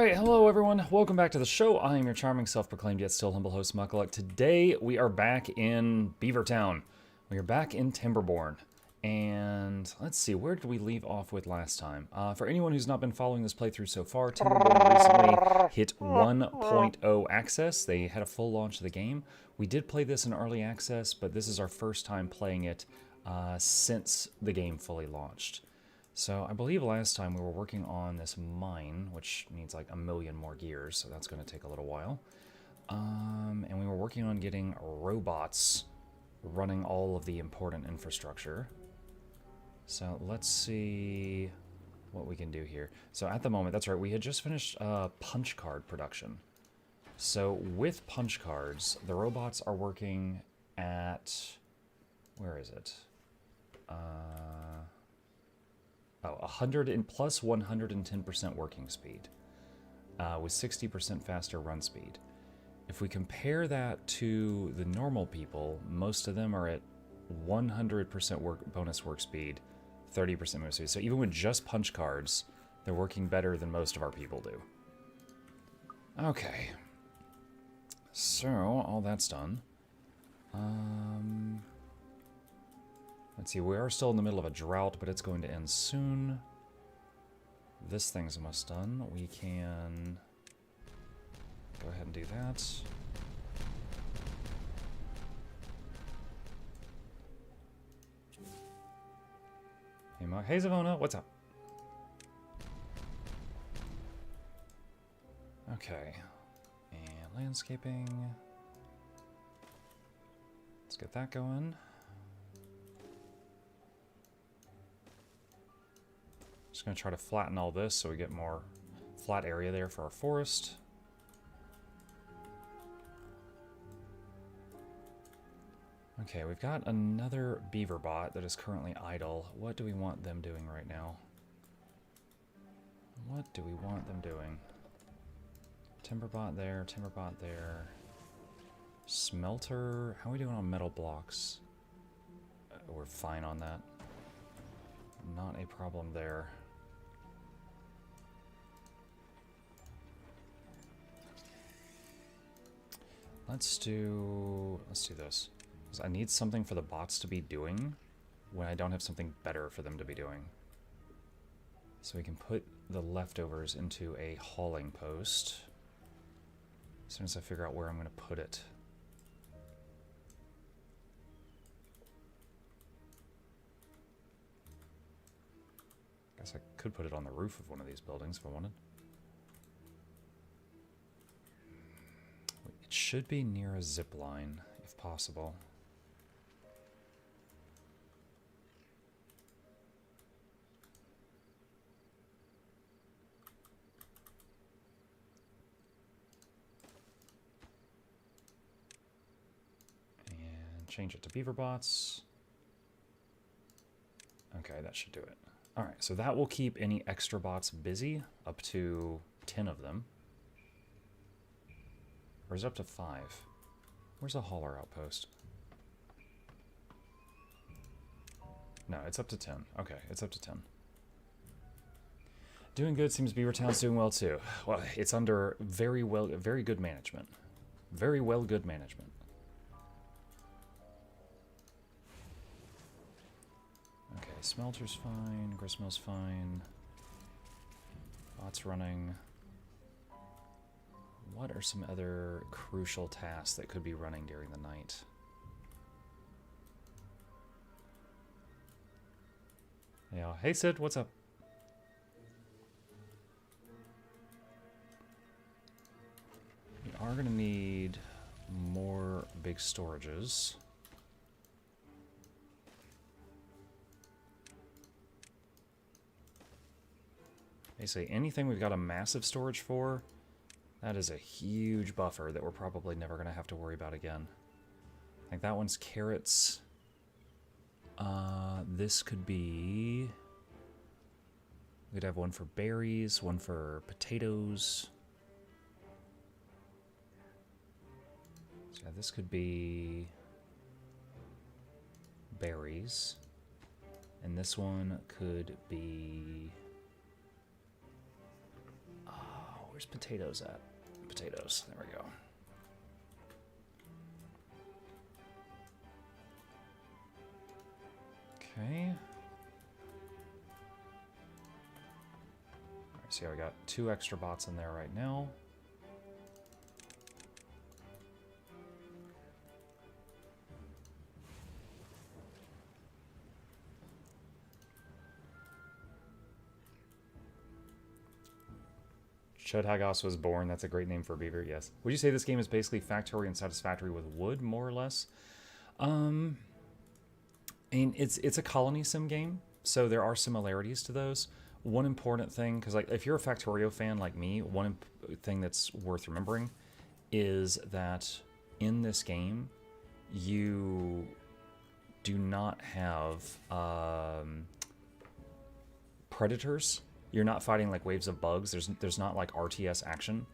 Alright, hello everyone. Welcome back to the show. I am your charming, self-proclaimed yet still humble host, Mukluk. Today we are back in Beavertown. We are back in Timberborn. And let's see, where did we leave off with last time? For anyone who's not been following this playthrough so far, Timberborn recently hit 1.0 access. They had a full launch of the game. We did play this in early access, but this is our first time playing it since the game fully launched. So I believe last time we were working on this mine, which needs like 1,000,000 more gears, so that's going to take a little while. And we were working on getting robots running all of the important infrastructure. So let's see what we can do here. So at the moment, that's right, we had just finished punch card production. So with punch cards, the robots are working at, where is it? 100 and plus 110% working speed, with 60% faster run speed. If we compare that to the normal people, most of them are at 100% bonus work speed, 30% move speed. So even with just punch cards, they're working better than most of our people do. Okay. So, all that's done. Let's see, we are still in the middle of a drought, but it's going to end soon. This thing's almost done. We can go ahead and do that. Hey, Zavona, what's up? Okay. And landscaping. Let's get that going. Just going to try to flatten all this so we get more flat area there for our forest. Okay, we've got another beaver bot that is currently idle. What do we want them doing right now? What do we want them doing? Timber bot there, timber bot there. Smelter, how are we doing on metal blocks? We're fine on that. Not a problem there. Let's do this. I need something for the bots to be doing when I don't have something better for them to be doing. So we can put the leftovers into a hauling post as soon as I figure out where I'm going to put it. Guess I could put it on the roof of one of these buildings if I wanted. It should be near a zip line, if possible. And change it to beaver bots. Okay, that should do it. Alright, so that will keep any extra bots busy, up to 10 of them. Or is it up to 5? Where's the hauler outpost? No, it's up to 10. Okay, it's up to 10. Doing good. Seems Beavertown's doing well too. Well, it's under very good management. Very well good management. Okay, smelter's fine, gristmill's fine. Bot's running. What are some other crucial tasks that could be running during the night? Yeah. Hey Sid, what's up? We are going to need more big storages. Basically, anything we've got a massive storage for, that is a huge buffer that we're probably never going to have to worry about again. I think that one's carrots. This could be... We'd have one for berries, one for potatoes. So yeah, this could be berries. And this one could be... where's potatoes at? Potatoes. There we go. Okay. Alright, so yeah, we got 2 extra bots in there right now. Chudhagos was born. That's a great name for a beaver, yes. Would you say this game is basically Factory and Satisfactory with wood, more or less? I mean, it's a colony sim game, so there are similarities to those. One important thing, because like if you're a Factorio fan like me, one thing that's worth remembering is that in this game, you do not have predators. You're not fighting like waves of bugs. There's not like RTS action.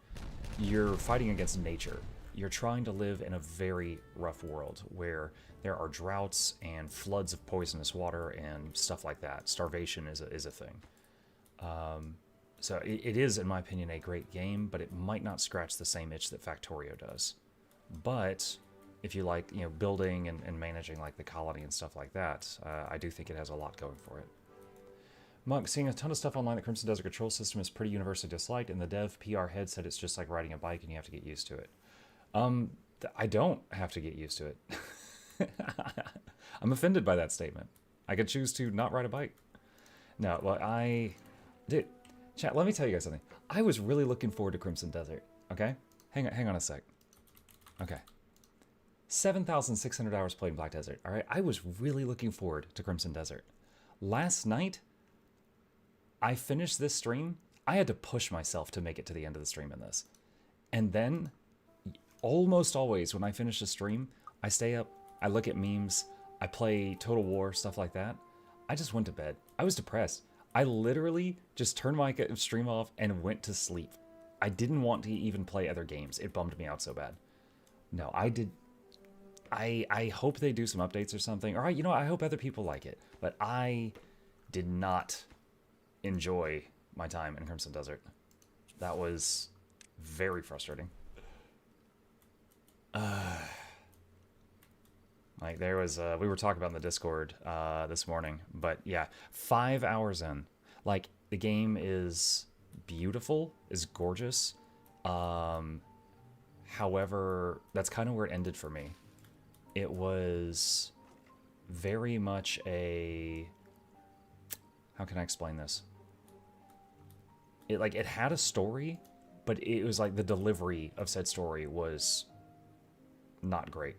You're fighting against nature. You're trying to live in a very rough world where there are droughts and floods of poisonous water and stuff like that. Starvation is a thing. So it is, in my opinion, a great game, but it might not scratch the same itch that Factorio does. But if you like, you know, building and managing like the colony and stuff like that, I do think it has a lot going for it. Mug, seeing a ton of stuff online, the Crimson Desert control system is pretty universally disliked, and the dev PR head said it's just like riding a bike and you have to get used to it. I don't have to get used to it. I'm offended by that statement. I could choose to not ride a bike. No, well, dude, chat, let me tell you guys something. I was really looking forward to Crimson Desert, okay? Hang on a sec. Okay. 7,600 hours played in Black Desert, all right? I was really looking forward to Crimson Desert. Last night, I finished this stream. I had to push myself to make it to the end of the stream in this. And then, almost always when I finish a stream, I stay up, I look at memes, I play Total War, stuff like that. I just went to bed. I was depressed. I literally just turned my stream off and went to sleep. I didn't want to even play other games. It bummed me out so bad. No, I did. I hope they do some updates or something. Or, you know, I hope other people like it. But I did not enjoy my time in Crimson Desert. That was very frustrating. Like there was, we were talking about in the Discord this morning, but yeah, 5 hours in. Like the game is beautiful, is gorgeous. However, that's kind of where it ended for me. It was very much a, how can I explain this? It had a story, but it was like the delivery of said story was not great.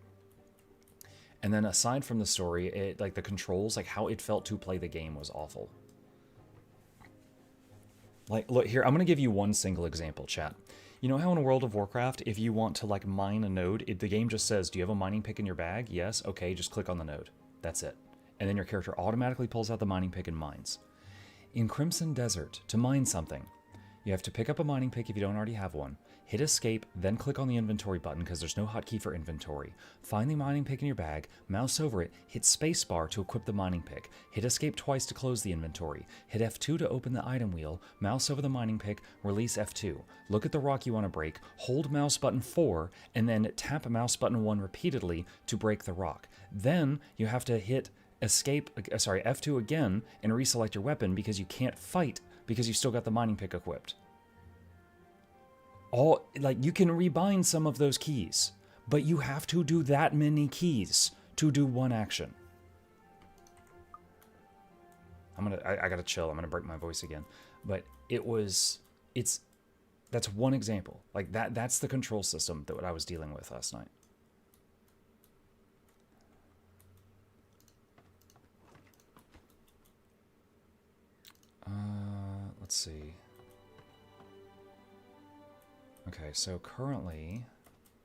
And then aside from the story, it like the controls, like how it felt to play the game was awful. Like, look here, I'm going to give you one single example, chat. You know how in World of Warcraft, if you want to like mine a node, the game just says, do you have a mining pick in your bag? Yes. Okay, just click on the node. That's it. And then your character automatically pulls out the mining pick and mines. In Crimson Desert, to mine something, you have to pick up a mining pick if you don't already have one, hit escape, then click on the inventory button because there's no hotkey for inventory. Find the mining pick in your bag, mouse over it, hit spacebar to equip the mining pick, hit escape twice to close the inventory, hit F2 to open the item wheel, mouse over the mining pick, release F2. Look at the rock you want to break, hold mouse button 4, and then tap mouse button 1 repeatedly to break the rock. Then you have to hit F2 again and reselect your weapon because you can't fight because you've still got the mining pick equipped. You can rebind some of those keys, but you have to do that many keys to do one action. I gotta chill. I'm gonna break my voice again. But that's one example. Like that's the control system that what I was dealing with last night. Let's see. Okay, so currently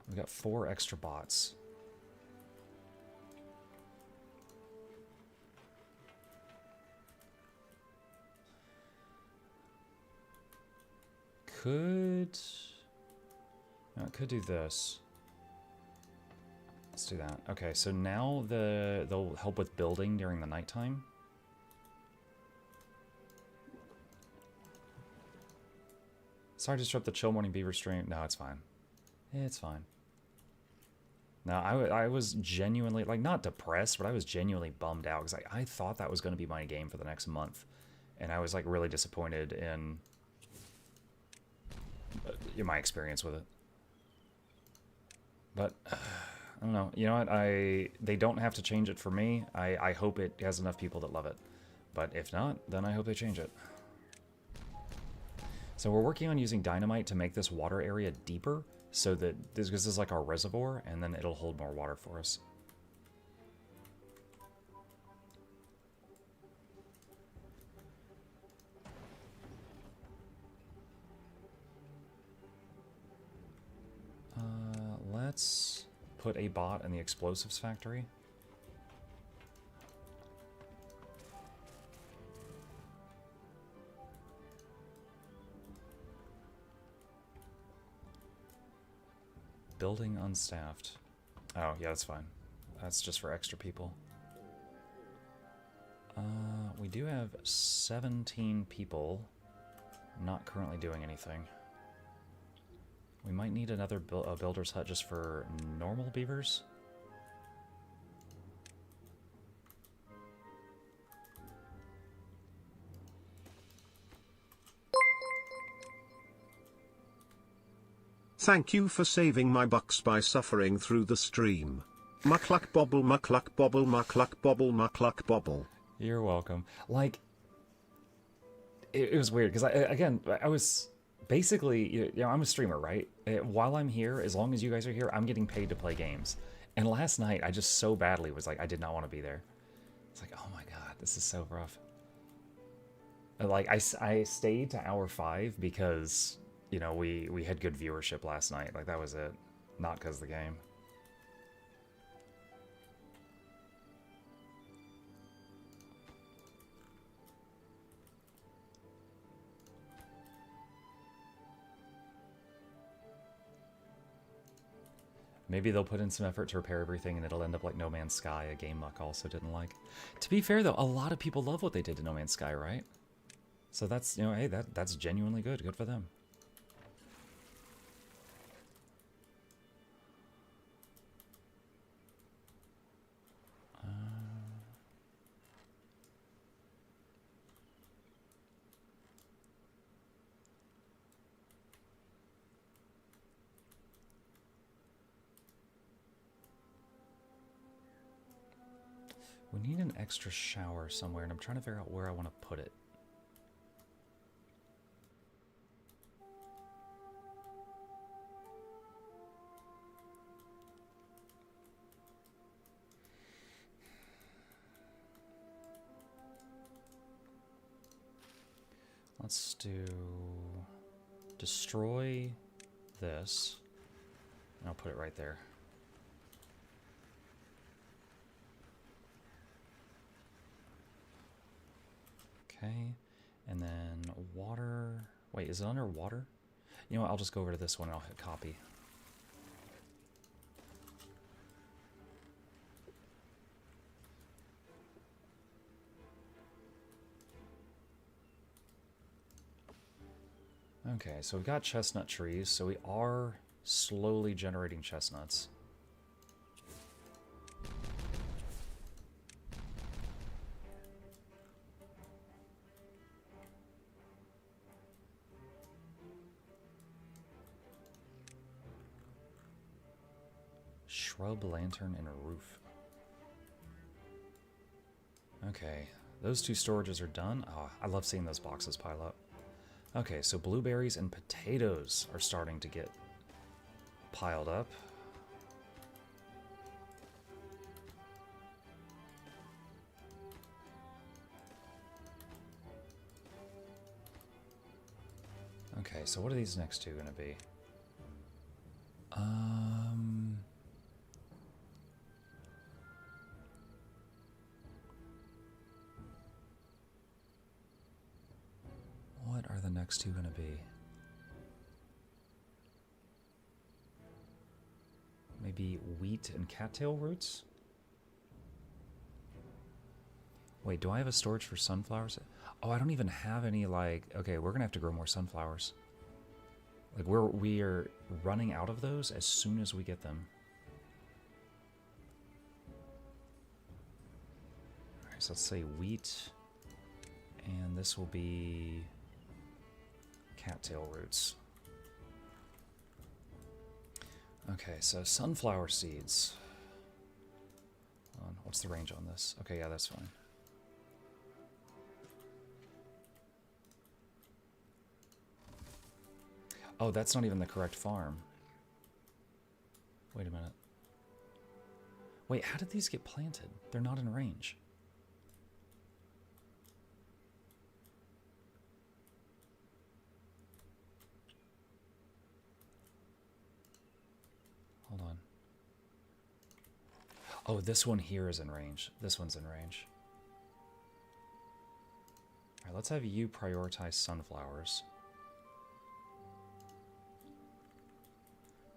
we got 4 extra bots. Could do this. Let's do that. Okay, so now they'll help with building during the nighttime. Sorry to disrupt the chill morning beaver stream. No, it's fine. It's fine. No, I was genuinely, like, not depressed, but I was genuinely bummed out because I thought that was going to be my game for the next month. And I was, like, really disappointed in my experience with it. But, I don't know. You know what? They don't have to change it for me. I hope it has enough people that love it. But if not, then I hope they change it. So we're working on using dynamite to make this water area deeper, so that this is like our reservoir, and then it'll hold more water for us. Let's put a bot in the explosives factory. Building unstaffed. Oh, yeah, that's fine. That's just for extra people. We do have 17 people not currently doing anything. We might need another builder's hut just for normal beavers. Thank you for saving my bucks by suffering through the stream. Mukluk bobble, mukluk bobble, mukluk bobble, mukluk bobble. You're welcome. Like, it was weird because I was basically, you know, I'm a streamer, right? While I'm here, as long as you guys are here, I'm getting paid to play games. And last night, I just so badly was like, I did not want to be there. It's like, oh my god, this is so rough. Like, I stayed to hour 5 because, you know, we had good viewership last night. Like, that was it. Not because of the game. Maybe they'll put in some effort to repair everything and it'll end up like No Man's Sky, a game Muck also didn't like. To be fair, though, a lot of people love what they did to No Man's Sky, right? So that's, you know, hey, that's genuinely good. Good for them. We need an extra shower somewhere, and I'm trying to figure out where I want to put it. Let's do destroy this, and I'll put it right there. Okay, and then water. Wait, is it under water? You know what, I'll just go over to this one and I'll hit copy. Okay, so we've got chestnut trees, so we are slowly generating chestnuts. Shrub, lantern, and a roof. Okay, those two storages are done. Oh, I love seeing those boxes pile up. Okay, so blueberries and potatoes are starting to get piled up. Okay, so what are these next two going to be? What are the next two going to be? Maybe wheat and cattail roots? Wait, do I have a storage for sunflowers? Oh, I don't even have any, like... Okay, we're going to have to grow more sunflowers. Like we are running out of those as soon as we get them. Alright, so let's say wheat. And this will be cattail roots. Okay, so sunflower seeds. Hold on, what's the range on this? Okay, yeah, that's fine. Oh, that's not even the correct farm. Wait a minute. Wait, how did these get planted? They're not in range. Hold on. Oh, this one here is in range. This one's in range. Alright, let's have you prioritize sunflowers.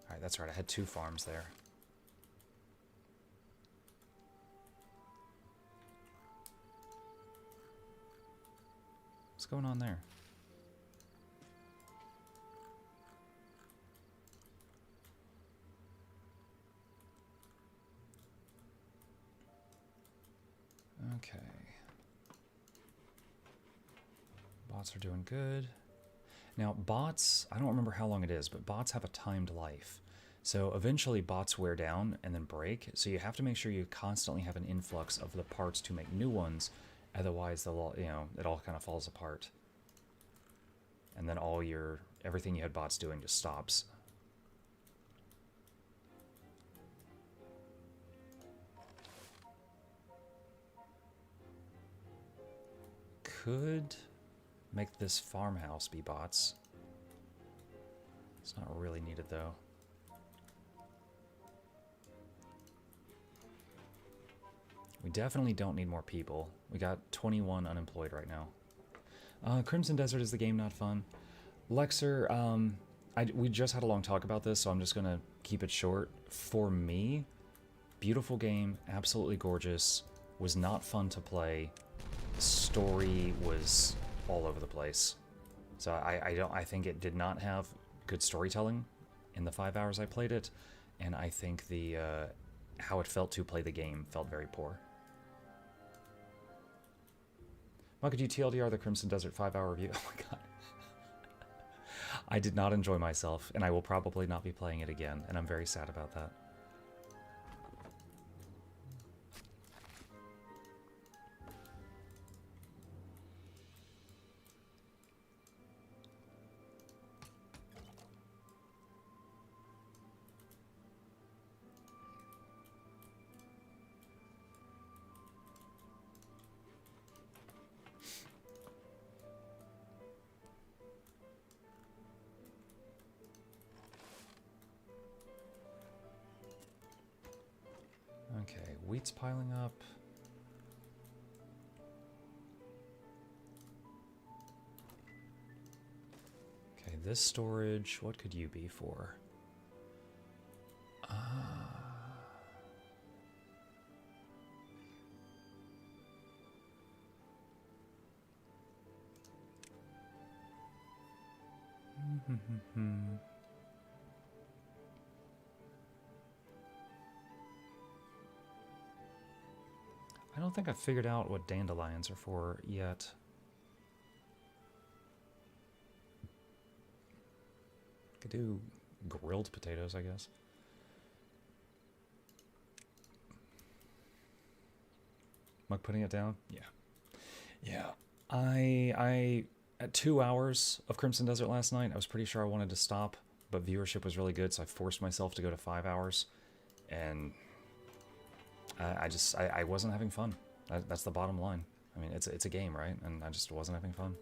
Alright, that's right. I had 2 farms there. What's going on there? Okay. Bots are doing good. Now, bots, I don't remember how long it is, but bots have a timed life. So eventually bots wear down and then break, so you have to make sure you constantly have an influx of the parts to make new ones, otherwise they'll, you know, it all kind of falls apart. And then everything you had bots doing just stops. Could make this farmhouse be bots. It's not really needed though. We definitely don't need more people. We got 21 unemployed right now. Crimson Desert, is the game not fun? Lexer, we just had a long talk about this, so I'm just gonna keep it short. For me, beautiful game, absolutely gorgeous, was not fun to play. Story was all over the place. So I think it did not have good storytelling in the 5 hours I played it, and I think the how it felt to play the game felt very poor. How could you TLDR the Crimson Desert 5-hour review? Oh my god. I did not enjoy myself, and I will probably not be playing it again, and I'm very sad about that. Okay, wheat's piling up. Okay, this storage, what could you be for? I don't think I've figured out what dandelions are for yet. Could do grilled potatoes, I guess. Mug putting it down? Yeah. Yeah. I at 2 hours of Crimson Desert last night, I was pretty sure I wanted to stop, but viewership was really good, so I forced myself to go to 5 hours, and I wasn't having fun. That's the bottom line. I mean, it's a game, right? And I just wasn't having fun.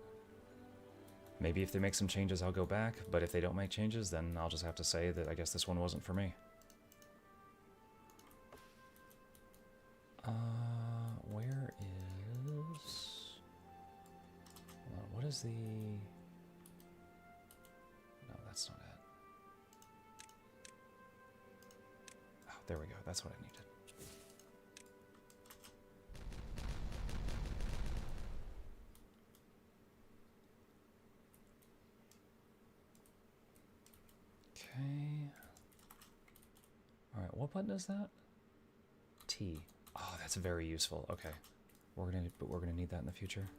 Maybe if they make some changes, I'll go back, but if they don't make changes, then I'll just have to say that I guess this one wasn't for me. Where is... what is the... No, that's not it. Oh, there we go. That's what I needed. What button is that? T. Oh, that's very useful. Okay. We're gonna need that in the future.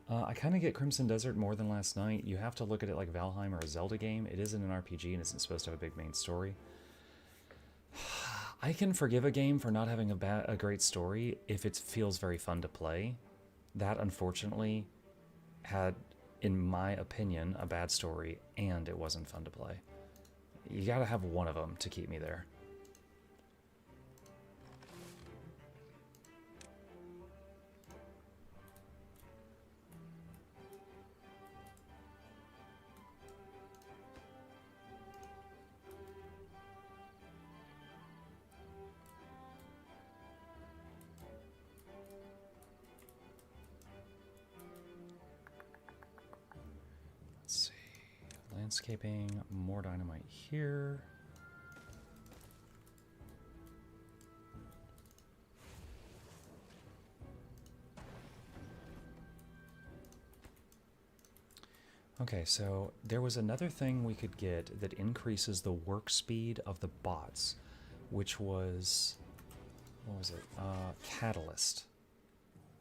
I kind of get Crimson Desert more than last night. You have to look at it like Valheim or a Zelda game. It isn't an RPG and isn't supposed to have a big main story. I can forgive a game for not having a great story if it feels very fun to play. That, unfortunately, had, in my opinion, a bad story, and it wasn't fun to play. You gotta have one of them to keep me there. Landscaping, more dynamite here. Okay, so there was another thing we could get that increases the work speed of the bots, which was, what was it? Catalyst.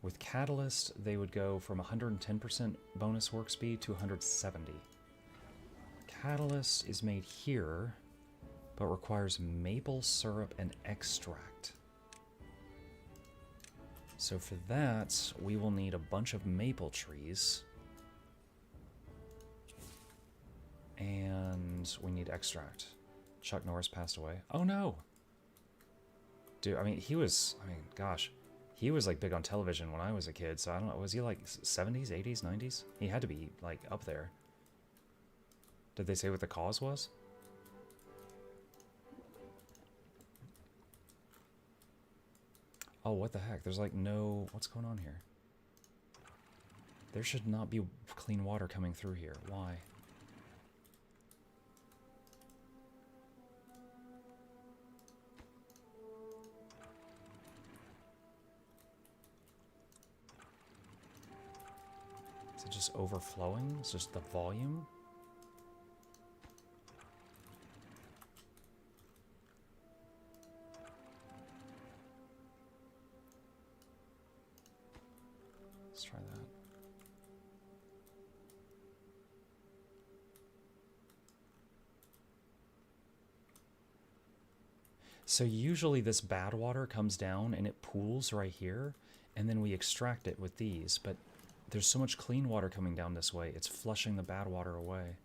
With Catalyst, they would go from 110% bonus work speed to 170. Catalyst is made here, but requires maple syrup and extract. So for that, we will need a bunch of maple trees. And we need extract. Chuck Norris passed away. Oh no! Dude, I mean, gosh. He was like big on television when I was a kid, so I don't know, was he like 70s, 80s, 90s? He had to be like up there. Did they say what the cause was? Oh, what the heck? There's like no... What's going on here? There should not be clean water coming through here. Why? Is it just overflowing? It's just the volume? Let's try that. So usually this bad water comes down and it pools right here, and then we extract it with these, but there's so much clean water coming down this way, it's flushing the bad water away.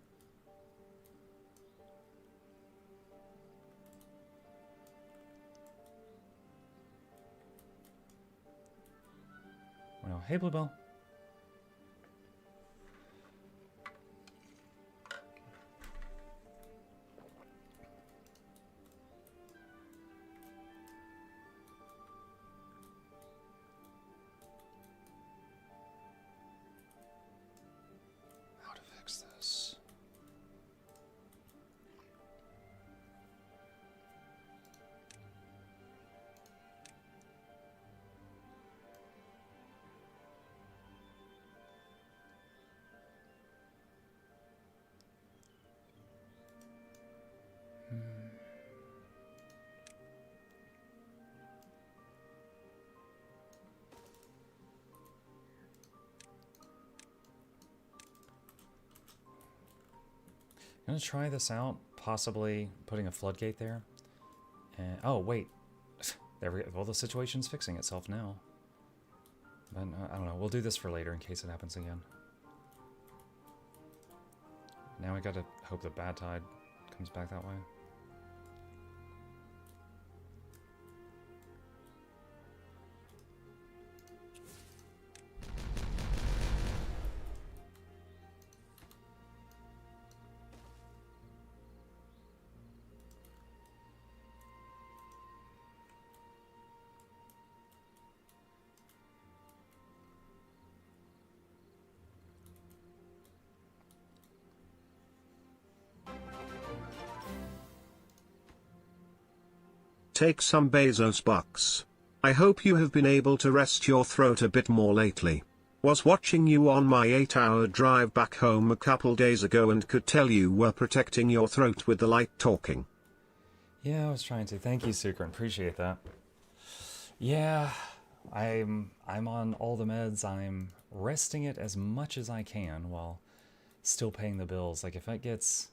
Well, hey Bluebell. How to fix this? I'm gonna try this out, possibly putting a floodgate there. And oh wait, there we go. Well, the situation's fixing itself now. But I don't know. We'll do this for later in case it happens again. Now we gotta hope the bad tide comes back that way. Take some Bezos bucks. I hope you have been able to rest your throat a bit more lately. Was watching you on my 8-hour drive back home a couple days ago and could tell you were protecting your throat with the light talking. Yeah, I was trying to. Thank you, Sucre. Appreciate that. Yeah, I'm on all the meds. I'm resting it as much as I can while still paying the bills. Like if it gets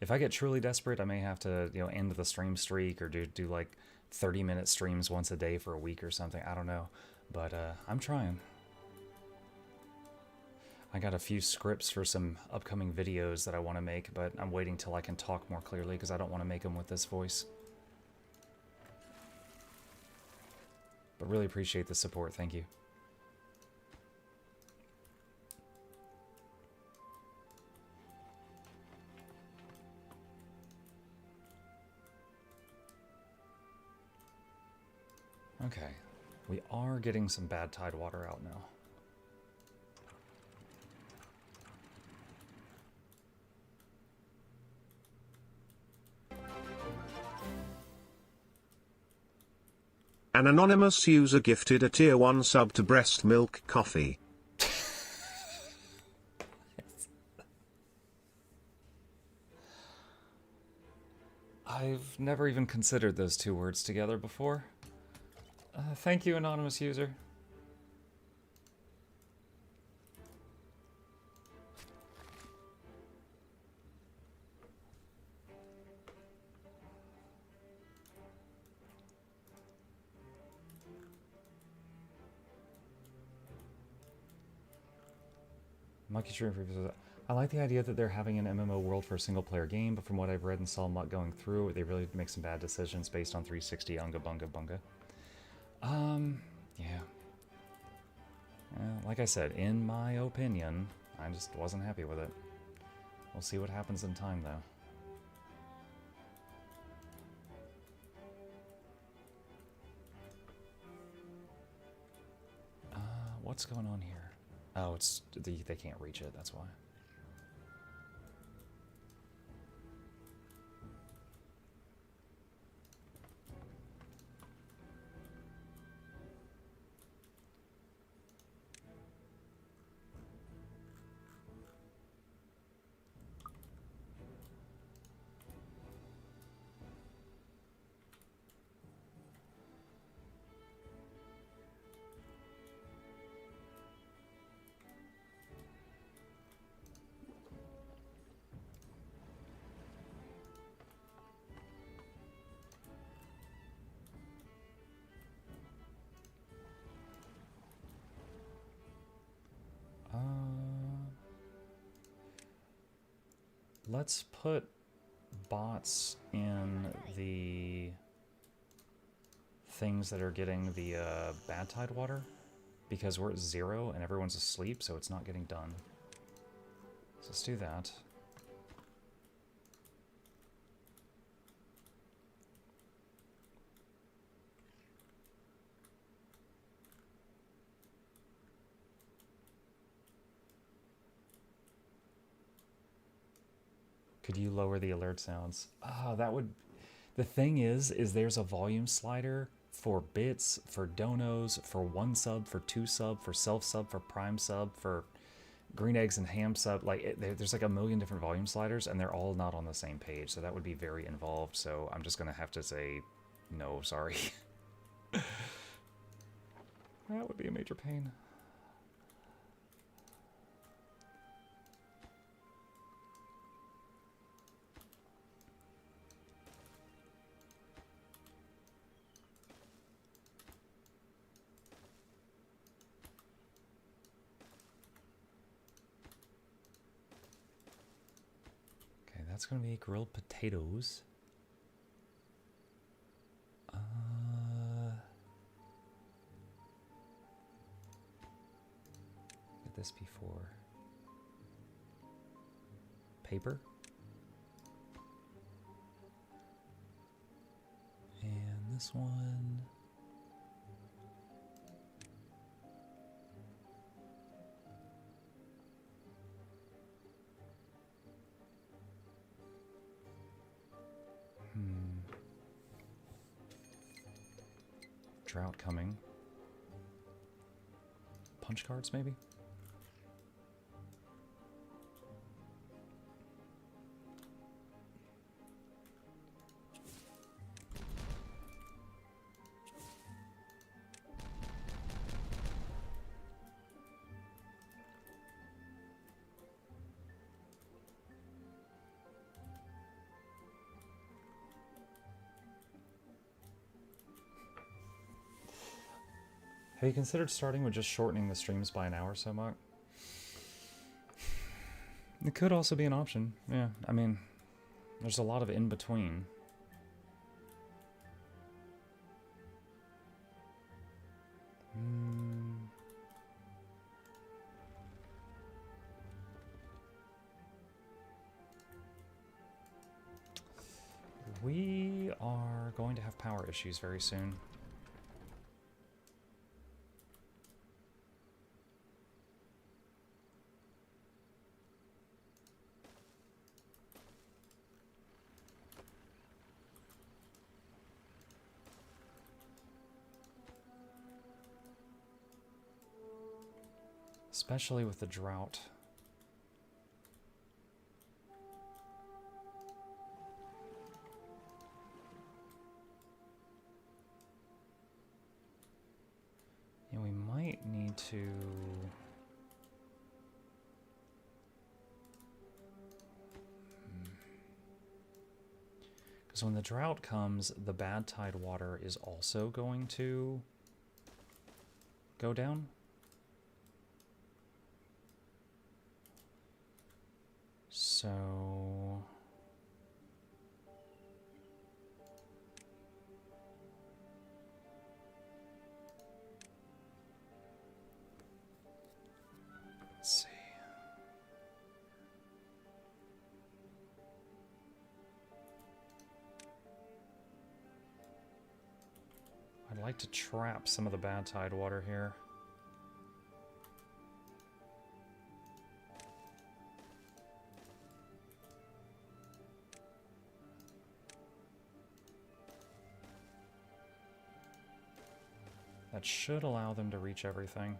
if I get truly desperate, I may have to, end the stream streak or do like 30-minute streams once a day for a week or something. I don't know, but I'm trying. I got a few scripts for some upcoming videos that I want to make, but I'm waiting till I can talk more clearly because I don't want to make them with this voice. But really appreciate the support. Thank you. Okay, we are getting some bad tide water out now. An anonymous user gifted a tier 1 sub to Breast Milk Coffee. I've never even considered those two words together before. Thank you, anonymous user. Monkey Stream says, I like the idea that they're having an MMO world for a single-player game, but from what I've read and saw Muck going through, they really make some bad decisions based on 360 Unga Bunga Bunga. Yeah. Like I said, in my opinion, I just wasn't happy with it. We'll see what happens in time, though. What's going on here? Oh, it's they can't reach it, that's why. Let's put bots in the things that are getting the bad tide water, because we're at 0 and everyone's asleep, so it's not getting done. So let's do that. Could you lower the alert sounds? That would... The thing is there's a volume slider for bits, for donos, for 1 sub, for 2 sub, for self sub, for prime sub, for green eggs and ham sub. Like, there's like a million different volume sliders, and they're all not on the same page, so that would be very involved. So I'm just gonna have to say, no, sorry. That would be a major pain. That's going to be grilled potatoes. Get this before. Paper. And this one. Drought coming. Punch cards, maybe? Have you considered starting with just shortening the streams by an hour so much? It could also be an option. Yeah, I mean, there's a lot of in between. We are going to have power issues very soon. Especially with the drought. Yeah, we might need to... Because when the drought comes, the bad tide water is also going to go down. So... Let's see. I'd like to trap some of the bad tide water here. That should allow them to reach everything.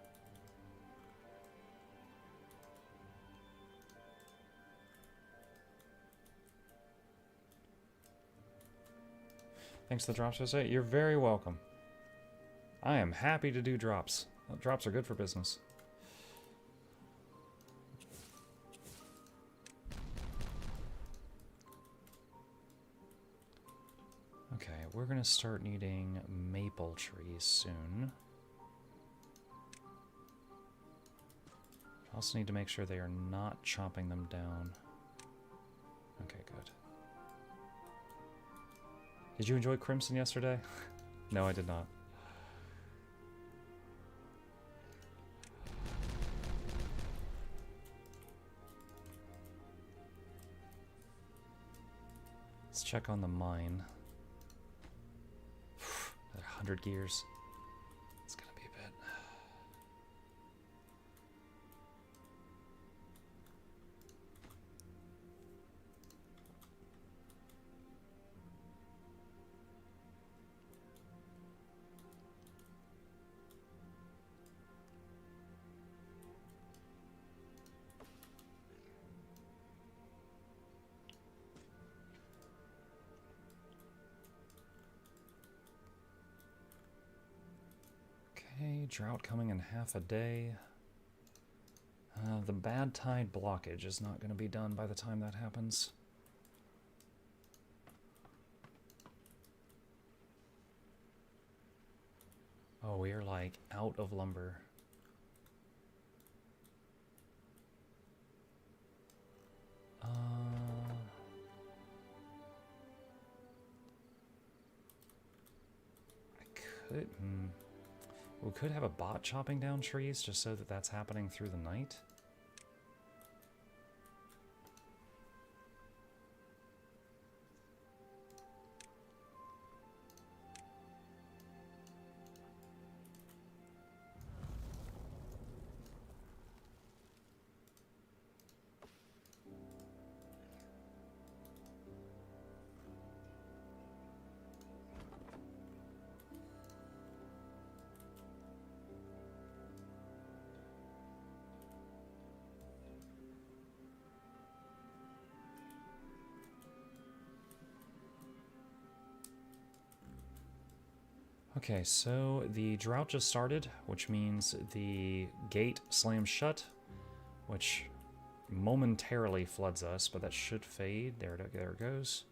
Thanks for the drops, Jose. You're very welcome. I am happy to do drops. Drops are good for business. Okay, we're gonna start needing maple trees soon. Also need to make sure they are not chopping them down. Okay, good. Did you enjoy Crimson yesterday? No, I did not. Let's check on the mine. 100 gears. It's gonna be a bit. Okay, drought coming in half a day. The bad tide blockage is not going to be done by the time that happens. Oh, we are like out of lumber. I could... We could have a bot chopping down trees just so that that's happening through the night. Okay, so the drought just started, which means the gate slams shut, which momentarily floods us, but that should fade. There it goes.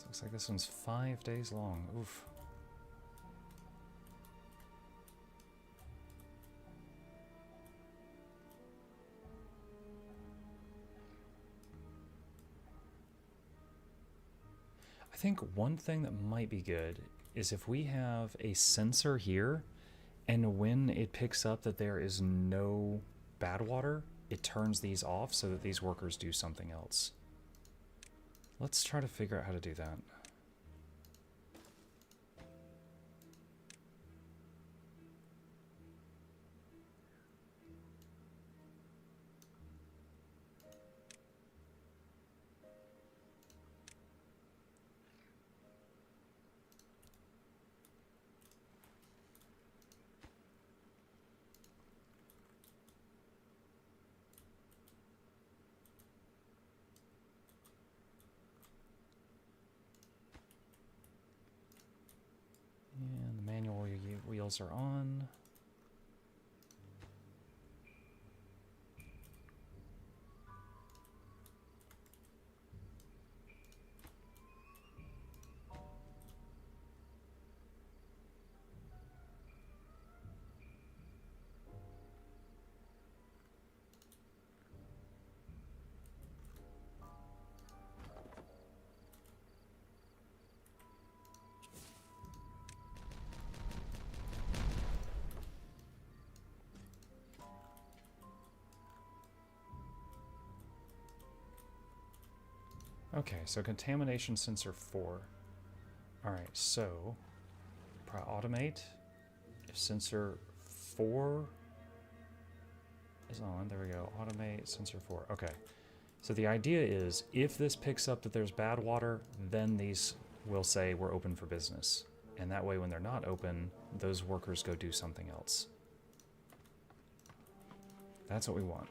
Looks like this one's 5 days long. Oof. I think one thing that might be good is if we have a sensor here, and when it picks up that there is no bad water, it turns these off so that these workers do something else. Let's try to figure out how to do that. And the manual wheels are on. Okay, so contamination sensor 4. Alright, so automate. If sensor 4 is on, there we go. Automate sensor 4. Okay. So the idea is if this picks up that there's bad water, then these will say we're open for business. And that way when they're not open, those workers go do something else. That's what we want.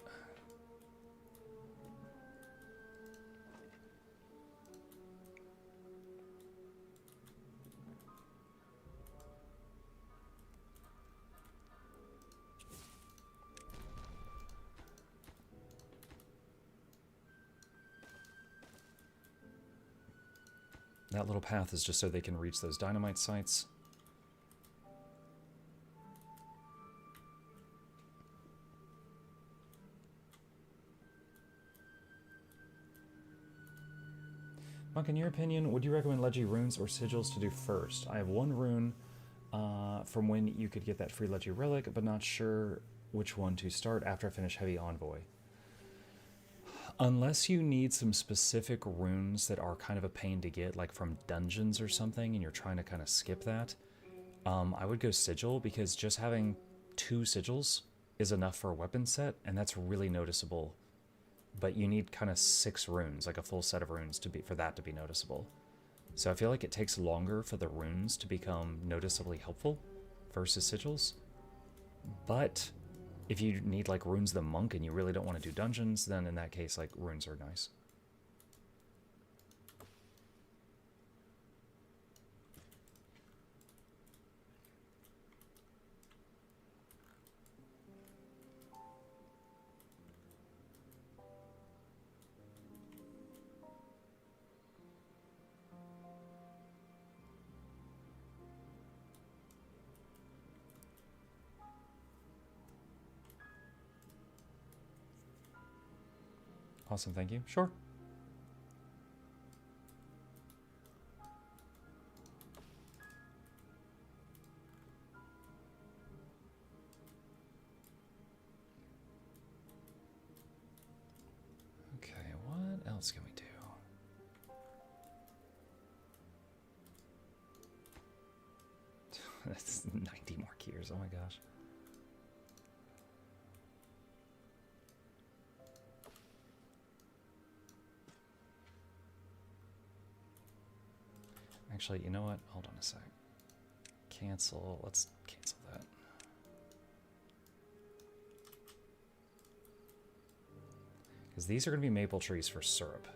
That little path is just so they can reach those dynamite sites. Monk, in your opinion, would you recommend Leggy runes or sigils to do first? I have one rune from when you could get that free Leggy relic, but not sure which one to start after I finish Heavy Envoy. Unless you need some specific runes that are kind of a pain to get, like from dungeons or something, and you're trying to kind of skip that, I would go Sigil, because just having 2 sigils is enough for a weapon set, and that's really noticeable. But you need kind of 6 runes, like a full set of runes, for that to be noticeable. So I feel like it takes longer for the runes to become noticeably helpful versus sigils. But if you need like runes the monk and you really don't want to do dungeons, then in that case, like, runes are nice. Awesome, thank you. Sure. Okay, what else can we do? That's 90 more gears, oh my gosh. Actually, you know what? Hold on a sec. Cancel. Let's cancel that. Because these are going to be maple trees for syrup,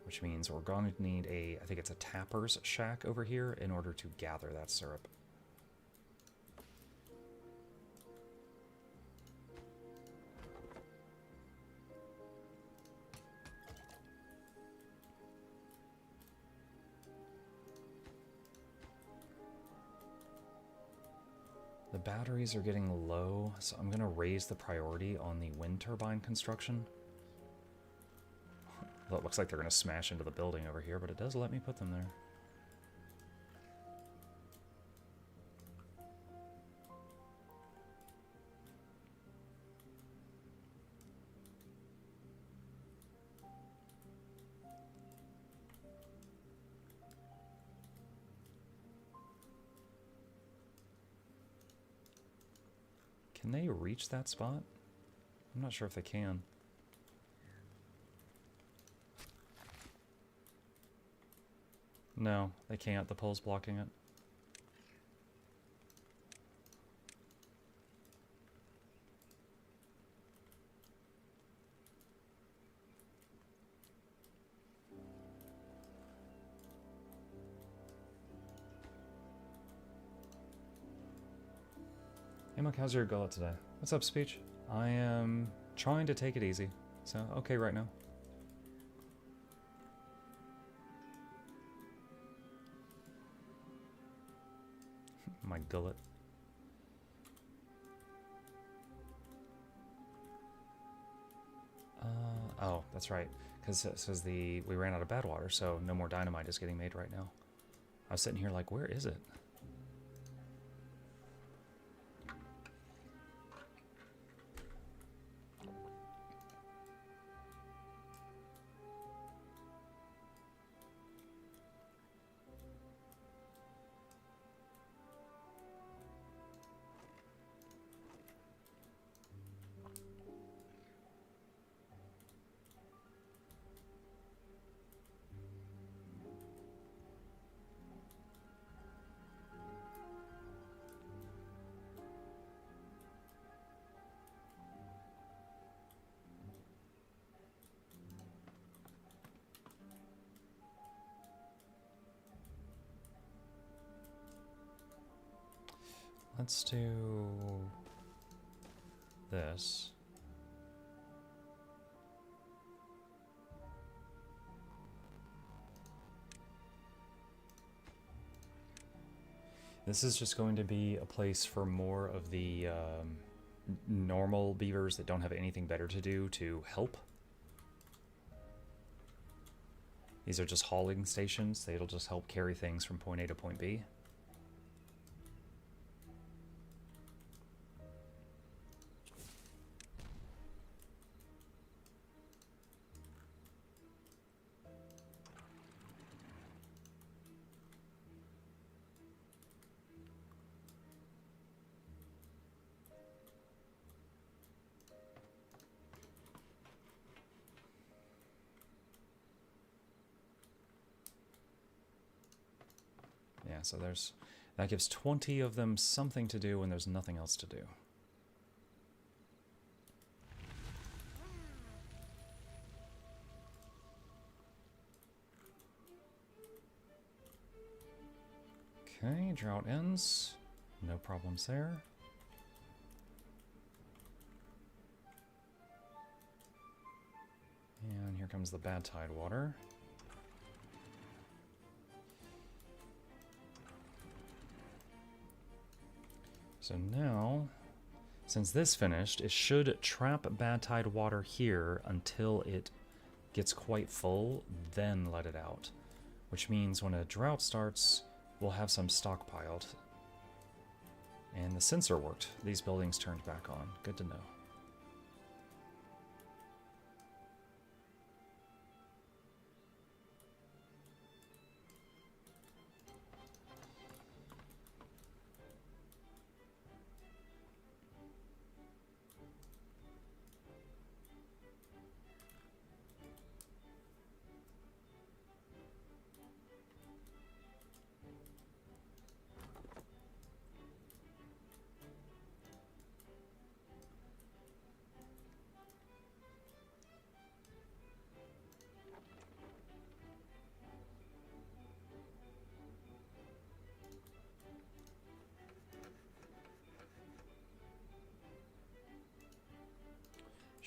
which means we're going to need a, I think it's a tapper's shack over here in order to gather that syrup. The batteries are getting low, so I'm going to raise the priority on the wind turbine construction. Well, it looks like they're going to smash into the building over here, but it does let me put them there. Can they reach that spot? I'm not sure if they can. No, they can't. The pole's blocking it. Hey, Mike, how's your gullet today? What's up, Speech? I am trying to take it easy, so okay right now. My gullet. Oh, that's right. Because it says we ran out of bad water, so no more dynamite is getting made right now. I was sitting here like, where is it? Let's do this. This is just going to be a place for more of the normal beavers that don't have anything better to do to help. These are just hauling stations. It'll just help carry things from point A to point B. Yeah, so that gives 20 of them something to do when there's nothing else to do. Okay, drought ends. No problems there. And here comes the bad tide water. So now, since this finished, it should trap bad tide water here until it gets quite full, then let it out. Which means when a drought starts, we'll have some stockpiled. And the sensor worked. These buildings turned back on. Good to know.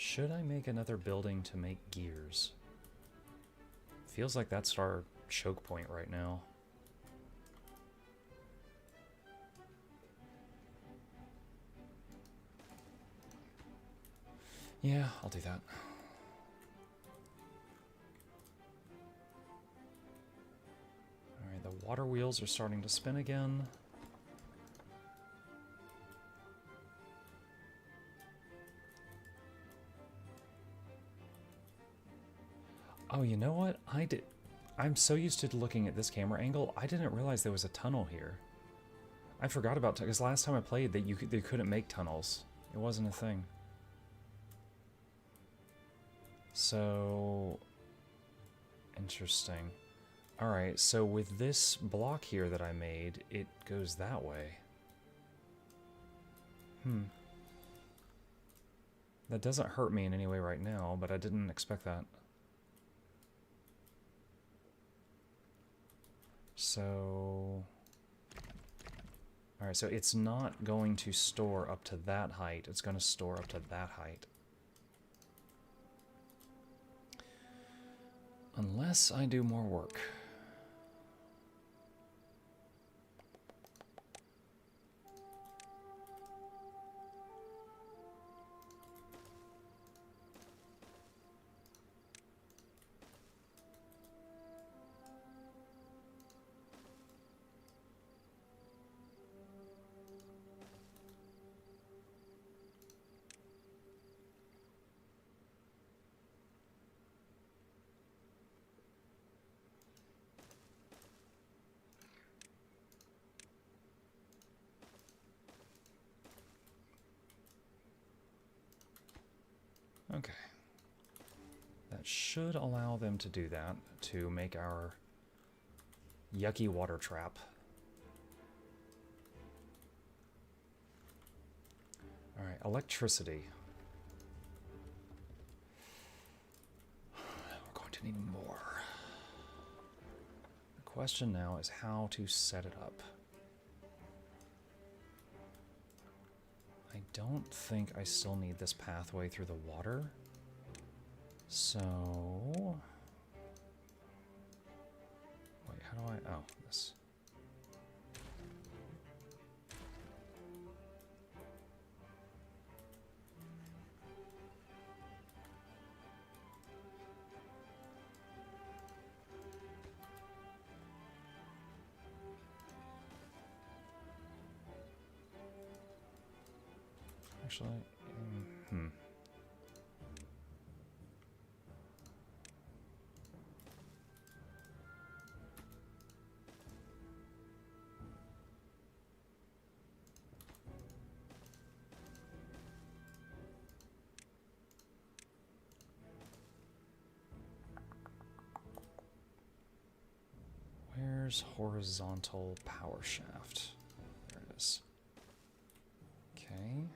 Should I make another building to make gears? Feels like that's our choke point right now. Yeah, I'll do that. Alright, the water wheels are starting to spin again. Oh, you know what? I'm so used to looking at this camera angle, I didn't realize there was a tunnel here. I forgot about it, because last time I played that they couldn't make tunnels. It wasn't a thing. So... interesting. Alright, so with this block here that I made, it goes that way. That doesn't hurt me in any way right now, but I didn't expect that. So... alright, so it's not going to store up to that height. It's going to store up to that height. Unless I do more work. Okay. That should allow them to do that, to make our yucky water trap. Alright, electricity. We're going to need more. The question now is how to set it up. I don't think I still need this pathway through the water. So... wait, how do I... oh, this. Actually, where's horizontal power shaft? There it is. Okay.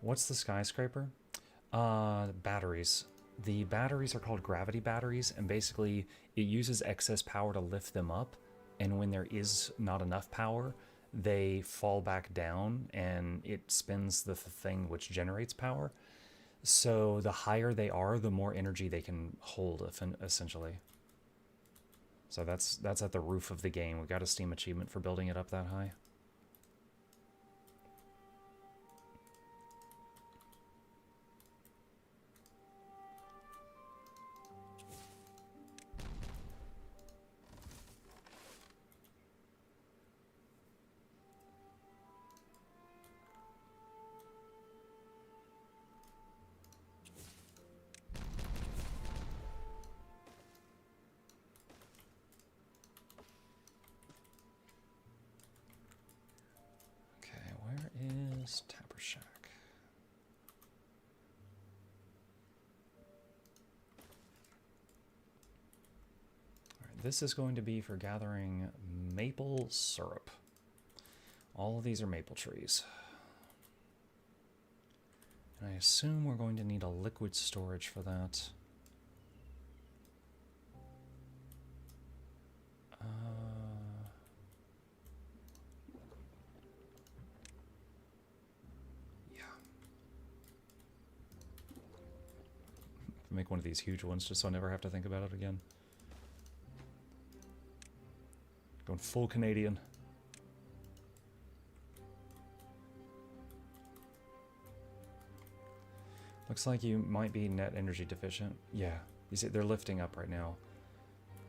What's the skyscraper? Batteries. The batteries are called gravity batteries, and basically it uses excess power to lift them up, and when there is not enough power, they fall back down and it spins the thing which generates power. So the higher they are, the more energy they can hold, essentially. So that's at the roof of the game. We got a Steam achievement for building it up that high. Tapper Shack. All right, this is going to be for gathering maple syrup. All of these are maple trees. And I assume we're going to need a liquid storage for that. Make one of these huge ones just so I never have to think about it again. Going full Canadian. Looks like you might be net energy deficient. Yeah, you see, they're lifting up right now.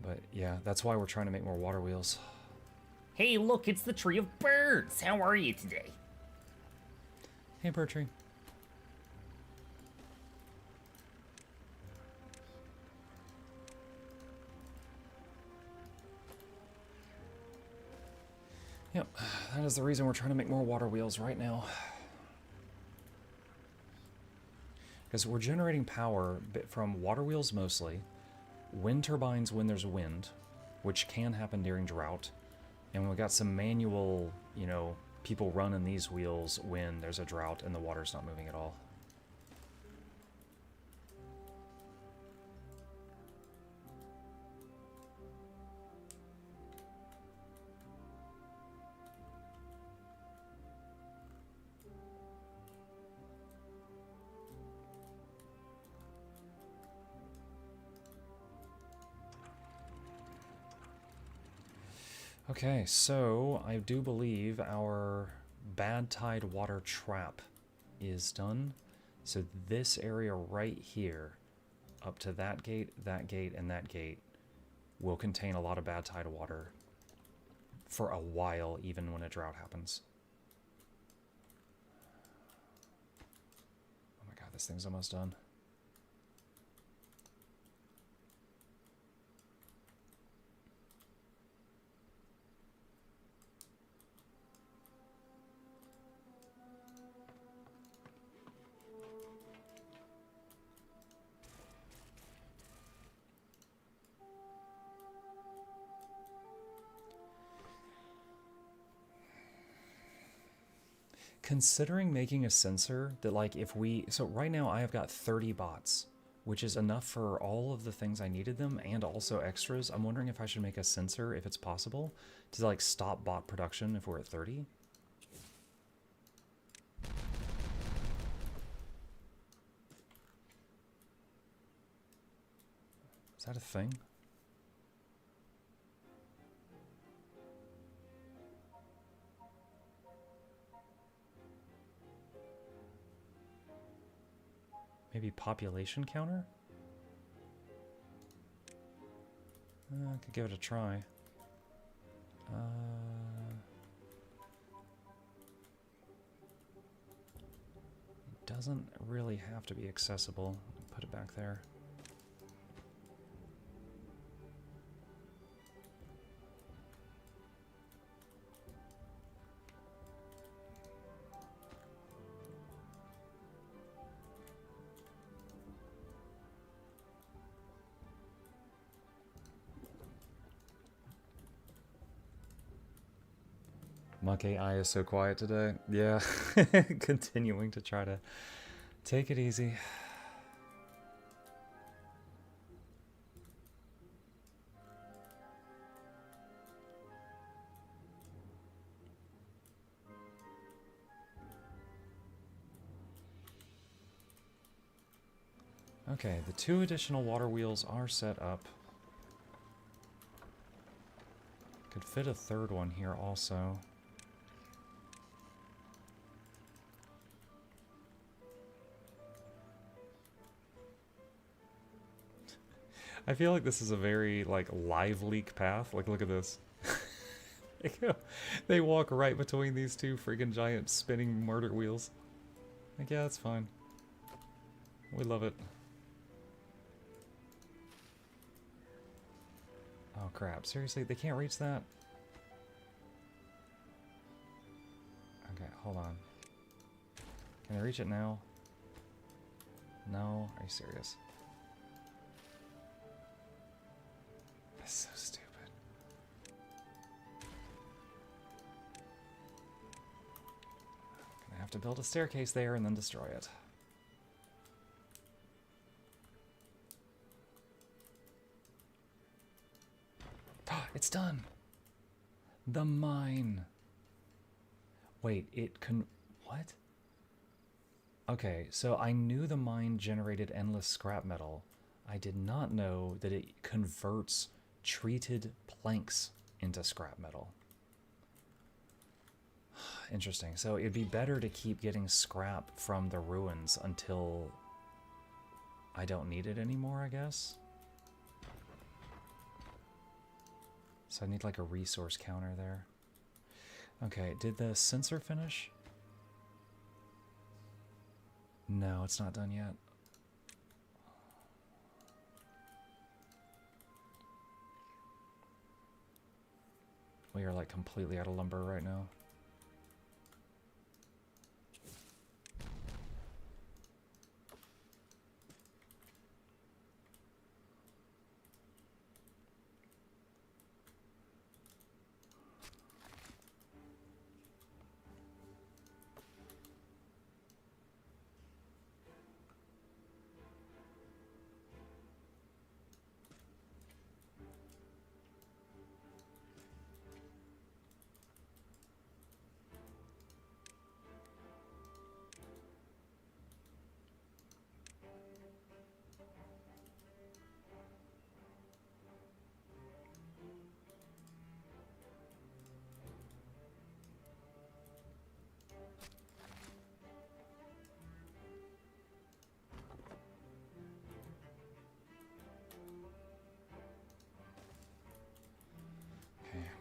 But yeah, that's why we're trying to make more water wheels. Hey, look, it's the Tree of Birds. How are you today? Hey, bird tree. Yep, that is the reason we're trying to make more water wheels right now. Because we're generating power from water wheels mostly, wind turbines when there's wind, which can happen during drought, and we've got some manual, you know, people running these wheels when there's a drought and the water's not moving at all. Okay, so I do believe our bad tide water trap is done. So this area right here, up to that gate, and that gate, will contain a lot of bad tide water for a while, even when a drought happens. Oh my god, this thing's almost done. Considering making a sensor that, like, if we... So right now I have got 30 bots, which is enough for all of the things I needed them, and also extras. I'm wondering if I should make a sensor, if it's possible, to, like, stop bot production if we're at 30. Is that a thing? Maybe population counter? I could give it a try. It doesn't really have to be accessible. Put it back there. Muck AI is so quiet today. Yeah, continuing to try to take it easy. Okay, the 2 additional water wheels are set up. Could fit a 3rd one here also. I feel like this is a very, like, live leak path. Like, look at this. They walk right between these 2 freaking giant spinning murder wheels. Like, yeah, that's fine. We love it. Oh, crap. Seriously? They can't reach that? Okay, hold on. Can they reach it now? No? Are you serious? That's so stupid. Gonna have to build a staircase there and then destroy it. It's done! The mine! Wait, it can... What? Okay, so I knew the mine generated endless scrap metal. I did not know that it converts treated planks into scrap metal. Interesting. So it'd be better to keep getting scrap from the ruins until I don't need it anymore, I guess? So I need like a resource counter there. Okay, did the sensor finish? No, it's not done yet. We are like completely out of lumber right now.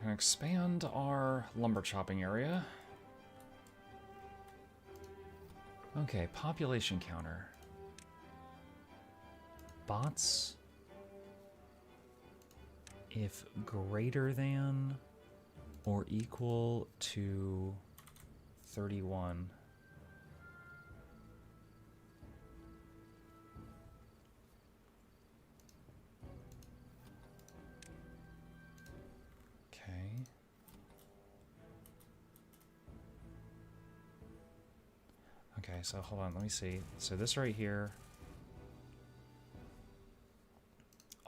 I'm gonna expand our lumber chopping area. Okay, population counter. Bots, if greater than or equal to 31. Okay, so hold on, let me see. So this right here,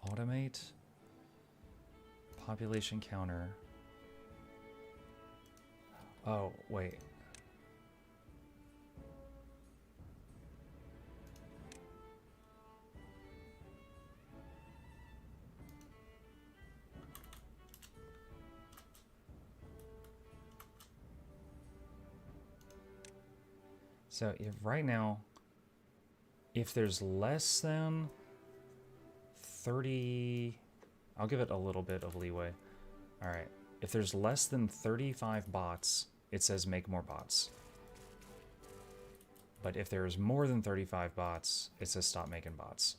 automate, population counter. Oh, wait. So if right now, if there's less than 30, I'll give it a little bit of leeway. All right, if there's less than 35 bots, it says make more bots. But if there's more than 35 bots, it says stop making bots.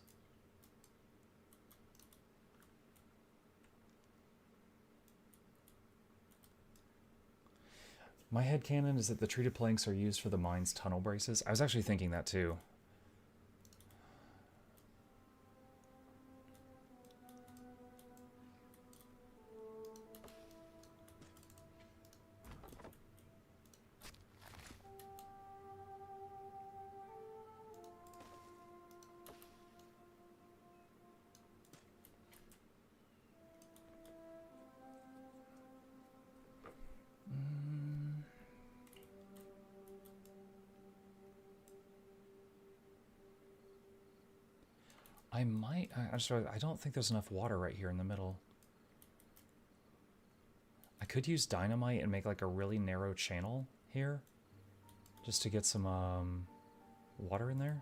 My headcanon is that the treated planks are used for the mine's tunnel braces. I was actually thinking that too. I might... I don't think there's enough water right here in the middle. I could use dynamite and make like a really narrow channel here. Just to get some water in there.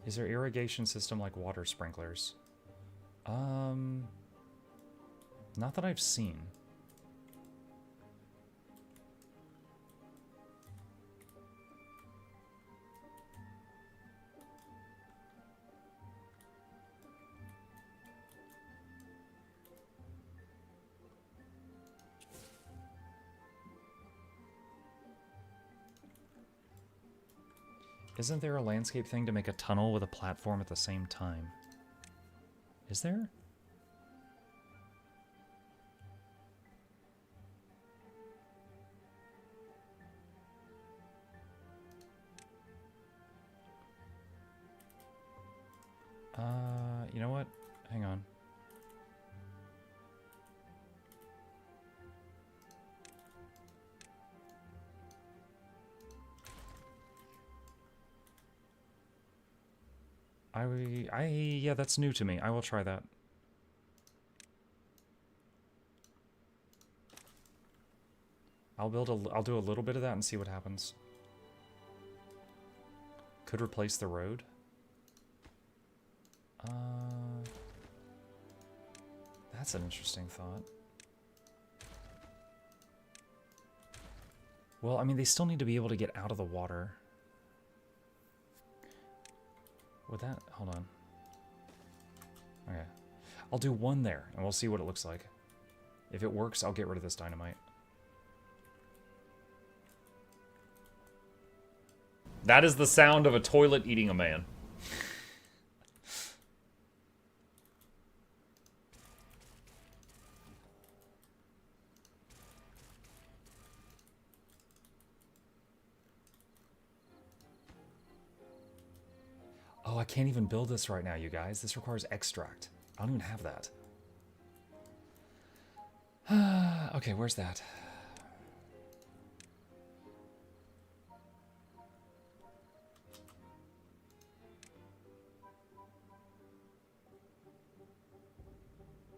Is there irrigation system like water sprinklers? Not that I've seen. Isn't there a landscape thing to make a tunnel with a platform at the same time? Is there? You know what? Hang on. Yeah, that's new to me. I will try that. I'll do a little bit of that and see what happens. Could replace the road. That's an interesting thought. Well, I mean, they still need to be able to get out of the water. Would that... Hold on. Okay. I'll do one there, and we'll see what it looks like. If it works, I'll get rid of this dynamite. That is the sound of a toilet eating a man. Oh, I can't even build this right now, you guys. This requires extract. I don't even have that. Okay, where's that?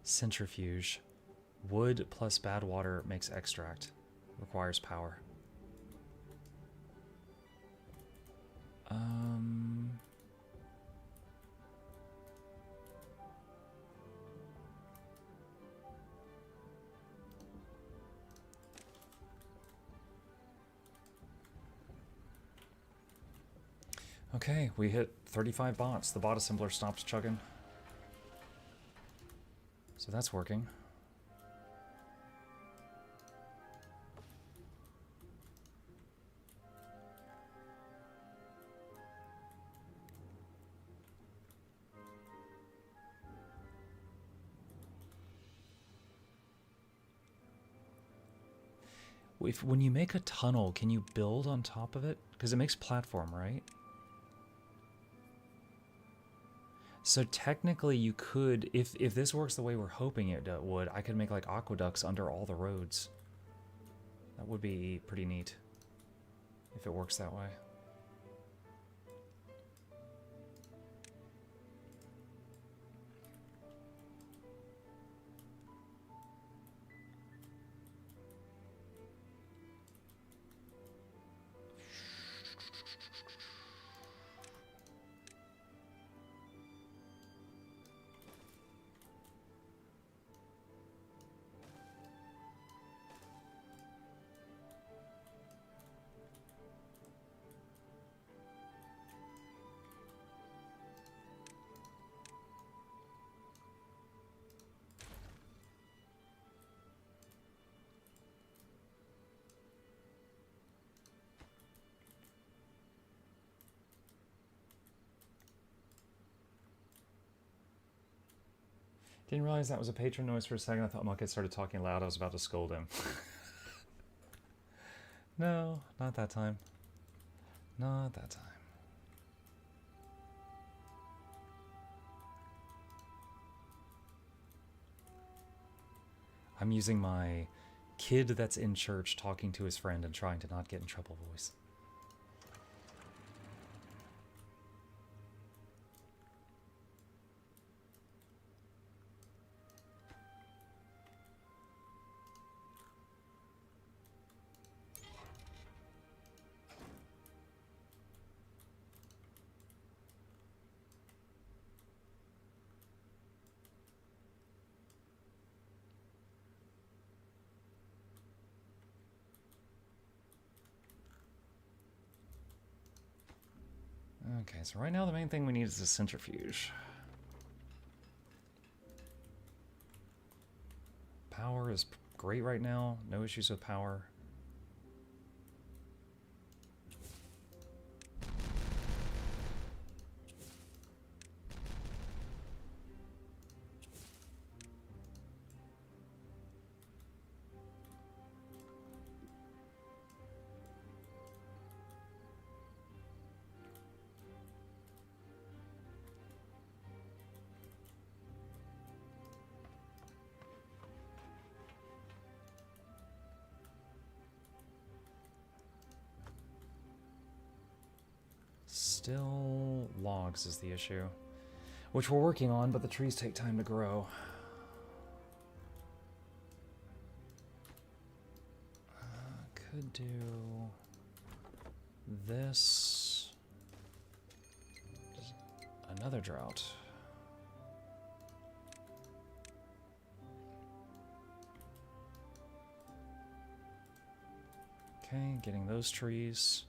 Centrifuge. Wood plus bad water makes extract. Requires power. Okay, we hit 35 bots. The bot assembler stops chugging. So that's working. When you make a tunnel, can you build on top of it? Because it makes platform, right? So technically you could, if this works the way we're hoping it would, I could make like aqueducts under all the roads. That would be pretty neat if it works that way. Didn't realize that was a patron noise for a second. I thought Muck had started talking loud. I was about to scold him. No, not that time. Not that time. I'm using my kid that's in church talking to his friend and trying to not get in trouble voice. Okay, so right now the main thing we need is a centrifuge. Power is great right now. No issues with power. Still logs is the issue, which we're working on, but the trees take time to grow. Could do this. Another drought. Okay, getting those trees.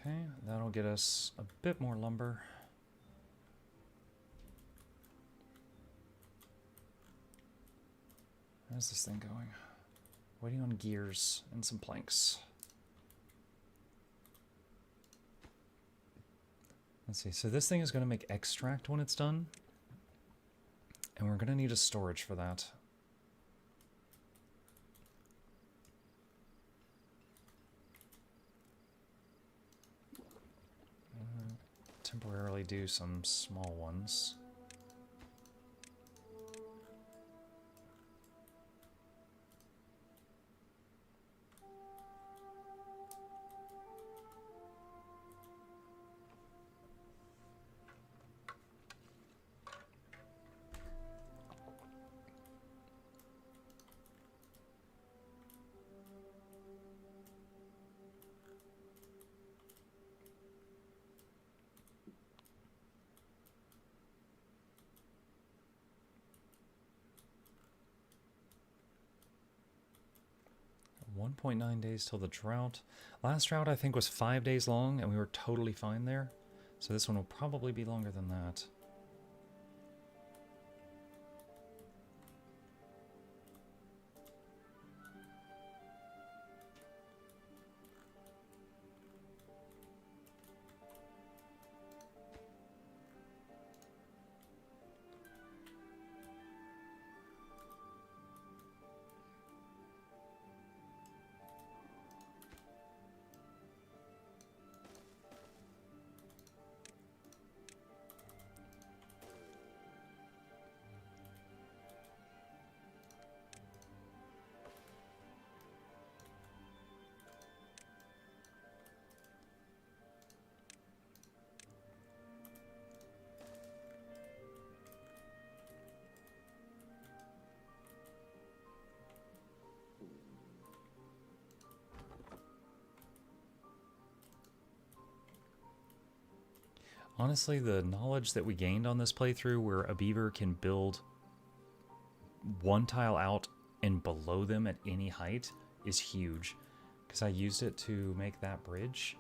Okay, that'll get us a bit more lumber. How's this thing going? Waiting on gears and some planks. Let's see, so this thing is going to make extract when it's done. And we're going to need a storage for that. Temporarily do some small ones. .9 days till the drought. Last drought I think was 5 days long and we were totally fine there. So this one will probably be longer than that. Honestly, the knowledge that we gained on this playthrough where a beaver can build one tile out and below them at any height is huge, because I used it to make that bridge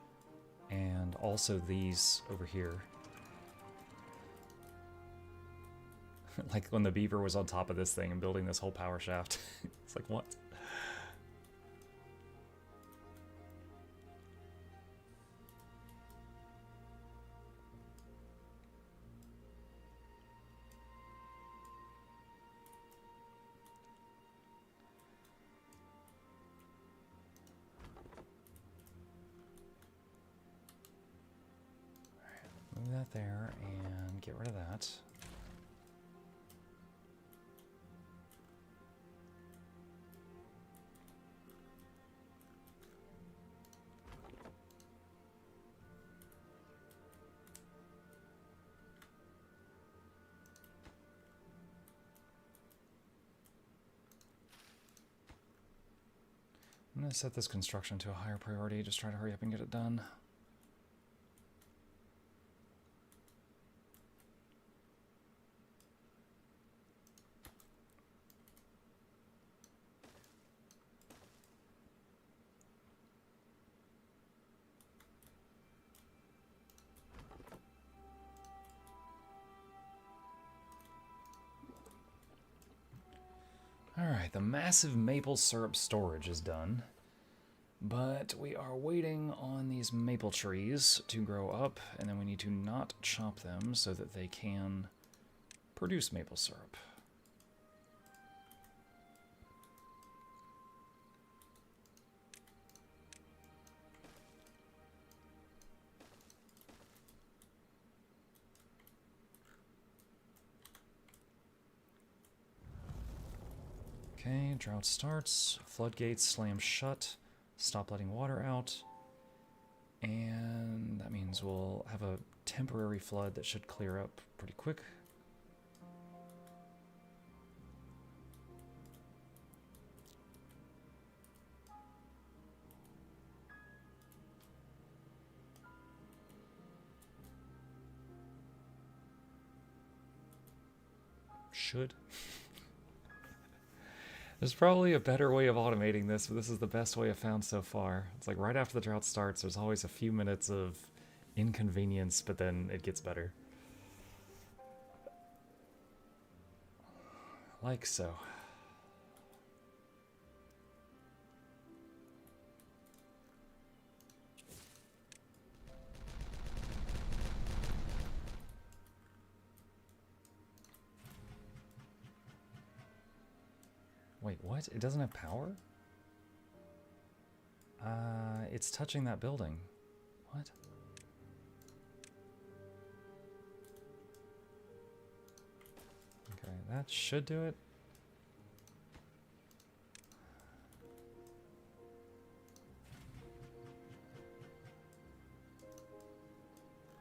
and also these over here. Like when the beaver was on top of this thing and building this whole power shaft. It's like, what? Move that there and get rid of that. I'm going to set this construction to a higher priority, just try to hurry up and get it done. Alright, the massive maple syrup storage is done, but we are waiting on these maple trees to grow up, and then we need to not chop them so that they can produce maple syrup. Okay, drought starts, floodgates slam shut, stop letting water out, and that means we'll have a temporary flood that should clear up pretty quick. Should. There's probably a better way of automating this, but this is the best way I've found so far. It's like right after the drought starts, there's always a few minutes of inconvenience, but then it gets better. Like so. Wait, what? It doesn't have power? It's touching that building. What? Okay, that should do it.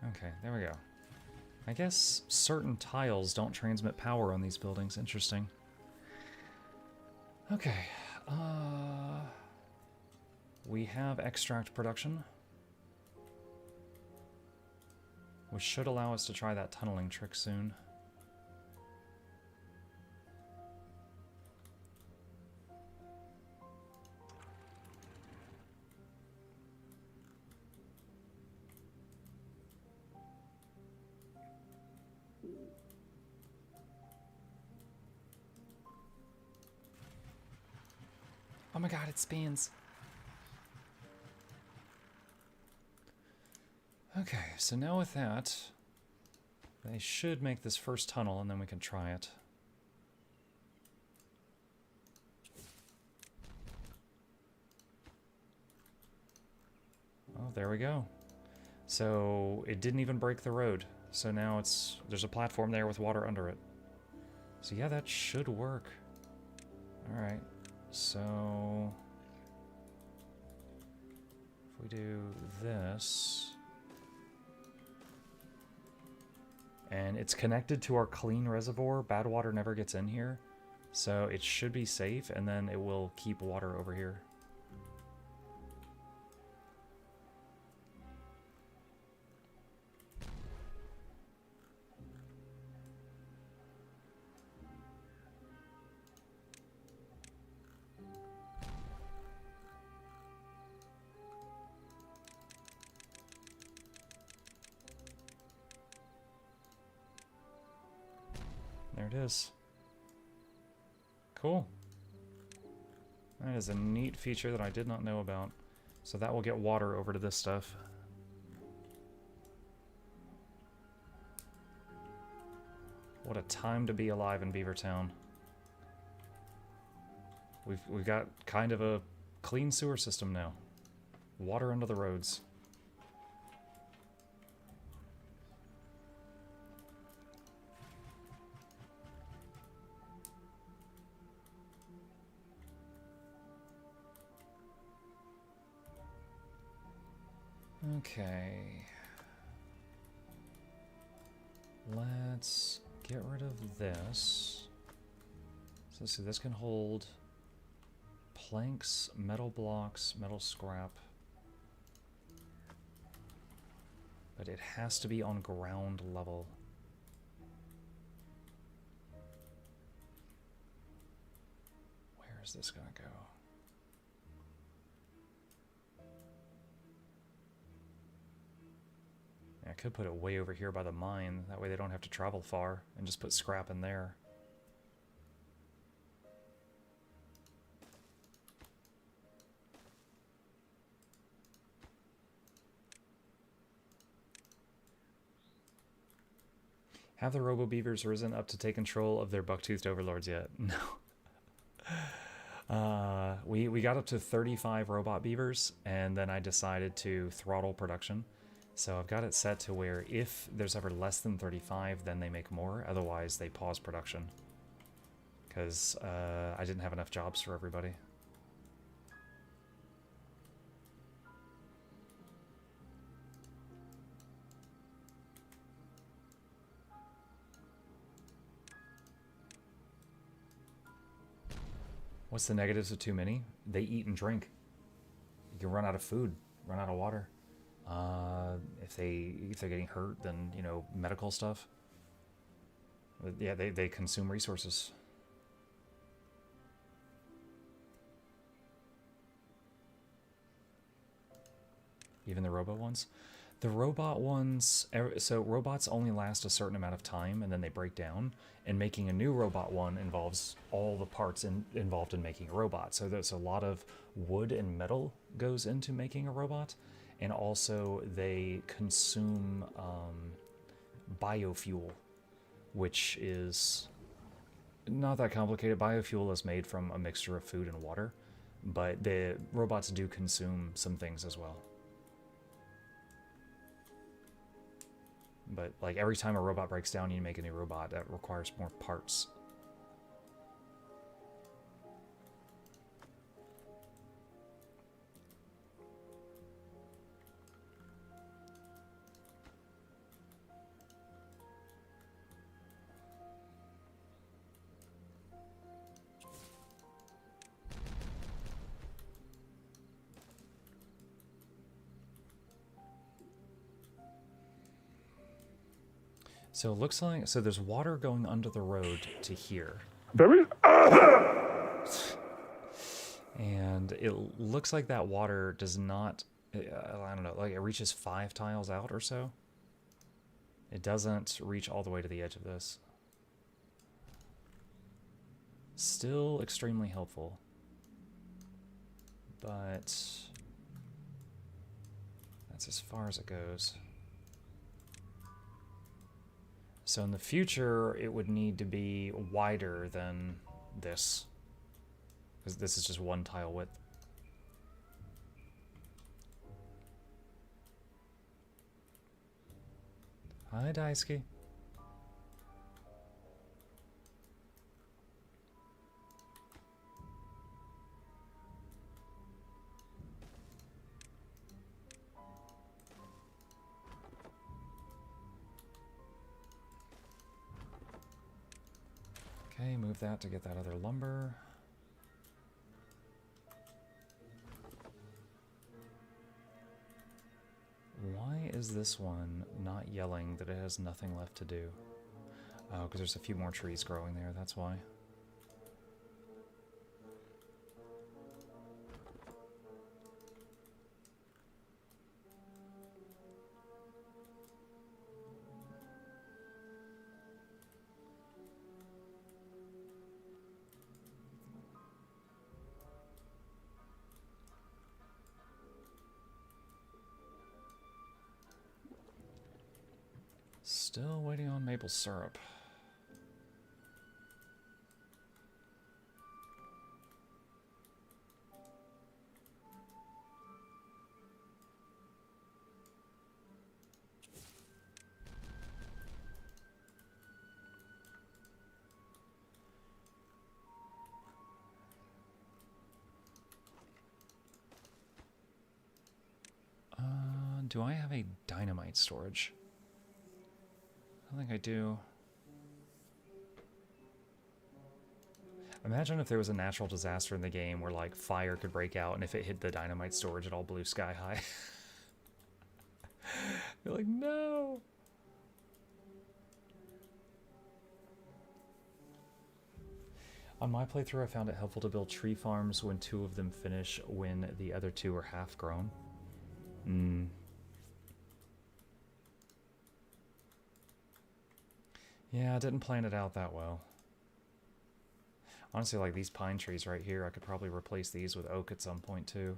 Okay, there we go. I guess certain tiles don't transmit power on these buildings. Interesting. Okay, we have extract production, which should allow us to try that tunneling trick soon. Oh my god, it spins. Okay, so now with that, they should make this first tunnel and then we can try it. Oh, there we go. So it didn't even break the road. So now there's a platform there with water under it. So yeah, that should work. All right. So if we do this, and it's connected to our clean reservoir, bad water never gets in here, so it should be safe, and then it will keep water over here. There it is. Cool. That is a neat feature that I did not know about. So that will get water over to this stuff. What a time to be alive in Beavertown. We've got kind of a clean sewer system now. Water under the roads. Okay. Let's get rid of this. So let's see, this can hold planks, metal blocks, metal scrap. But it has to be on ground level. Where is this gonna go? I could put it way over here by the mine. That way they don't have to travel far, and just put scrap in there. Have the Robo-Beavers risen up to take control of their buck-toothed overlords yet? No. We got up to 35 robot beavers, and then I decided to throttle production. So I've got it set to where if there's ever less than 35, then they make more. Otherwise, they pause production. Because I didn't have enough jobs for everybody. What's the negatives of too many? They eat and drink. You can run out of food, run out of water. If they're getting hurt, then, you know, medical stuff. But yeah, they consume resources. Even the robot ones? The robot ones, so robots only last a certain amount of time and then they break down, and making a new robot one involves all the parts involved in making a robot. So there's a lot of wood and metal goes into making a robot, and also they consume biofuel, which is not that complicated. Biofuel is made from a mixture of food and water, but the robots do consume some things as well. But like every time a robot breaks down, you make a new robot that requires more parts. So it looks like, so there's water going under the road to here. And it looks like that water does not, I don't know, like it reaches 5 tiles out or so. It doesn't reach all the way to the edge of this. Still extremely helpful. But that's as far as it goes. So in the future, it would need to be wider than this, because this is just 1 tile width. Hi, Daisuke. Okay, move that to get that other lumber. Why is this one not yelling that it has nothing left to do? Oh, because there's a few more trees growing there, that's why. Still waiting on maple syrup. Do I have a dynamite storage? I don't think I do. Imagine if there was a natural disaster in the game where, like, fire could break out, and if it hit the dynamite storage, it all blew sky high. You're like, no! On my playthrough, I found it helpful to build tree farms when 2 of them finish when the other 2 are half grown. Yeah, I didn't plan it out that well. Honestly, like these pine trees right here, I could probably replace these with oak at some point too.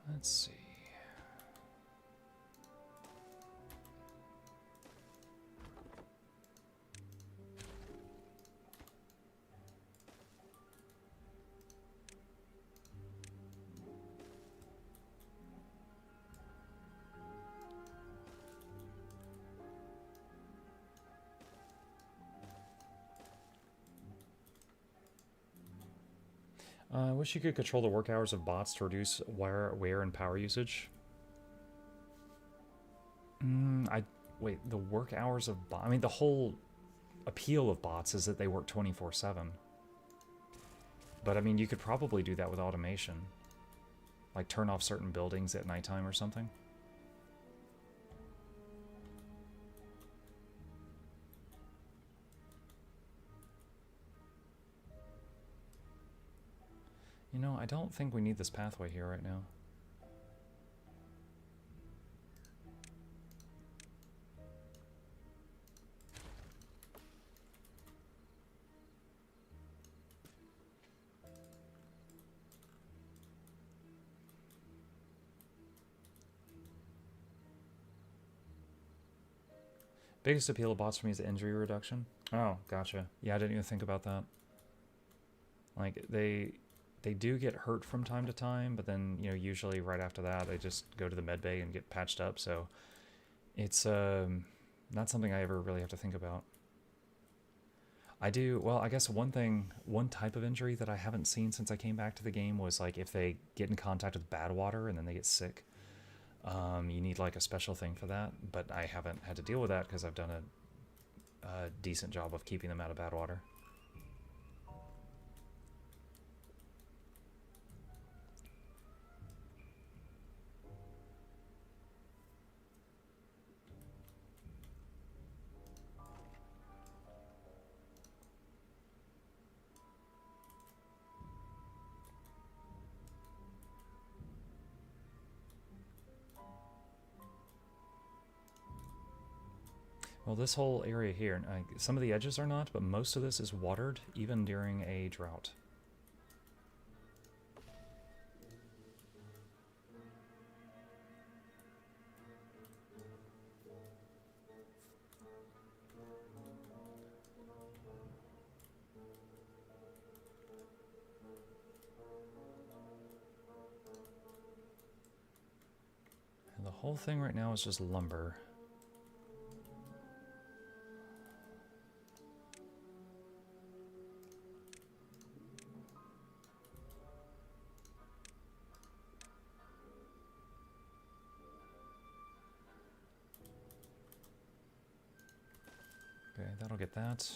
Let's see. I wish you could control the work hours of bots to reduce wear and power usage. Wait, the work hours of bots? I mean, the whole appeal of bots is that they work 24/7. But I mean, you could probably do that with automation. Like turn off certain buildings at nighttime or something. You know, I don't think we need this pathway here right now. Biggest appeal of bots for me is injury reduction. Oh, gotcha. Yeah, I didn't even think about that. Like, they do get hurt from time to time, but then, you know, usually right after that, they just go to the med bay and get patched up, so it's not something I ever really have to think about. I do, well, I guess one type of injury that I haven't seen since I came back to the game was, like, if they get in contact with bad water and then they get sick. You need, like, a special thing for that, but I haven't had to deal with that because I've done a decent job of keeping them out of bad water. Well, this whole area here, some of the edges are not, but most of this is watered, even during a drought. And the whole thing right now is just lumber. that'll get that.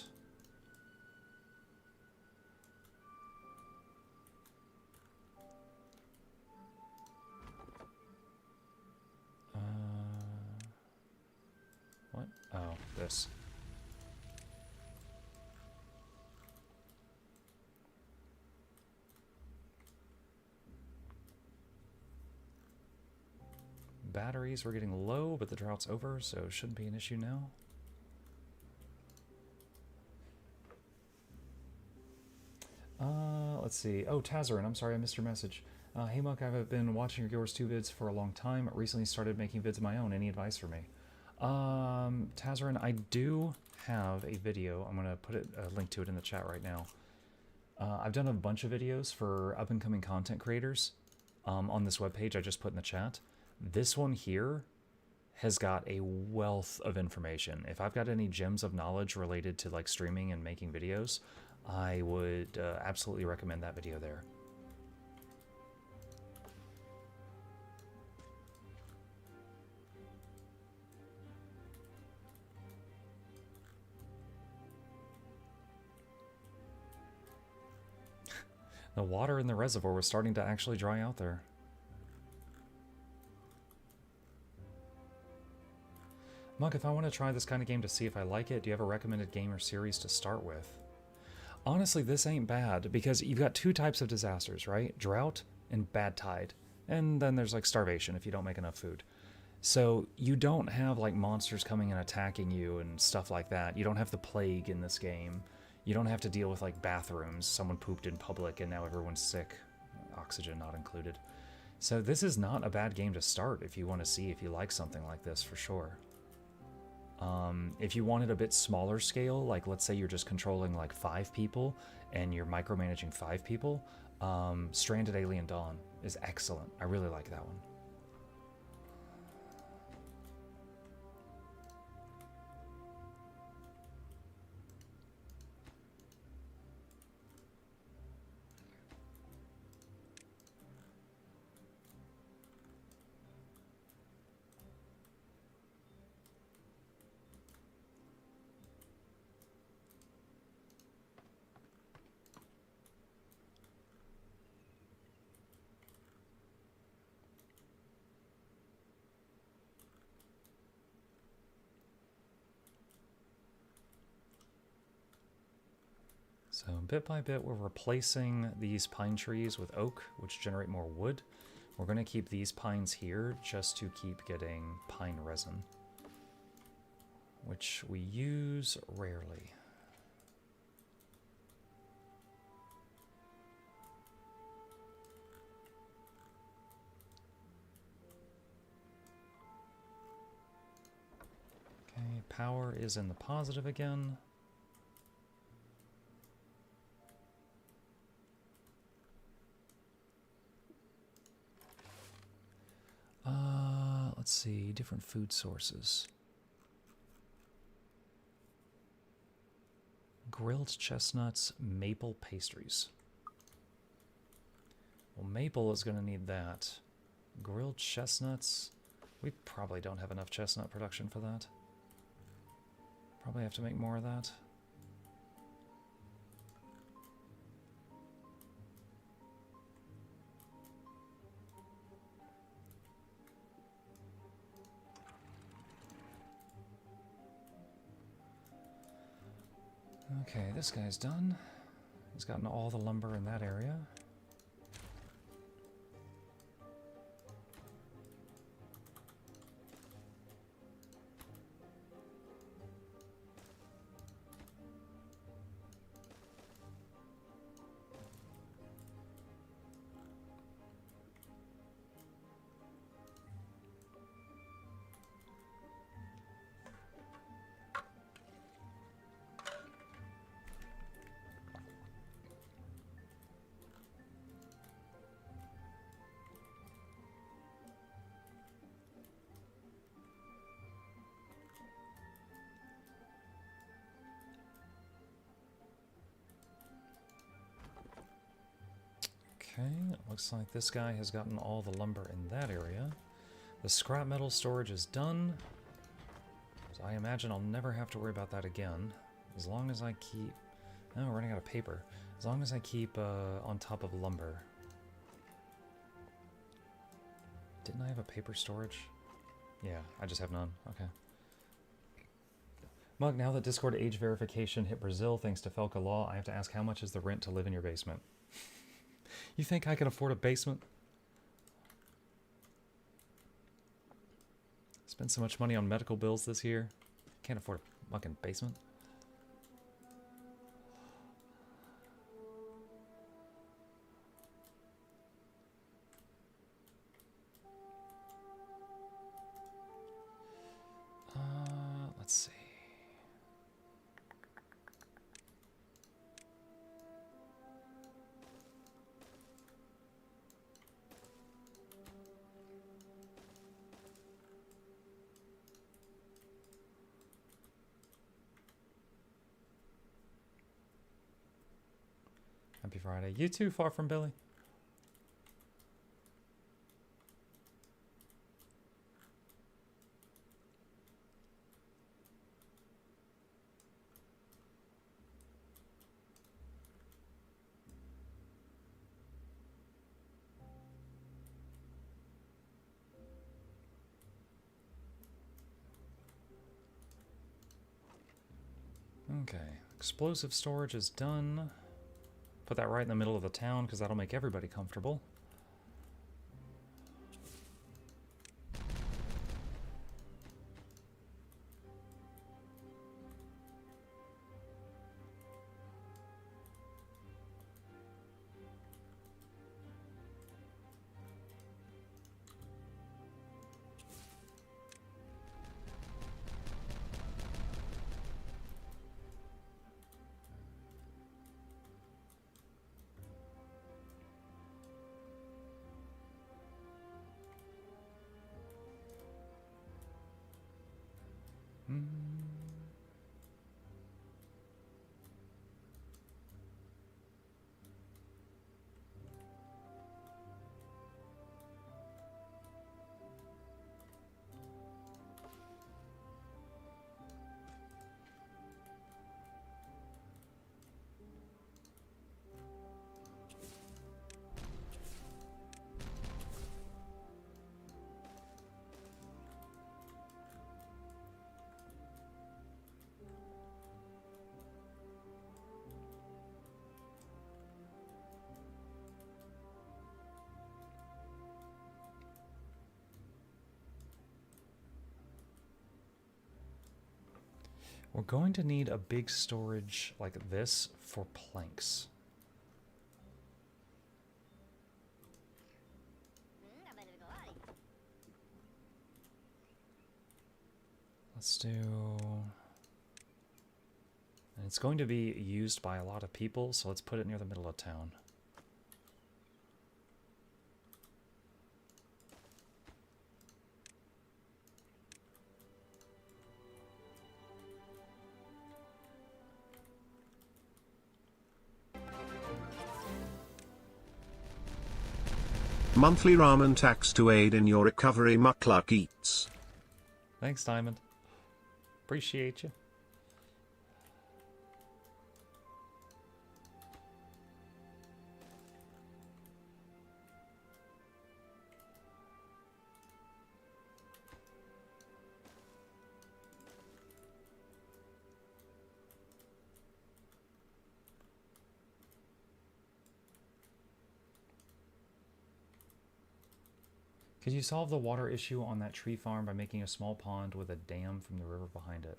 What? Oh, this. Batteries were getting low, but the drought's over, so it shouldn't be an issue now. Let's see. Oh, Tazarin, I'm sorry I missed your message. Hey, Muck, I've been watching your Yours 2 vids for a long time. Recently started making vids of my own. Any advice for me? Tazarin, I do have a video. I'm going to put a link to it in the chat right now. I've done a bunch of videos for up-and-coming content creators on this webpage I just put in the chat. This one here has got a wealth of information. If I've got any gems of knowledge related to like streaming and making videos, I would absolutely recommend that video there. The water in the reservoir was starting to actually dry out there. Mug, if I want to try this kind of game to see if I like it, do you have a recommended game or series to start with? Honestly, this ain't bad, because you've got two types of disasters, right? Drought and bad tide. And then there's like starvation if you don't make enough food. So you don't have like monsters coming and attacking you and stuff like that. You don't have the plague in this game. You don't have to deal with like bathrooms. Someone pooped in public and now everyone's sick. Oxygen not included. So this is not a bad game to start if you want to see if you like something like this for sure. If you wanted a bit smaller scale, like let's say you're just controlling like 5 people and you're micromanaging 5 people, Stranded Alien Dawn is excellent. I really like that one. So bit by bit, we're replacing these pine trees with oak, which generate more wood. We're going to keep these pines here just to keep getting pine resin, which we use rarely. Okay, power is in the positive again. Let's see, different food sources. Grilled chestnuts, maple pastries. Well, maple is going to need that. Grilled chestnuts, we probably don't have enough chestnut production for that. Probably have to make more of that. Okay, this guy's done. He's gotten all the lumber in that area. Okay, it looks like this guy has gotten all the lumber in that area. The scrap metal storage is done, so I imagine I'll never have to worry about that again. As long as I keep... Oh, we're running out of paper. As long as I keep on top of lumber. Didn't I have a paper storage? Yeah, I just have none. Okay. Mug, now that Discord age verification hit Brazil thanks to Felka law, I have to ask, how much is the rent to live in your basement? You think I can afford a basement? Spent so much money on medical bills this year. Can't afford a fucking basement. Let's see. Happy Friday. You too, Far From Billy. Okay, explosive storage is done. Put that right in the middle of the town because that'll make everybody comfortable. We're going to need a big storage like this for planks. Let's do... And it's going to be used by a lot of people, so let's put it near the middle of town. Monthly ramen tax to aid in your recovery. Mukluk eats. Thanks, Diamond. Appreciate you. Could you solve the water issue on that tree farm by making a small pond with a dam from the river behind it?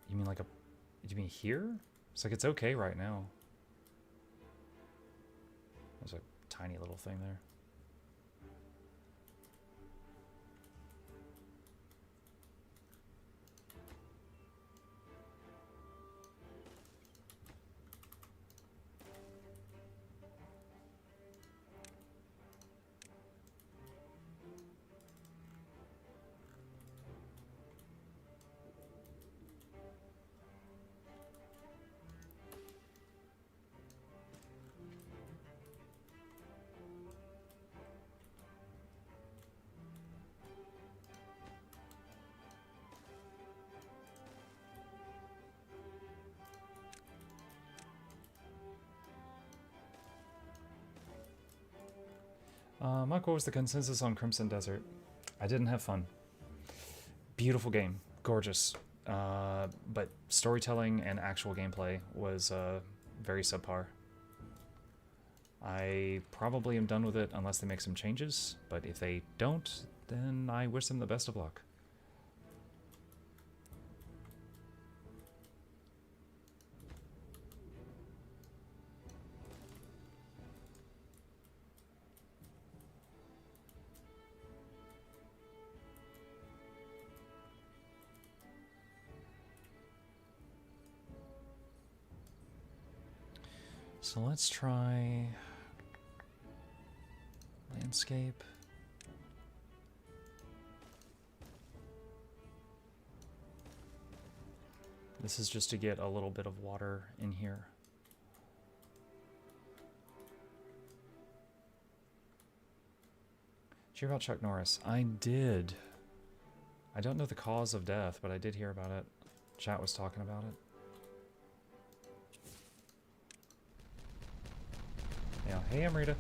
You mean like a... You mean here? It's like it's okay right now. There's a tiny little thing there. Mike, what was the consensus on Crimson Desert? I didn't have fun. Beautiful game. Gorgeous. But storytelling and actual gameplay was very subpar. I probably am done with it unless they make some changes, but if they don't, then I wish them the best of luck. So let's try landscape. This is just to get a little bit of water in here. Did you hear about Chuck Norris? I did. I don't know the cause of death, but I did hear about it. Chat was talking about it. Yeah, hey Amrita.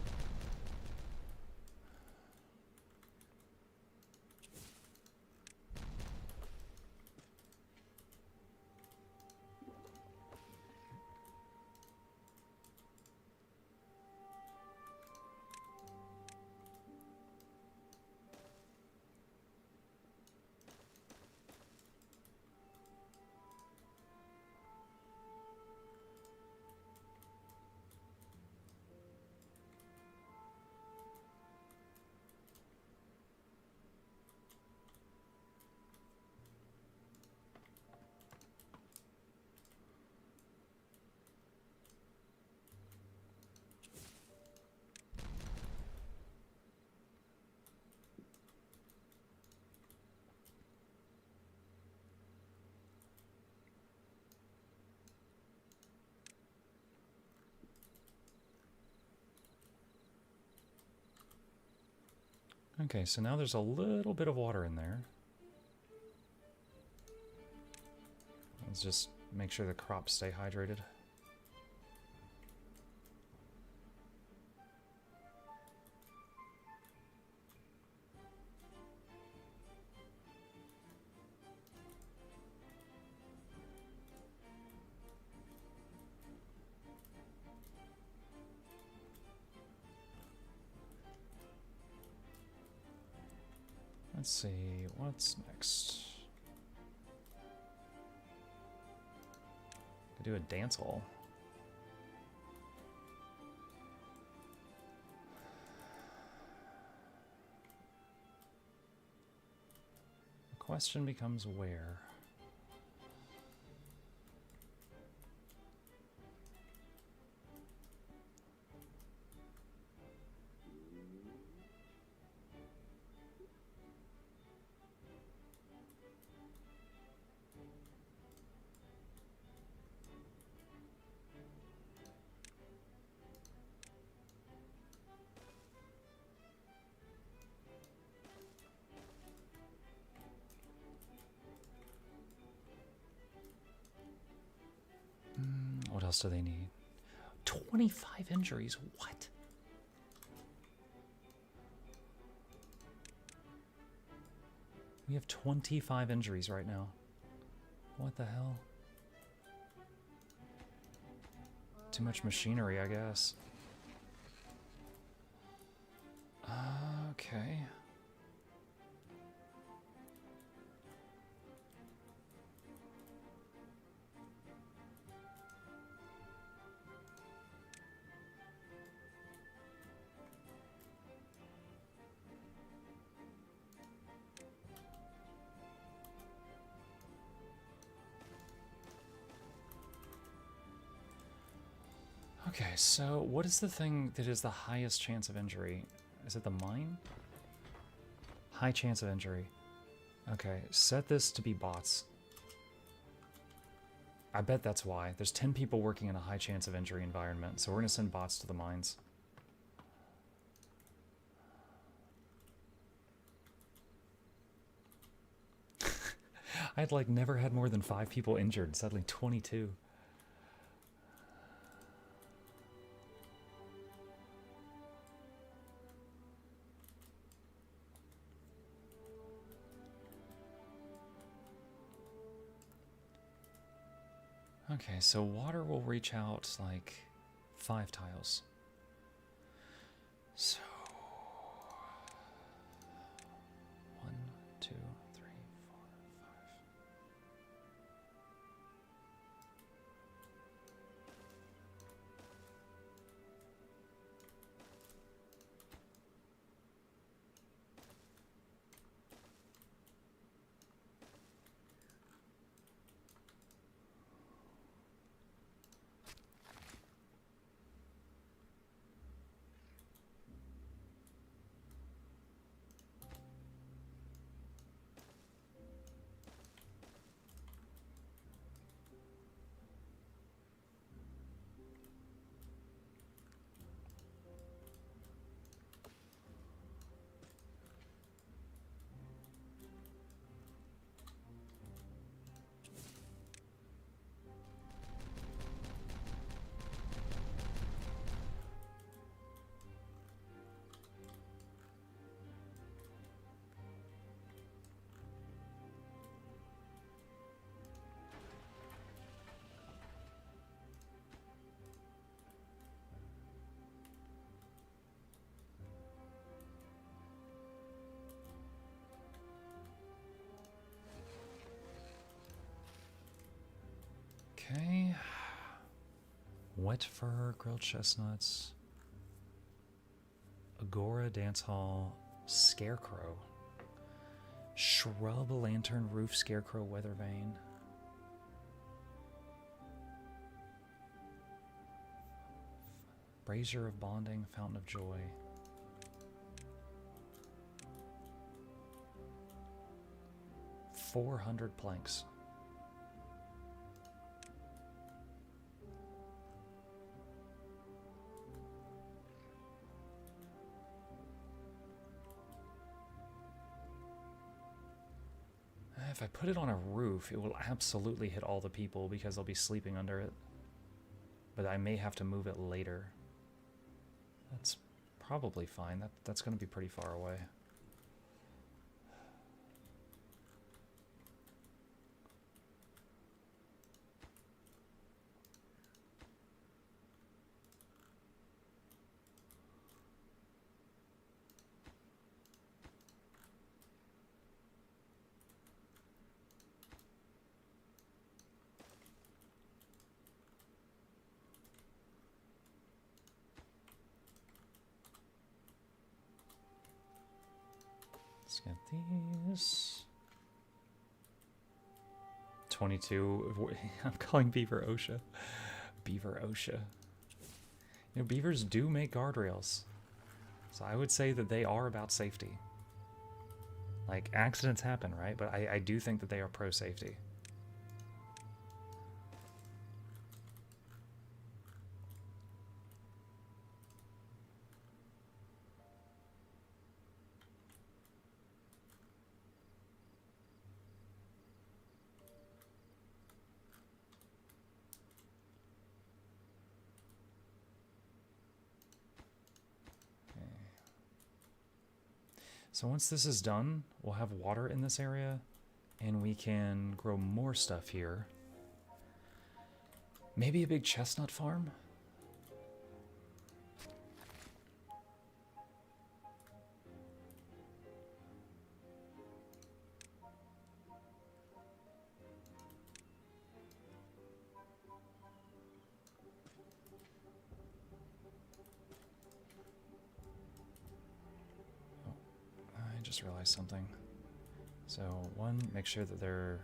Okay, so now there's a little bit of water in there. Let's just make sure the crops stay hydrated. Let's see, what's next? Could do a dance hall. The question becomes where? What else do they need? 25 injuries, what? We have 25 injuries right now. What the hell? Too much machinery, I guess. Okay. Okay, so what is the thing that is the highest chance of injury? Is it the mine? High chance of injury. Okay, set this to be bots. I bet that's why. There's 10 people working in a high chance of injury environment, so we're going to send bots to the mines. I had like never had more than 5 people injured, suddenly 22. Okay, so water will reach out like 5 tiles. So 1, 2, 3, 4, 5. Okay. Wet fur, grilled chestnuts, Agora dance hall, scarecrow, shrub lantern roof, scarecrow weather vane. Brazier of bonding, fountain of joy. $400 planks. If I put it on a roof, it will absolutely hit all the people because they'll be sleeping under it. But I may have to move it later. That's probably fine. That's going to be pretty far away. Let's get these. 22. I'm calling Beaver OSHA. Beaver OSHA. You know, beavers do make guardrails. So I would say that they are about safety. Like, accidents happen, right? But I do think that they are pro-safety. So once this is done, we'll have water in this area, and we can grow more stuff here. Maybe a big chestnut farm? Just realized something. So one, make sure that they're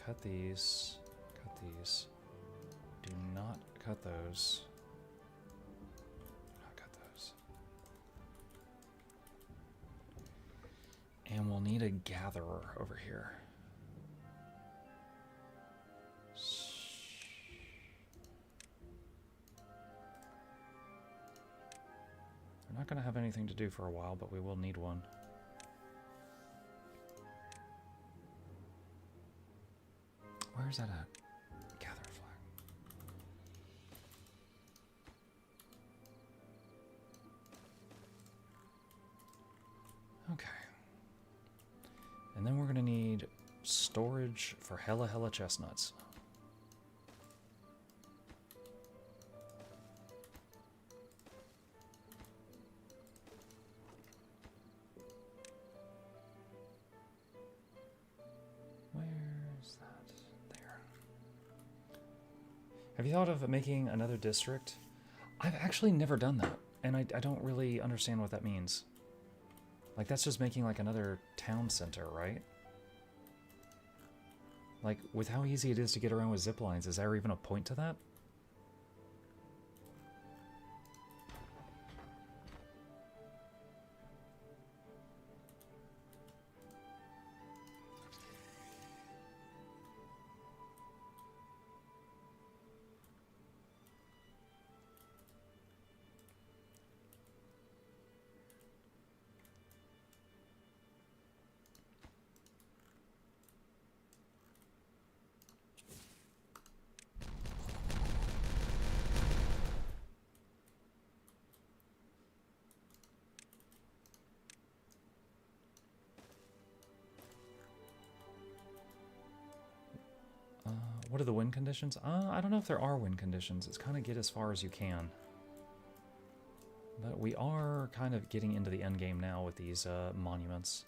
cut these, do not cut those, not cut those, and we'll need a gatherer over here. We're not going to have anything to do for a while, but we will need one. Where's that at? Gather flag. Okay. And then we're going to need storage for hella chestnuts. Where's that? There. Have you thought of making another district? I've actually never done that, and I don't really understand what that means. Like, that's just making, like, another town center, right? Like, with how easy it is to get around with zip lines, is there even a point to that? What are the wind conditions? I don't know if there are wind conditions. It's kind of get as far as you can. But we are kind of getting into the end game now with these monuments.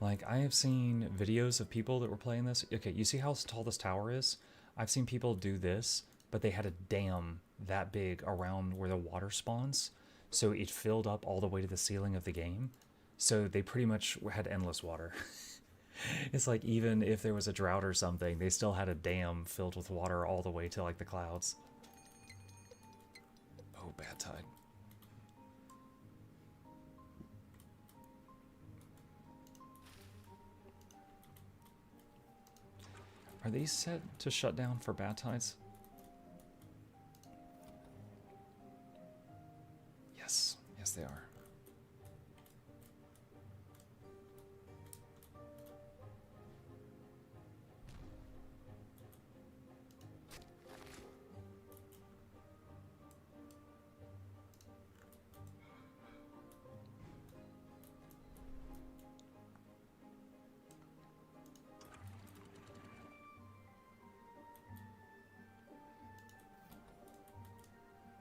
Like, I have seen videos of people that were playing this. Okay, you see how tall this tower is? I've seen people do this, but they had a dam that big around where the water spawns, so it filled up all the way to the ceiling of the game. So they pretty much had endless water. It's like, even if there was a drought or something, they still had a dam filled with water all the way to, like, the clouds. Oh, bad tide. Are these set to shut down for bad tides? Yes. Yes, they are.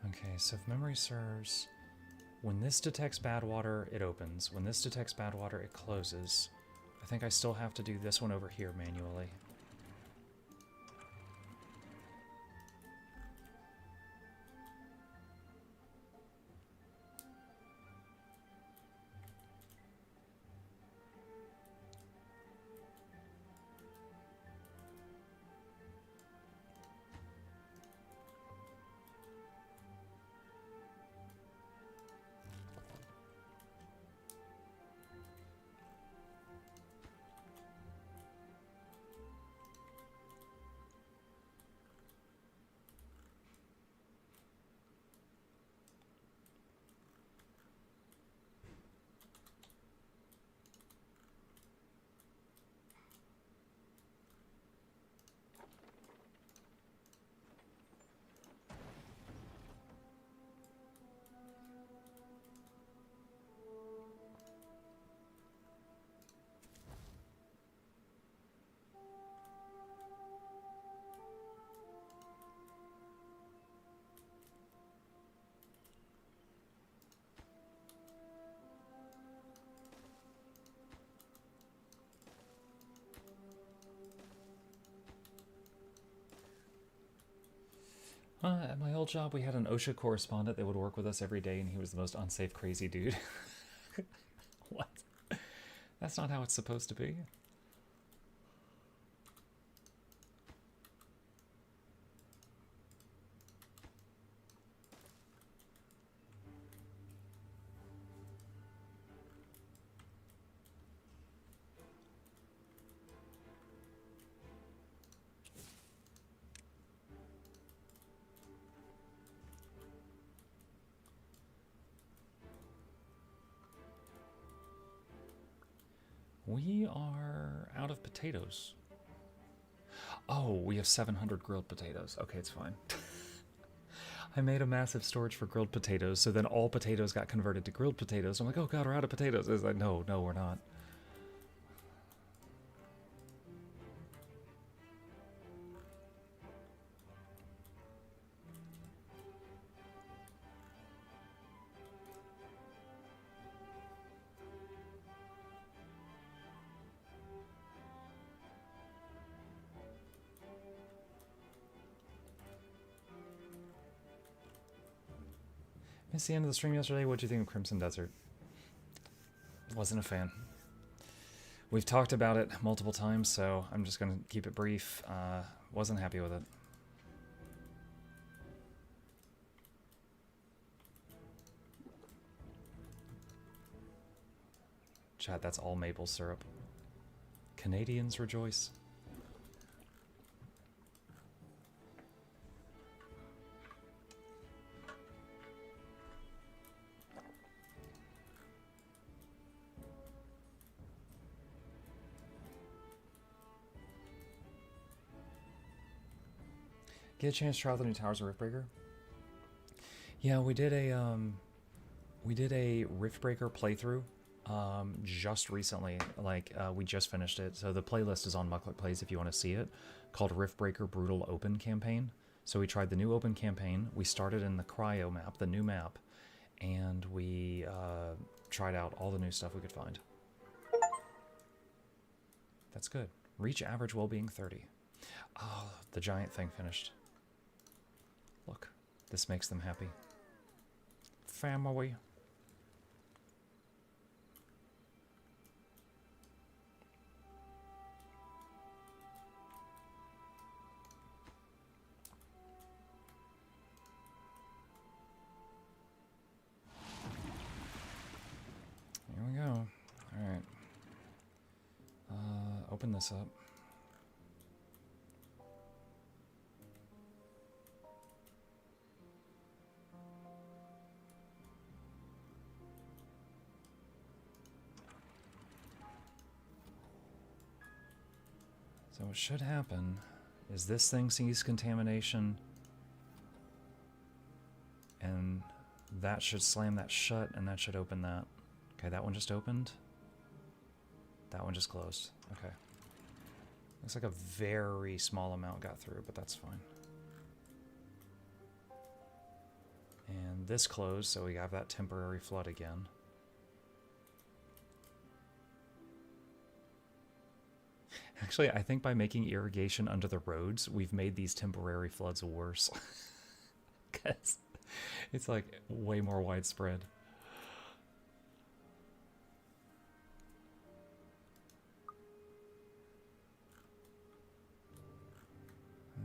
Okay, so if memory serves, when this detects bad water, it opens. When this detects bad water, it closes. I think I still have to do this one over here manually. At my old job, we had an OSHA correspondent that would work with us every day, and he was the most unsafe, crazy dude. What? That's not how it's supposed to be. We are out of potatoes. Oh, we have 700 grilled potatoes. Okay, it's fine. I made a massive storage for grilled potatoes, so then all potatoes got converted to grilled potatoes. I'm like, oh god, we're out of potatoes. It's like, no, we're not. Missed the end of the stream yesterday. What'd you think of Crimson Desert? Wasn't a fan. We've talked about it multiple times, so I'm just going to keep it brief. Wasn't happy with it. Chat, that's all maple syrup. Canadians rejoice. Get a chance to try out the new Towers of Riftbreaker? Yeah, we did a Riftbreaker playthrough just recently. We just finished it, so the playlist is on Mukluk Plays if you want to see it, called Riftbreaker Brutal Open Campaign. So we tried the new open campaign. We started in the Cryo map, the new map, and we tried out all the new stuff we could find. That's good. Reach average well-being 30. Oh, the giant thing finished. Look, this makes them happy. Family. Here we go. All right. Open this up. So what should happen is this thing sees contamination, and that should slam that shut, and that should open that. Okay, that one just opened. That one just closed. Okay. Looks like a very small amount got through, but that's fine. And this closed, so we have that temporary flood again. Actually, I think by making irrigation under the roads, we've made these temporary floods worse. Because it's like way more widespread.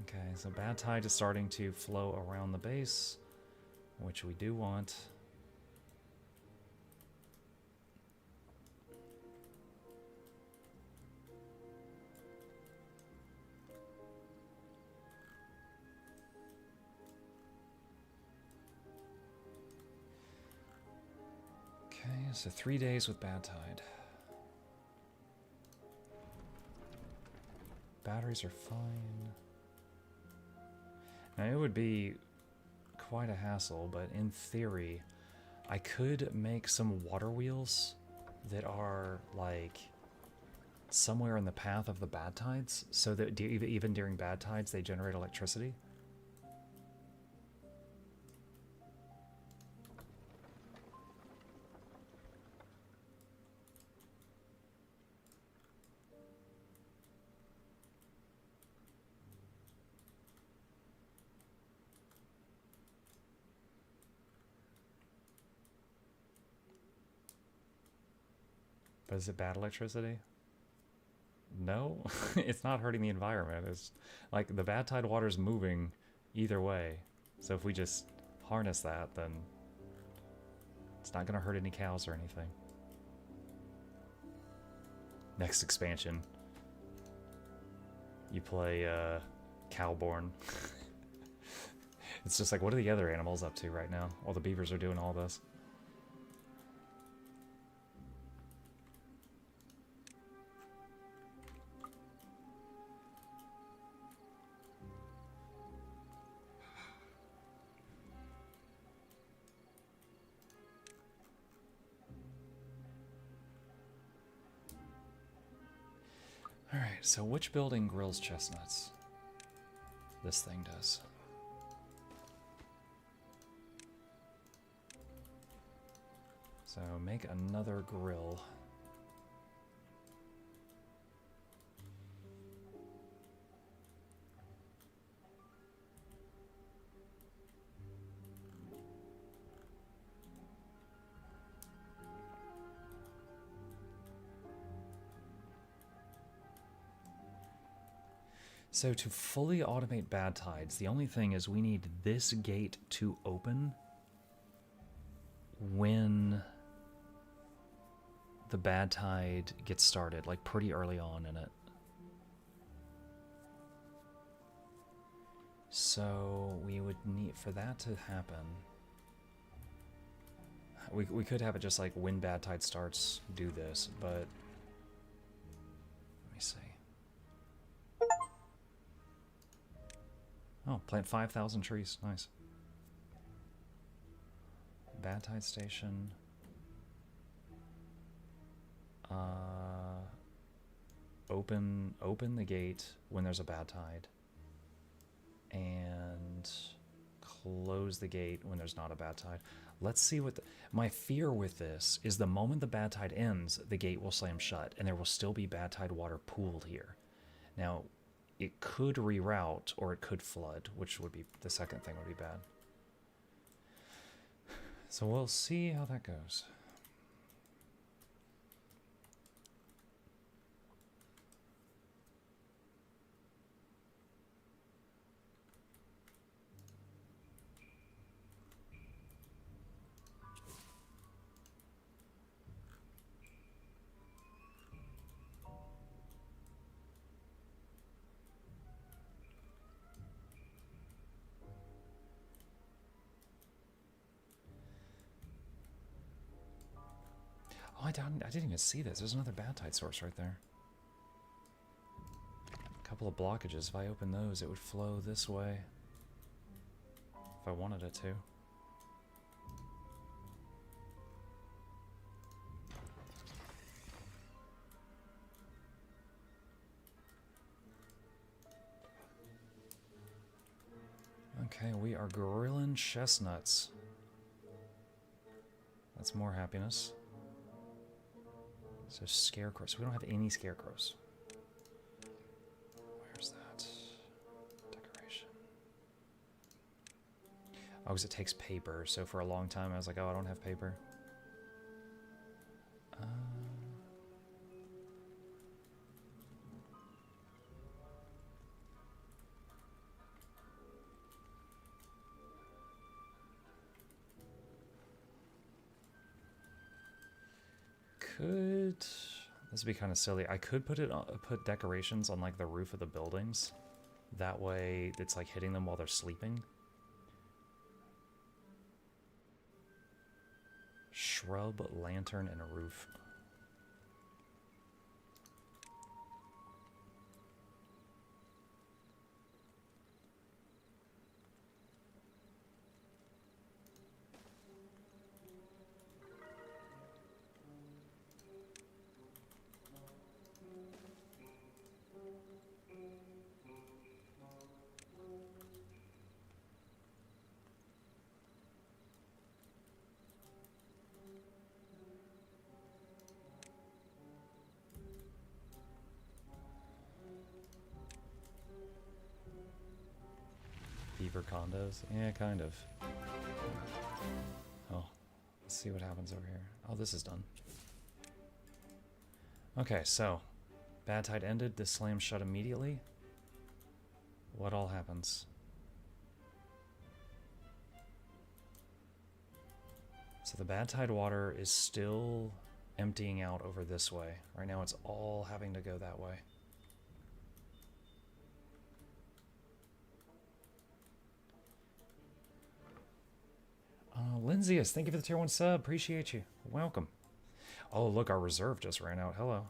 Okay, so bad tide is starting to flow around the base, which we do want. Okay, so 3 days with bad tide. Batteries are fine. Now, it would be quite a hassle, but in theory, I could make some water wheels that are, like, somewhere in the path of the bad tides, so that even during bad tides, they generate electricity. But is it bad electricity? No, it's not hurting the environment. It's like the bad tide water is moving either way. So if we just harness that, then it's not going to hurt any cows or anything. Next expansion, you play Cowborn. It's just like, what are the other animals up to right now? Well, the beavers are doing all this. Alright, so which building grills chestnuts? This thing does. So make another grill. So to fully automate bad tides, the only thing is we need this gate to open when the bad tide gets started, like pretty early on in it. So we would need, for that to happen, we could have it just like when bad tide starts, do this, but let me see. Oh, plant 5,000 trees. Nice. Bad tide station. Open the gate when there's a bad tide. And close the gate when there's not a bad tide. Let's see what my fear with this is the moment the bad tide ends, the gate will slam shut and there will still be bad tide water pooled here. Now, it could reroute or it could flood, which would be the second thing would be bad. So we'll see how that goes. Oh, I didn't even see this. There's another bad tide source right there. A couple of blockages. If I open those, it would flow this way. If I wanted it to. Okay, we are grilling chestnuts. That's more happiness. So scarecrows. We don't have any scarecrows. Where's that? Decoration. Oh, because it takes paper. So for a long time I was like, oh, I don't have paper. This would be kind of silly. I could put decorations on like the roof of the buildings. That way it's like hitting them while they're sleeping. Shrub, lantern, and a roof. Beaver condos? Yeah, kind of. Oh, let's see what happens over here. Oh, this is done. Okay, so bad tide ended. This slam shut immediately. What all happens? So the bad tide water is still emptying out over this way. Right now it's all having to go that way. Lindsayus, thank you for the tier 1 sub. Appreciate you. Welcome. Oh, look, our reserve just ran out. Hello.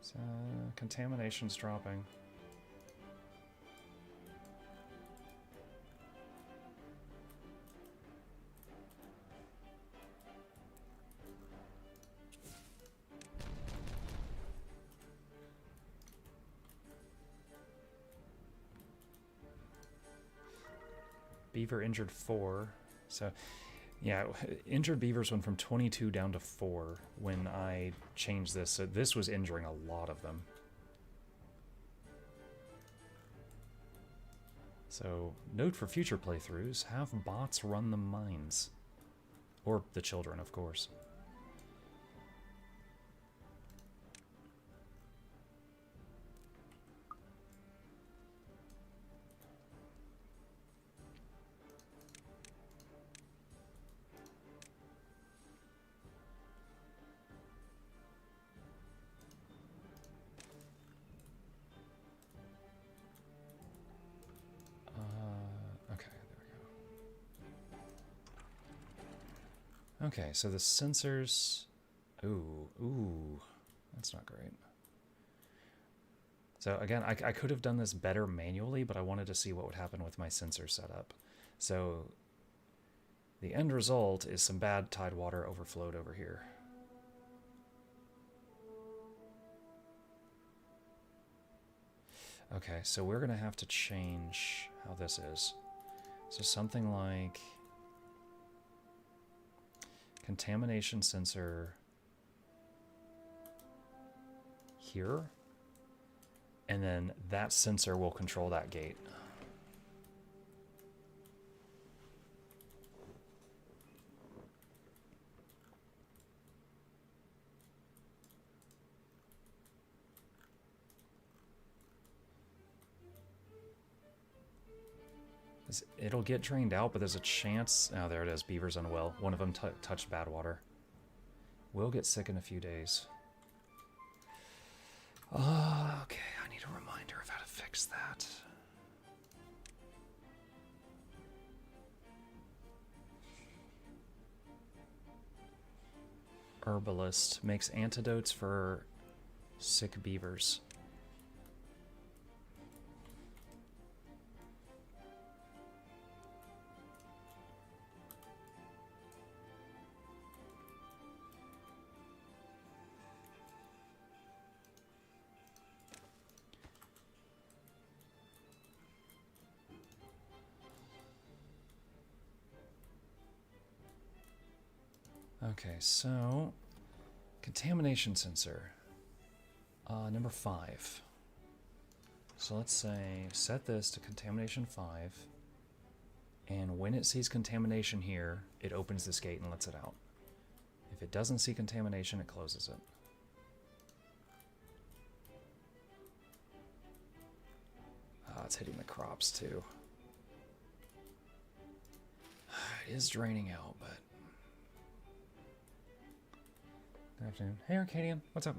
So, contamination's dropping. Beaver injured 4. So, yeah, injured beavers went from 22 down to 4 when I changed this. So this was injuring a lot of them. So, note for future playthroughs, have bots run the mines. Or the children, of course. Okay, there we go. Okay, so the sensors... Ooh, that's not great. So again, I could have done this better manually, but I wanted to see what would happen with my sensor setup. So the end result is some bad tidewater overflowed over here. Okay, so we're going to have to change how this is. So something like contamination sensor here, and then that sensor will control that gate. It'll get drained out, but there's a chance... Oh, there it is. Beaver's unwell. One of them touched bad water. Will get sick in a few days. Okay, I need a reminder of how to fix that. Herbalist makes antidotes for sick beavers. Okay, so contamination sensor, number 5. So let's say set this to contamination 5, and when it sees contamination here, it opens this gate and lets it out. If it doesn't see contamination, it closes it. It's hitting the crops too. It is draining out, but... Good afternoon. Hey, Arcadian. What's up?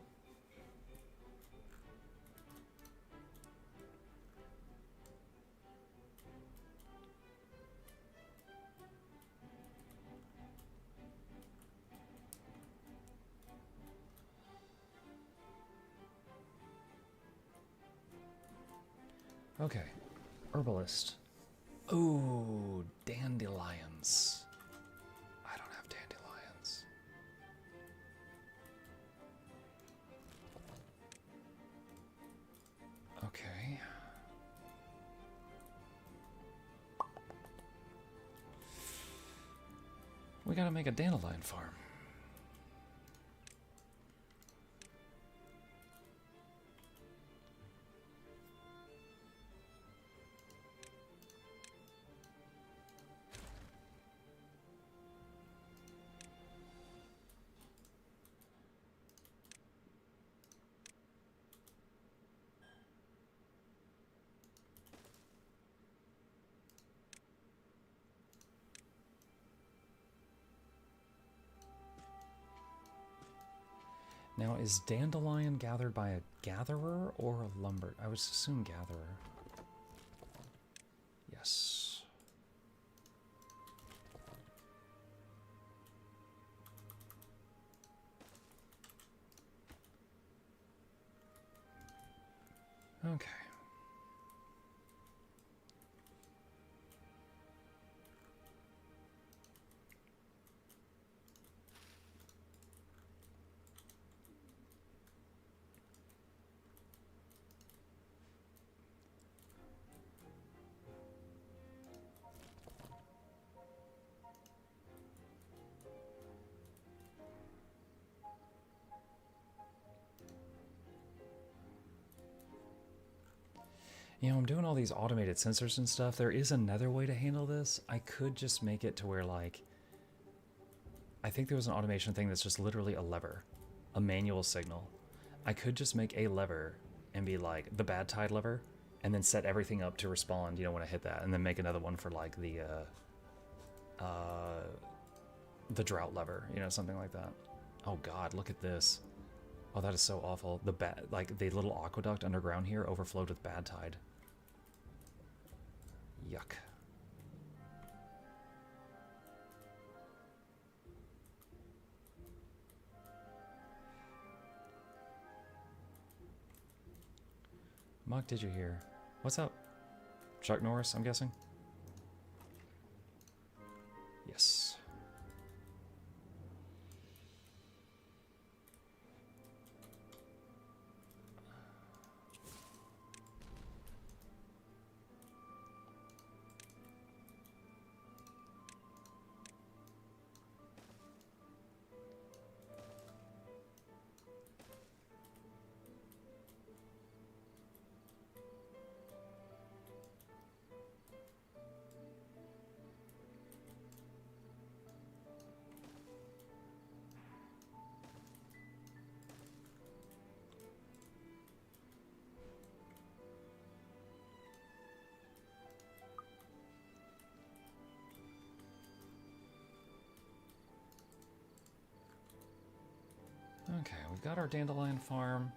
Okay. Herbalist. Ooh, dandelions. I don't have dandelions. Okay. We gotta make a dandelion farm. Now, is dandelion gathered by a gatherer or a lumber? I would assume gatherer. Yes. Okay. You know, I'm doing all these automated sensors and stuff. There is another way to handle this. I could just make it to where, like, I think there was an automation thing that's just literally a lever, a manual signal. I could just make a lever and be like the bad tide lever, and then set everything up to respond, you know, when I hit that, and then make another one for like the drought lever, you know, something like that. Oh God, look at this. Oh, that is so awful. Like the little aqueduct underground here overflowed with bad tide. Yuck. Muk, did you hear? What's up? Chuck Norris, I'm guessing? Yes. Okay, we've got our dandelion farm.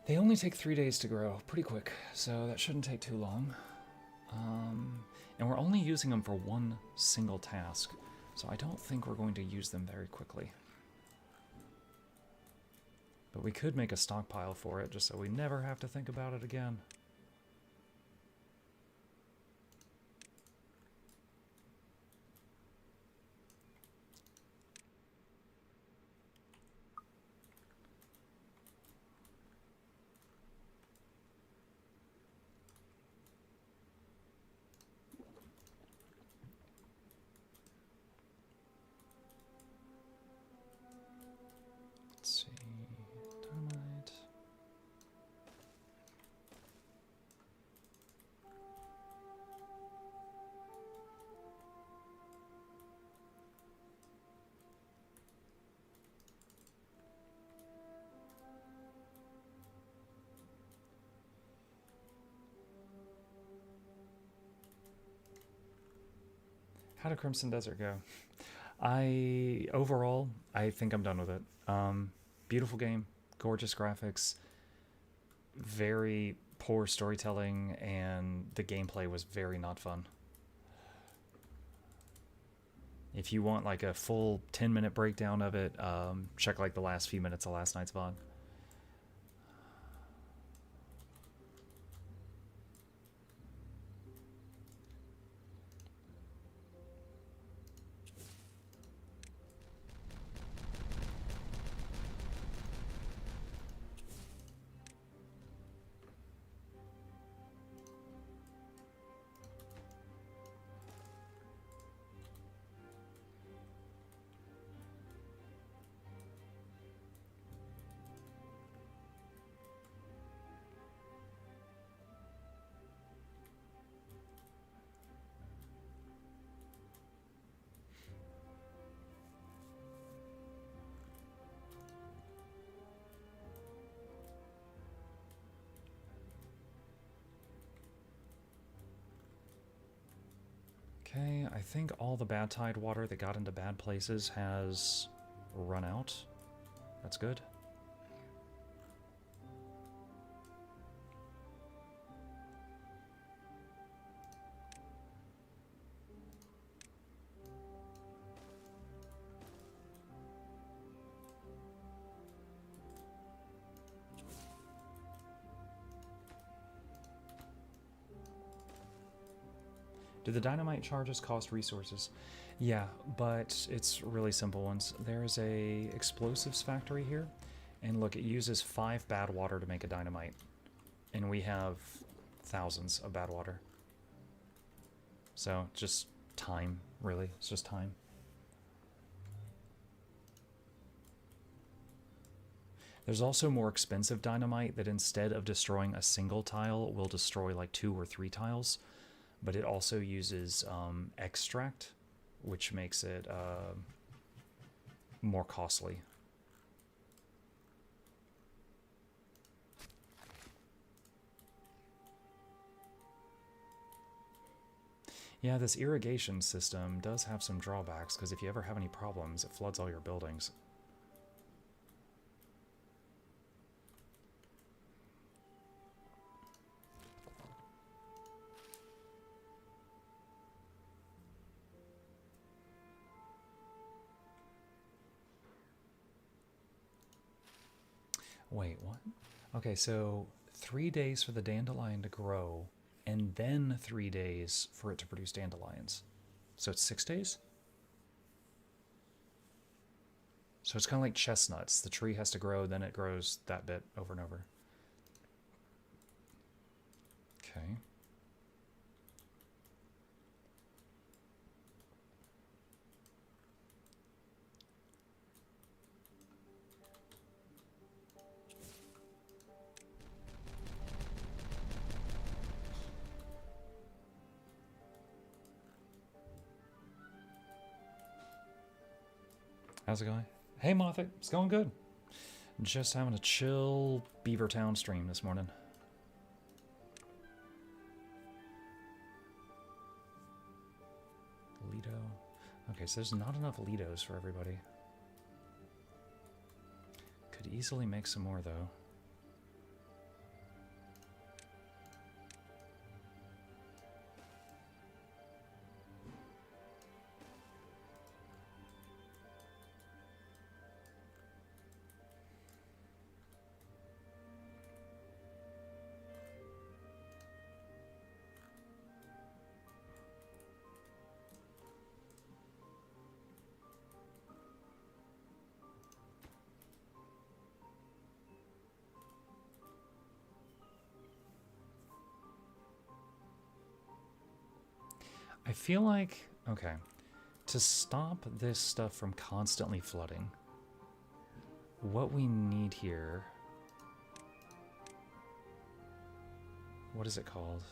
They only take 3 days to grow, pretty quick, so that shouldn't take too long. And we're only using them for one single task, so I don't think we're going to use them very quickly. But we could make a stockpile for it, just so we never have to think about it again. Let's see, dynamite. How did Crimson Desert go? Overall, I think I'm done with it. Beautiful game, gorgeous graphics, very poor storytelling, and the gameplay was very not fun. If you want like a full 10-minute breakdown of it, check like the last few minutes of last night's VOD. Okay, I think all the bad tide water that got into bad places has run out. That's good. Do the dynamite charges cost resources? Yeah, but it's really simple ones. There's a explosives factory here, and look, it uses 5 bad water to make a dynamite. And we have thousands of bad water. So, just time, really. It's just time. There's also more expensive dynamite that instead of destroying a single tile, will destroy like 2 or 3 tiles. But it also uses extract, which makes it more costly. Yeah, this irrigation system does have some drawbacks, because if you ever have any problems, it floods all your buildings. Wait, what? Okay, so 3 days for the dandelion to grow, and then 3 days for it to produce dandelions. So it's 6 days? So it's kind of like chestnuts. The tree has to grow, then it grows that bit over and over. Okay. How's it going? Hey, Mothic. It's going good. Just having a chill Beavertown stream this morning. Lido. Okay, so there's not enough Lidos for everybody. Could easily make some more, though. I feel like, okay, to stop this stuff from constantly flooding, what we need here, what is it called?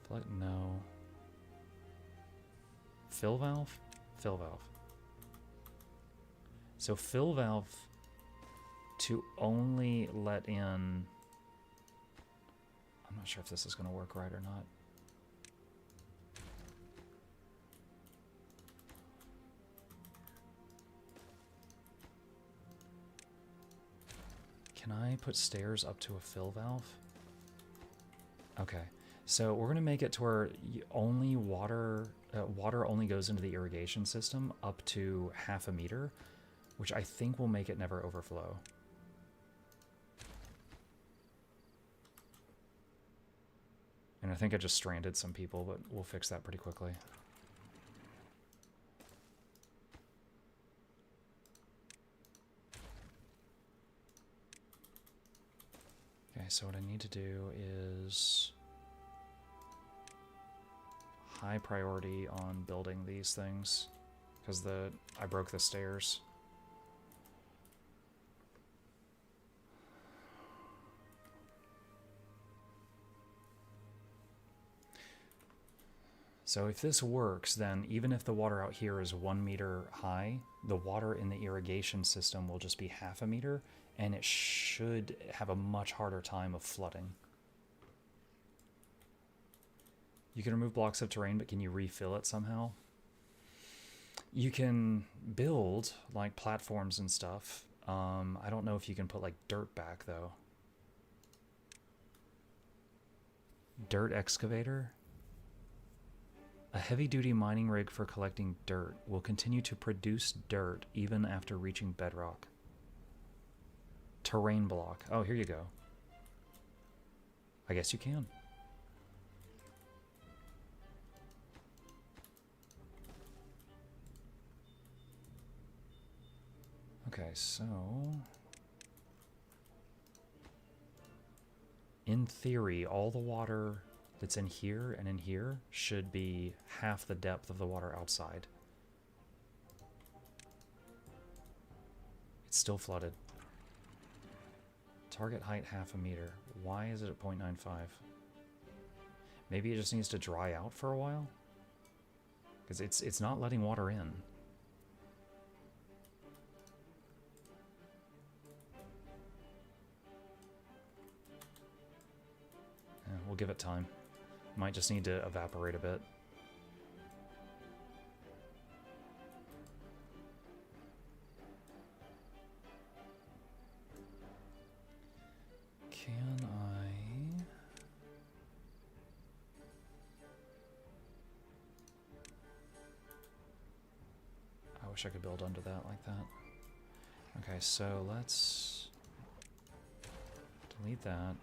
Flood, no. Fill valve? Fill valve. So fill valve to only let in, I'm not sure if this is going to work right or not. Can I put stairs up to a fill valve? Okay, so we're going to make it to where only water only goes into the irrigation system up to 1/2 meter, which I think will make it never overflow. And I think I just stranded some people, but we'll fix that pretty quickly. Okay, so what I need to do is high priority on building these things, because I broke the stairs. So if this works, then even if the water out here is 1 meter high, the water in the irrigation system will just be 1/2 meter, and it should have a much harder time of flooding. You can remove blocks of terrain, but can you refill it somehow? You can build like platforms and stuff. I don't know if you can put like dirt back though. Dirt excavator? A heavy-duty mining rig for collecting dirt will continue to produce dirt even after reaching bedrock. Terrain block. Oh, here you go. I guess you can. Okay, so... in theory, all the water that's in here and in here should be half the depth of the water outside. It's still flooded. Target height half a meter. Why is it at 0.95? Maybe it just needs to dry out for a while? Because it's not letting water in. Yeah, we'll give it time. Might just need to evaporate a bit. Can I wish I could build under that like that. Okay, so let's delete that.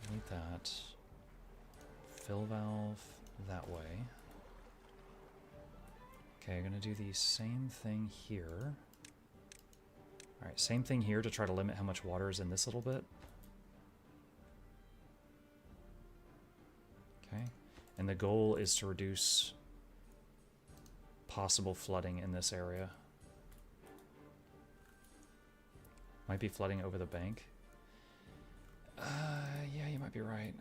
Delete that. Fill valve that way. Okay, I'm gonna do the same thing here. Alright, same thing here to try to limit how much water is in this little bit. Okay, and the goal is to reduce possible flooding in this area. Might be flooding over the bank. Yeah, you might be right.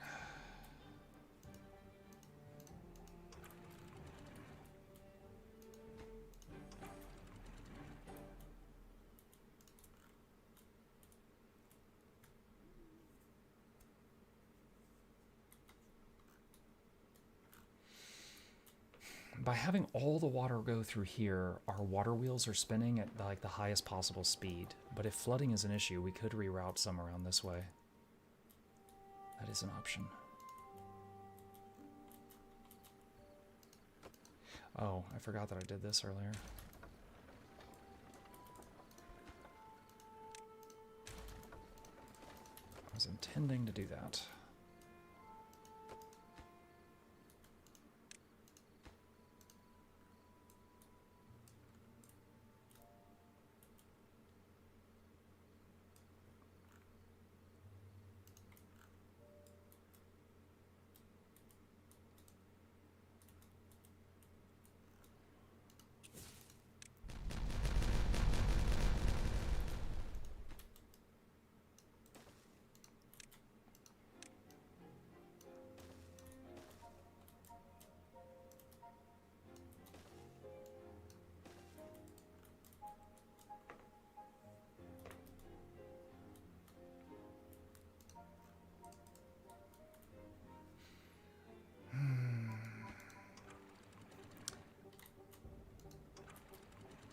By having all the water go through here, our water wheels are spinning at like the highest possible speed. But if flooding is an issue, we could reroute some around this way. That is an option. Oh, I forgot that I did this earlier. I was intending to do that.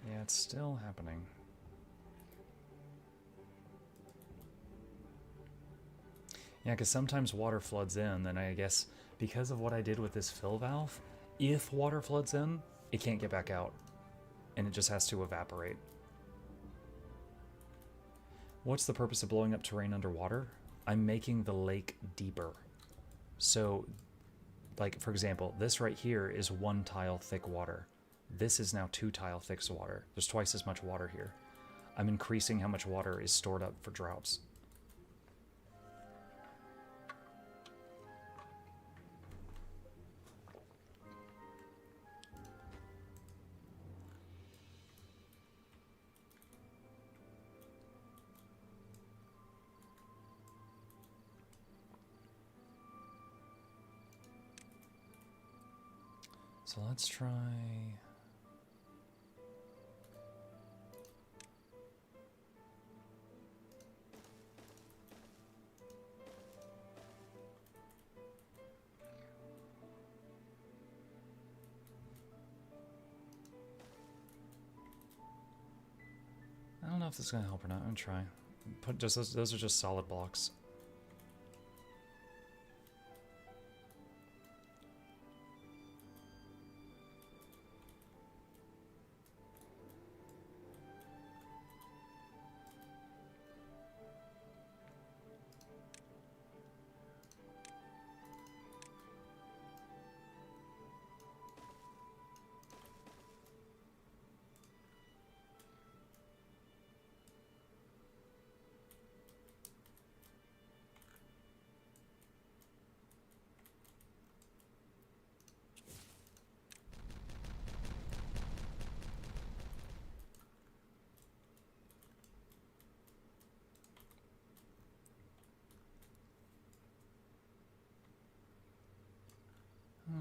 Yeah, it's still happening. Yeah, because sometimes water floods in, then I guess because of what I did with this fill valve, if water floods in, it can't get back out, and it just has to evaporate. What's the purpose of blowing up terrain underwater? I'm making the lake deeper. So, like, for example, this right here is 1 tile thick water. This is now 2 tile thick water. There's twice as much water here. I'm increasing how much water is stored up for droughts. So let's try... I don't know if this is going to help or not. I'm going to try. Put just those are just solid blocks.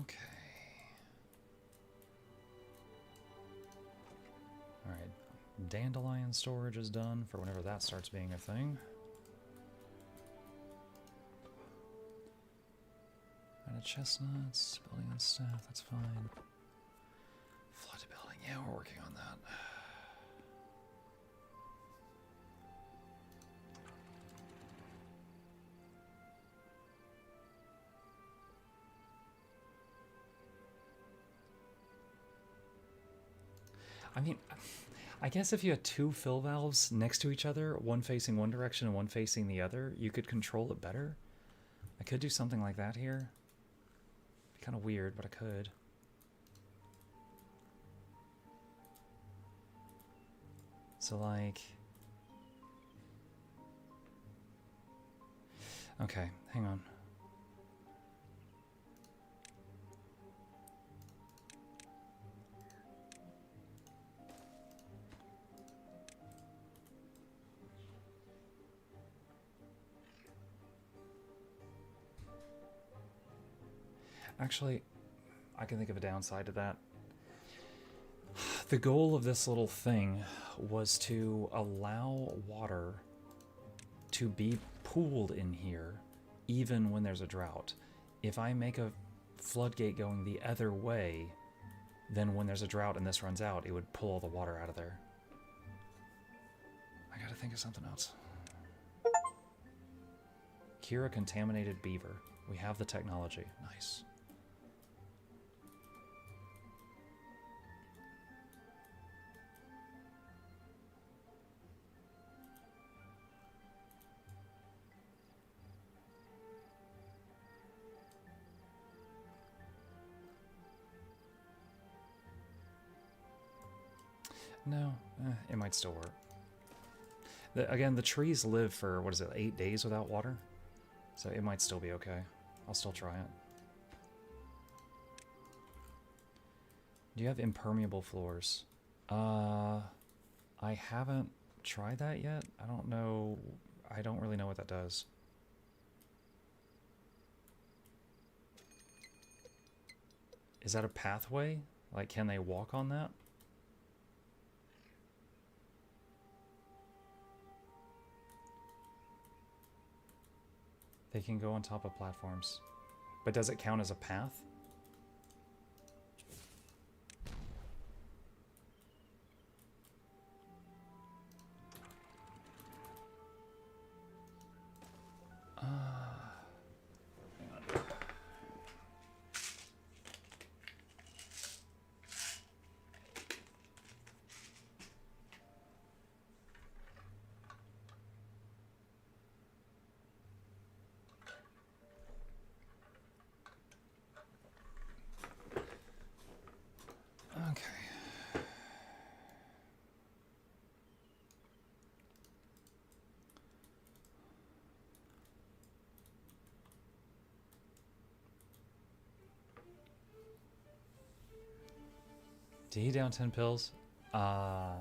Okay. Alright. Dandelion storage is done for whenever that starts being a thing. Added chestnuts, building and staff, that's fine. Flood building, yeah, we're working on that. I mean, I guess if you had two fill valves next to each other, one facing one direction and one facing the other, you could control it better. I could do something like that here. Be kind of weird, but I could. So, like... Okay, hang on. Actually, I can think of a downside to that. The goal of this little thing was to allow water to be pooled in here even when there's a drought. If I make a floodgate going the other way, then when there's a drought and this runs out, it would pull all the water out of there. I gotta think of something else. Cure a contaminated beaver. We have the technology. Nice. No, it might still work. Again, the trees live for, what is it, 8 days without water? So it might still be okay. I'll still try it. Do you have impermeable floors? I haven't tried that yet. I don't know. I don't really know what that does. Is that a pathway? Like, can they walk on that? They can go on top of platforms. But does it count as a path? Hang on. Okay. Did he down 10 pills? I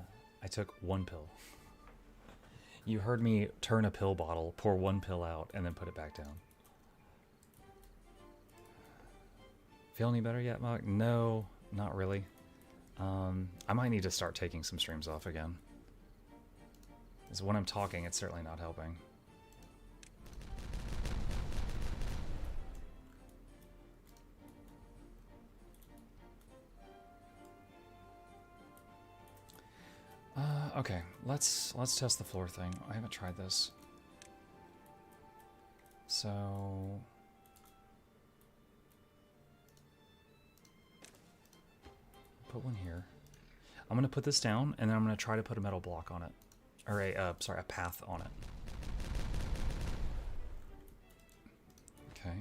took 1 pill. You heard me turn a pill bottle, pour 1 pill out, and then put it back down. Feel any better yet, Mug? No, not really. I might need to start taking some streams off again. Because when I'm talking, it's certainly not helping. Okay, let's test the floor thing. I haven't tried this. So put one here. I'm gonna put this down, and then I'm gonna try to put a metal block on it, or a sorry, a path on it. Okay.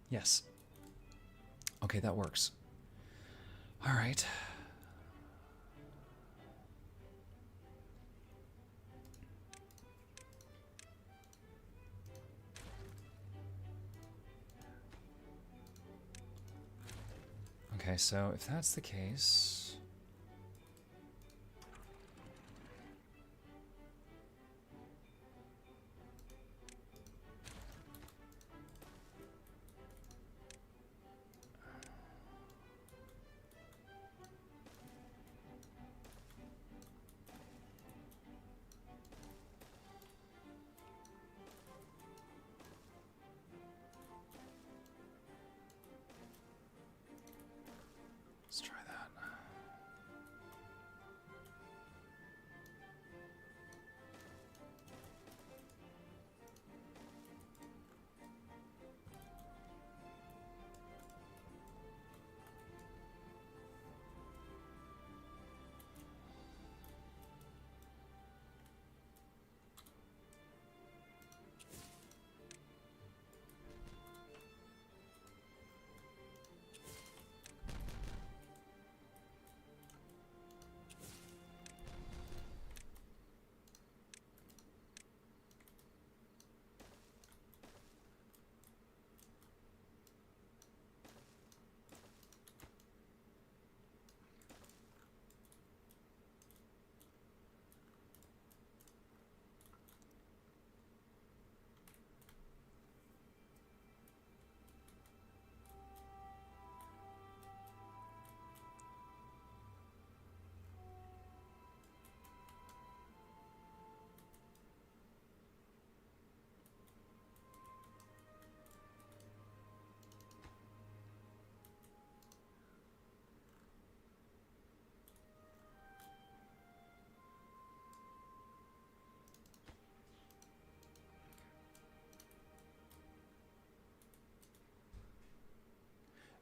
Yes. Okay, that works. All right. Okay, so if that's the case...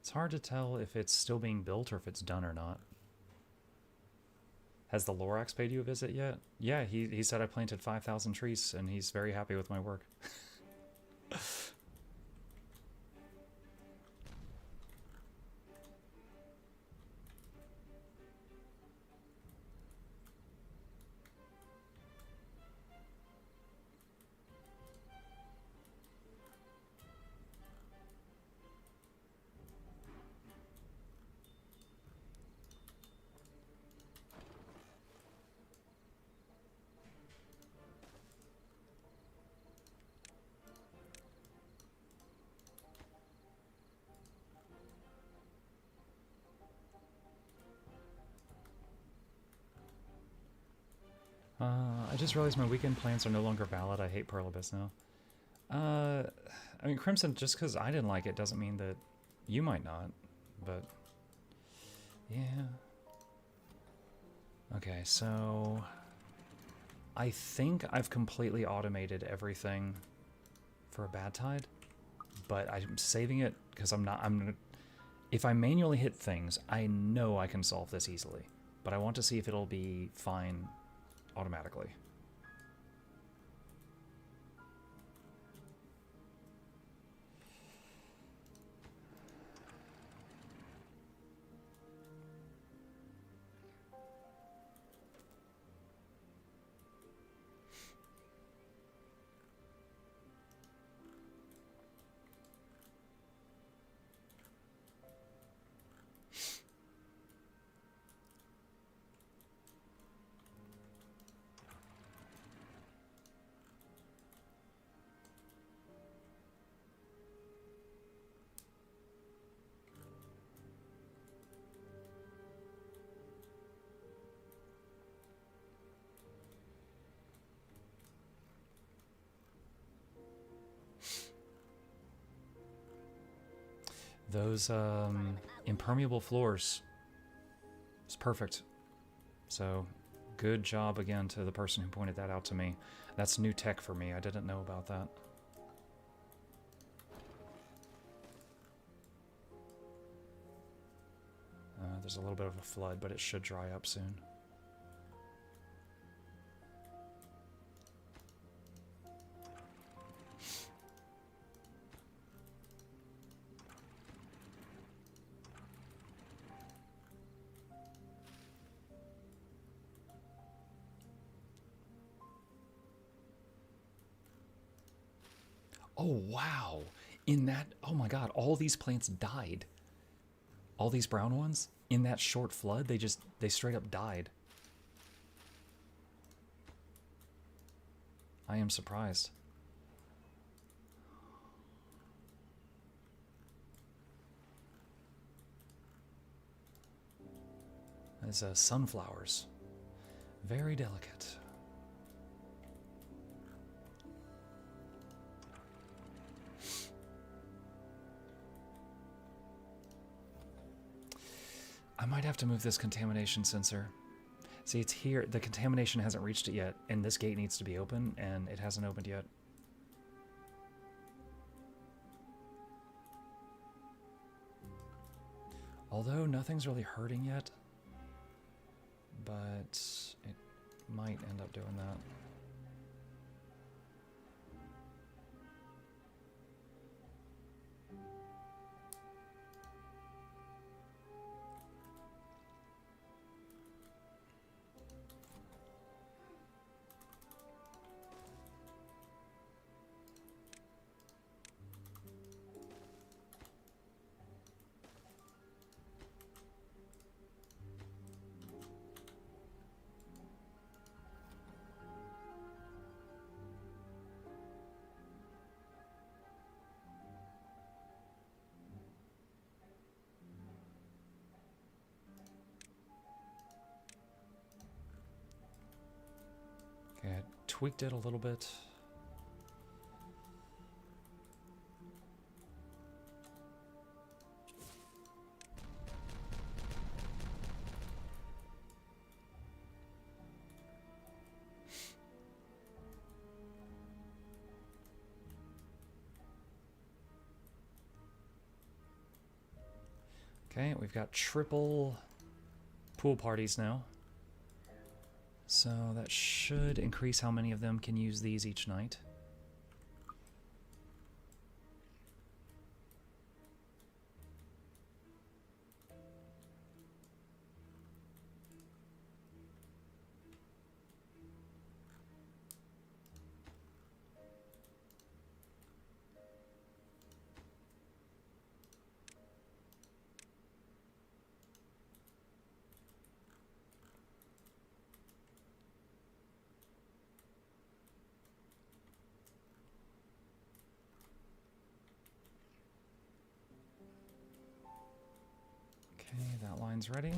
It's hard to tell if it's still being built or if it's done or not. Has the Lorax paid you a visit yet? Yeah, he said I planted 5,000 trees, and he's very happy with my work. I just realized my weekend plans are no longer valid. I hate Pearl Abyss now. I mean, Crimson, just because I didn't like it doesn't mean that you might not, but yeah. Okay, so I think I've completely automated everything for a bad tide, but I'm saving it because if I manually hit things, I know I can solve this easily, but I want to see if it'll be fine automatically. Those impermeable floors, it's perfect. So good job again to the person who pointed that out to me. That's new tech for me. I didn't know about that. There's a little bit of a flood, but it should dry up soon. Oh, wow. In that, oh my god, all these plants died. All these brown ones, in that short flood, they straight up died. I am surprised. There's sunflowers. Very delicate. I might have to move this contamination sensor. See, it's here. The contamination hasn't reached it yet, and this gate needs to be open, and it hasn't opened yet. Although nothing's really hurting yet, but it might end up doing that. Okay, I tweaked it a little bit. Okay, we've got triple pool parties now. So that should increase how many of them can use these each night. Okay, that line's ready.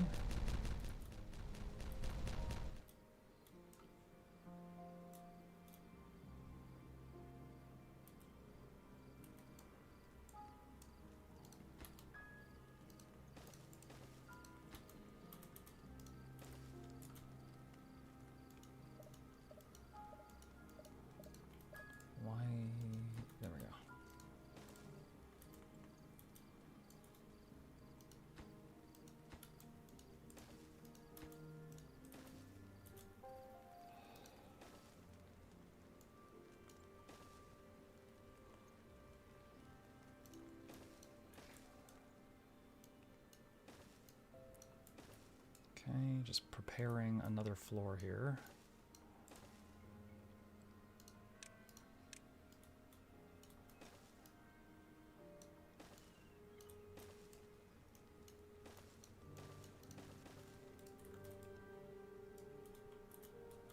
Why? There we go. Okay, just preparing another floor here.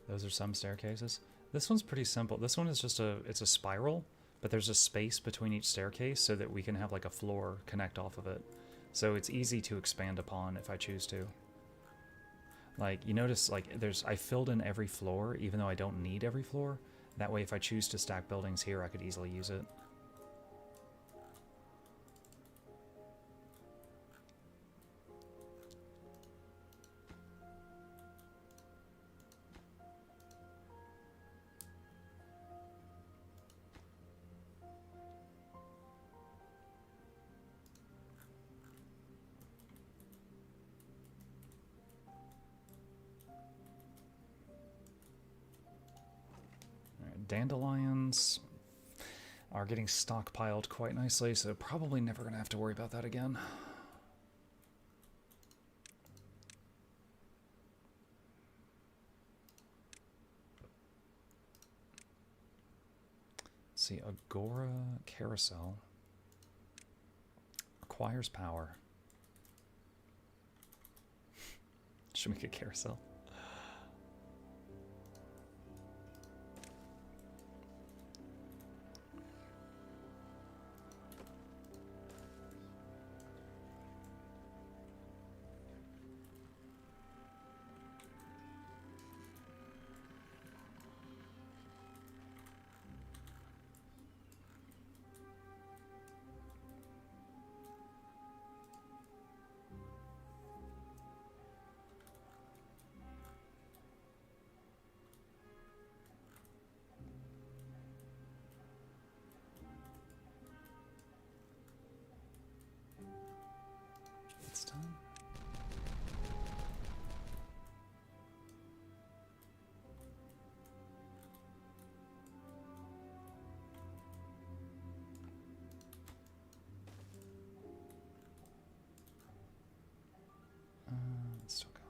Those are some staircases. This one's pretty simple. This one is just it's a spiral, but there's a space between each staircase so that we can have like a floor connect off of it. So it's easy to expand upon if I choose to. Like, you notice, like, I filled in every floor, even though I don't need every floor. That way, if I choose to stack buildings here, I could easily use it. Dandelions are getting stockpiled quite nicely, so probably never going to have to worry about that again. Let's see, Agora Carousel requires power. Should make a carousel. It's done. It's still going.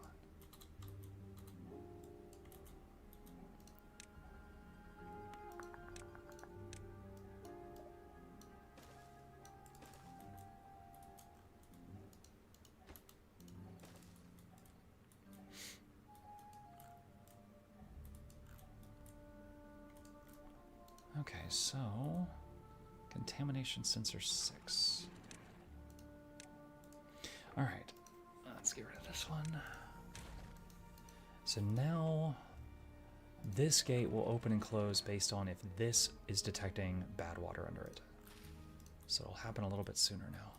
Okay, so contamination sensor 6. All right, let's get rid of this one. So now this gate will open and close based on if this is detecting bad water under it. So it'll happen a little bit sooner now.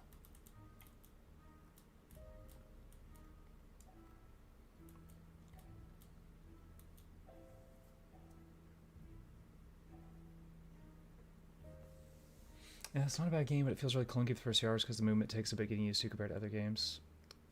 Yeah, it's not a bad game, but it feels really clunky the first few hours because the movement takes a bit getting used to compared to other games.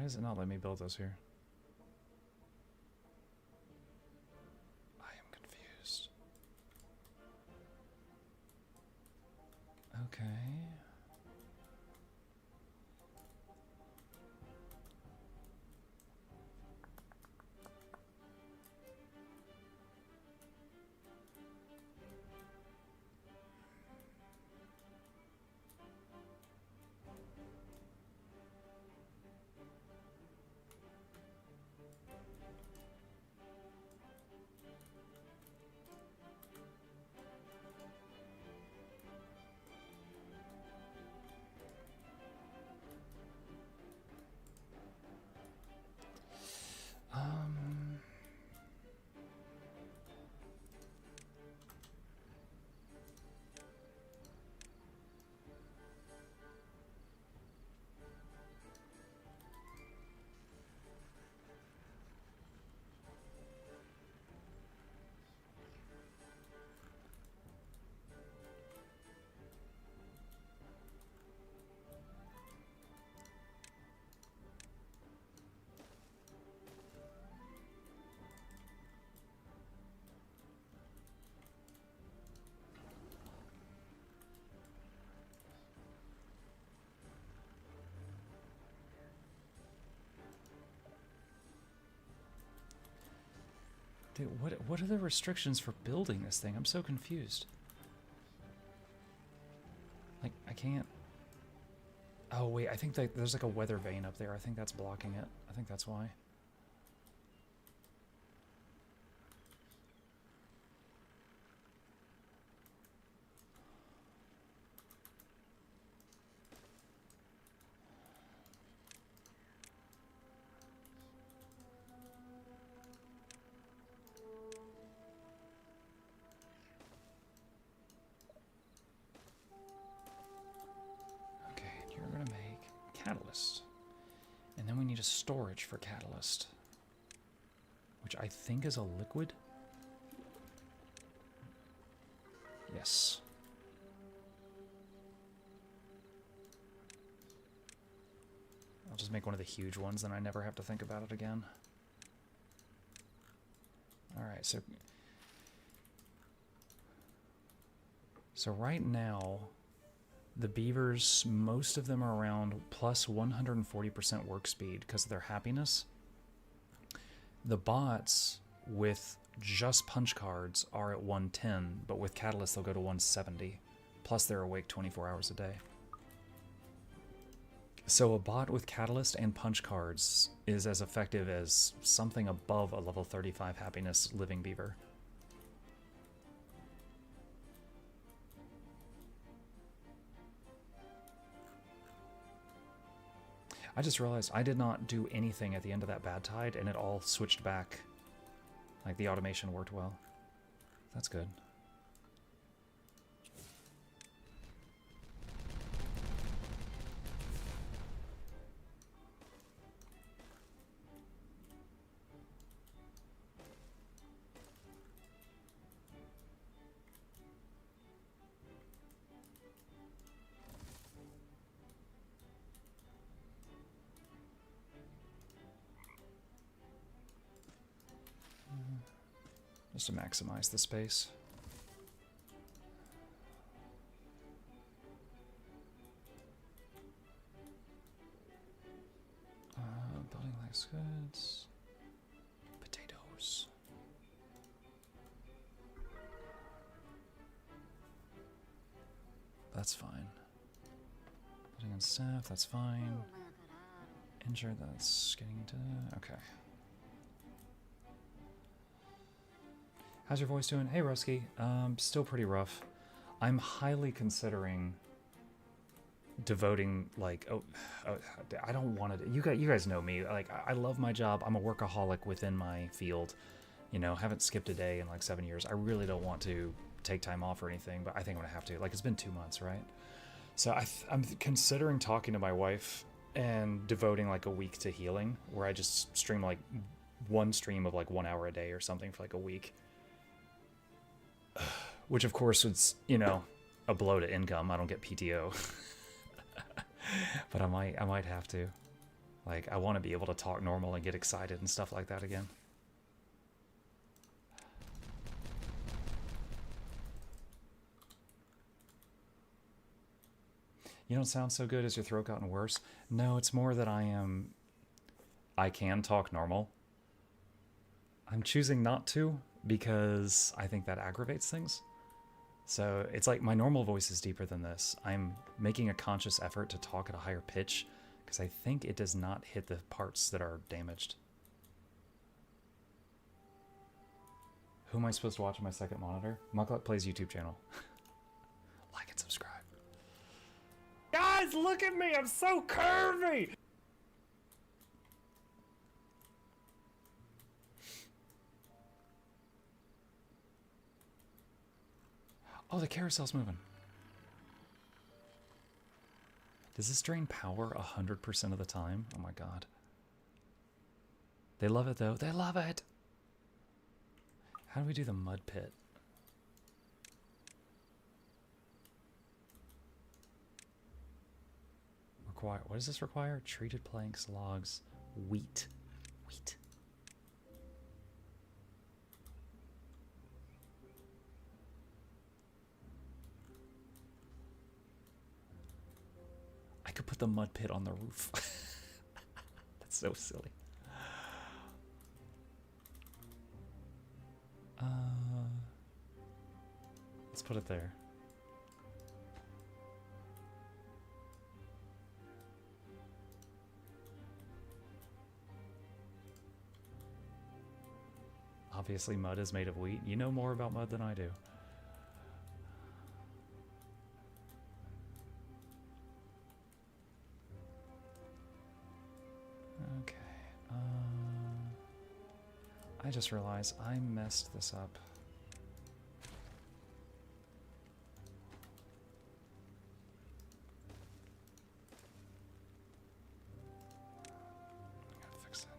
Why does it not let me build those here? I am confused. Okay. Dude, what are the restrictions for building this thing? I'm so confused. Like, I can't... Oh, wait, I think that there's like a weather vane up there. I think that's blocking it. I think that's why. Catalyst. And then we need a storage for catalyst, which I think is a liquid. Yes. I'll just make one of the huge ones, then I never have to think about it again. Alright, so right now, the beavers, most of them are around plus 140% work speed because of their happiness. The bots with just punch cards are at 110, but with catalyst they'll go to 170. Plus they're awake 24 hours a day. So a bot with catalyst and punch cards is as effective as something above a level 35 happiness living beaver. I just realized I did not do anything at the end of that bad tide, and it all switched back. Like, the automation worked well. That's good. Just to maximize the space. Building less goods. Potatoes. That's fine. Putting in staff, that's fine. Injured, that's getting to... Okay. How's your voice doing? Hey, Rusky. Still pretty rough. I'm highly considering devoting, like, I don't want to. You guys know me. Like, I love my job. I'm a workaholic within my field. You know, haven't skipped a day in like 7 years. I really don't want to take time off or anything, but I think I'm gonna have to. Like, it's been 2 months, right? So I'm considering talking to my wife and devoting like a week to healing, where I just stream like one stream of like 1 hour a day or something for like a week. Which of course is, you know, a blow to income. I don't get PTO. But I might have to. Like, I want to be able to talk normal and get excited and stuff like that again. You don't sound so good. Has your throat gotten worse? No, it's more that I can talk normal. I'm choosing not to because I think that aggravates things. So it's like my normal voice is deeper than this. I'm making a conscious effort to talk at a higher pitch because I think it does not hit the parts that are damaged. Who am I supposed to watch on my second monitor? Mukluk Plays YouTube channel. Like and subscribe. Guys, look at me! I'm so curvy! Oh, the carousel's moving. Does this drain power 100% of the time? Oh my god. They love it though. They love it! How do we do the mud pit? What does this require? Treated planks, logs, wheat. Wheat. I could put the mud pit on the roof. That's so silly. Let's put it there. Obviously, mud is made of wheat. You know more about mud than I do. Okay. I just realized I messed this up. I gotta fix that.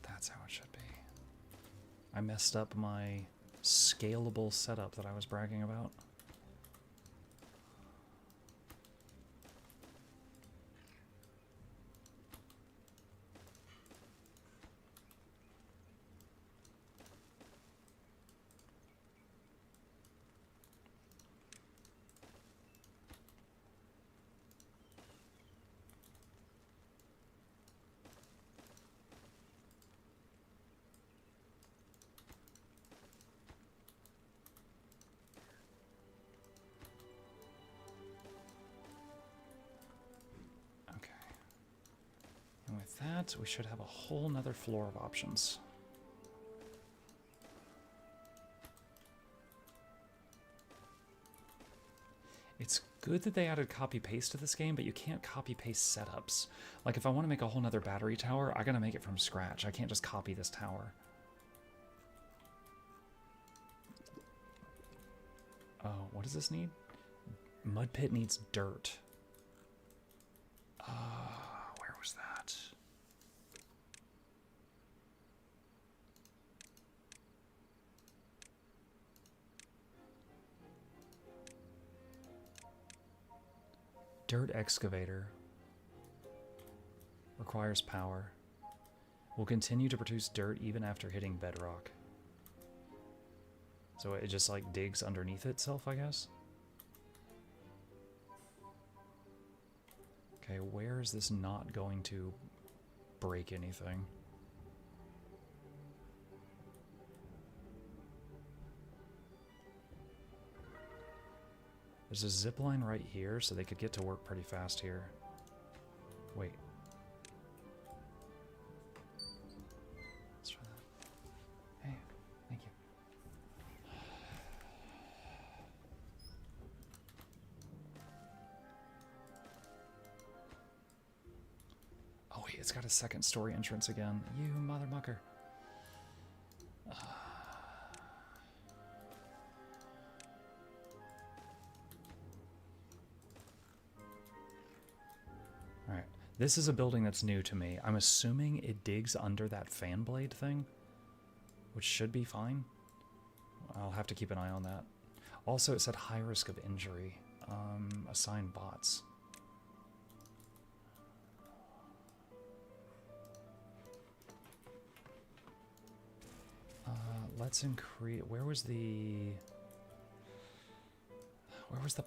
That's how it should be. I messed up my scalable setup that I was bragging about. With that, we should have a whole nother floor of options. It's good that they added copy-paste to this game, but you can't copy-paste setups. Like, if I want to make a whole nother battery tower, I gotta make it from scratch. I can't just copy this tower. Oh, what does this need? Mud pit needs dirt. Where was that? Dirt excavator. Requires power. Will continue to produce dirt even after hitting bedrock. So it just like digs underneath itself, I guess? Okay, where is this not going to break anything? There's a zip line right here, so they could get to work pretty fast here. Wait. Let's try that. Hey, thank you. it's got a second story entrance again. You mother mucker. Alright. This is a building that's new to me. I'm assuming it digs under that fan blade thing, which should be fine. I'll have to keep an eye on that. Also, it said high risk of injury. Assign bots. Let's increase... Where was the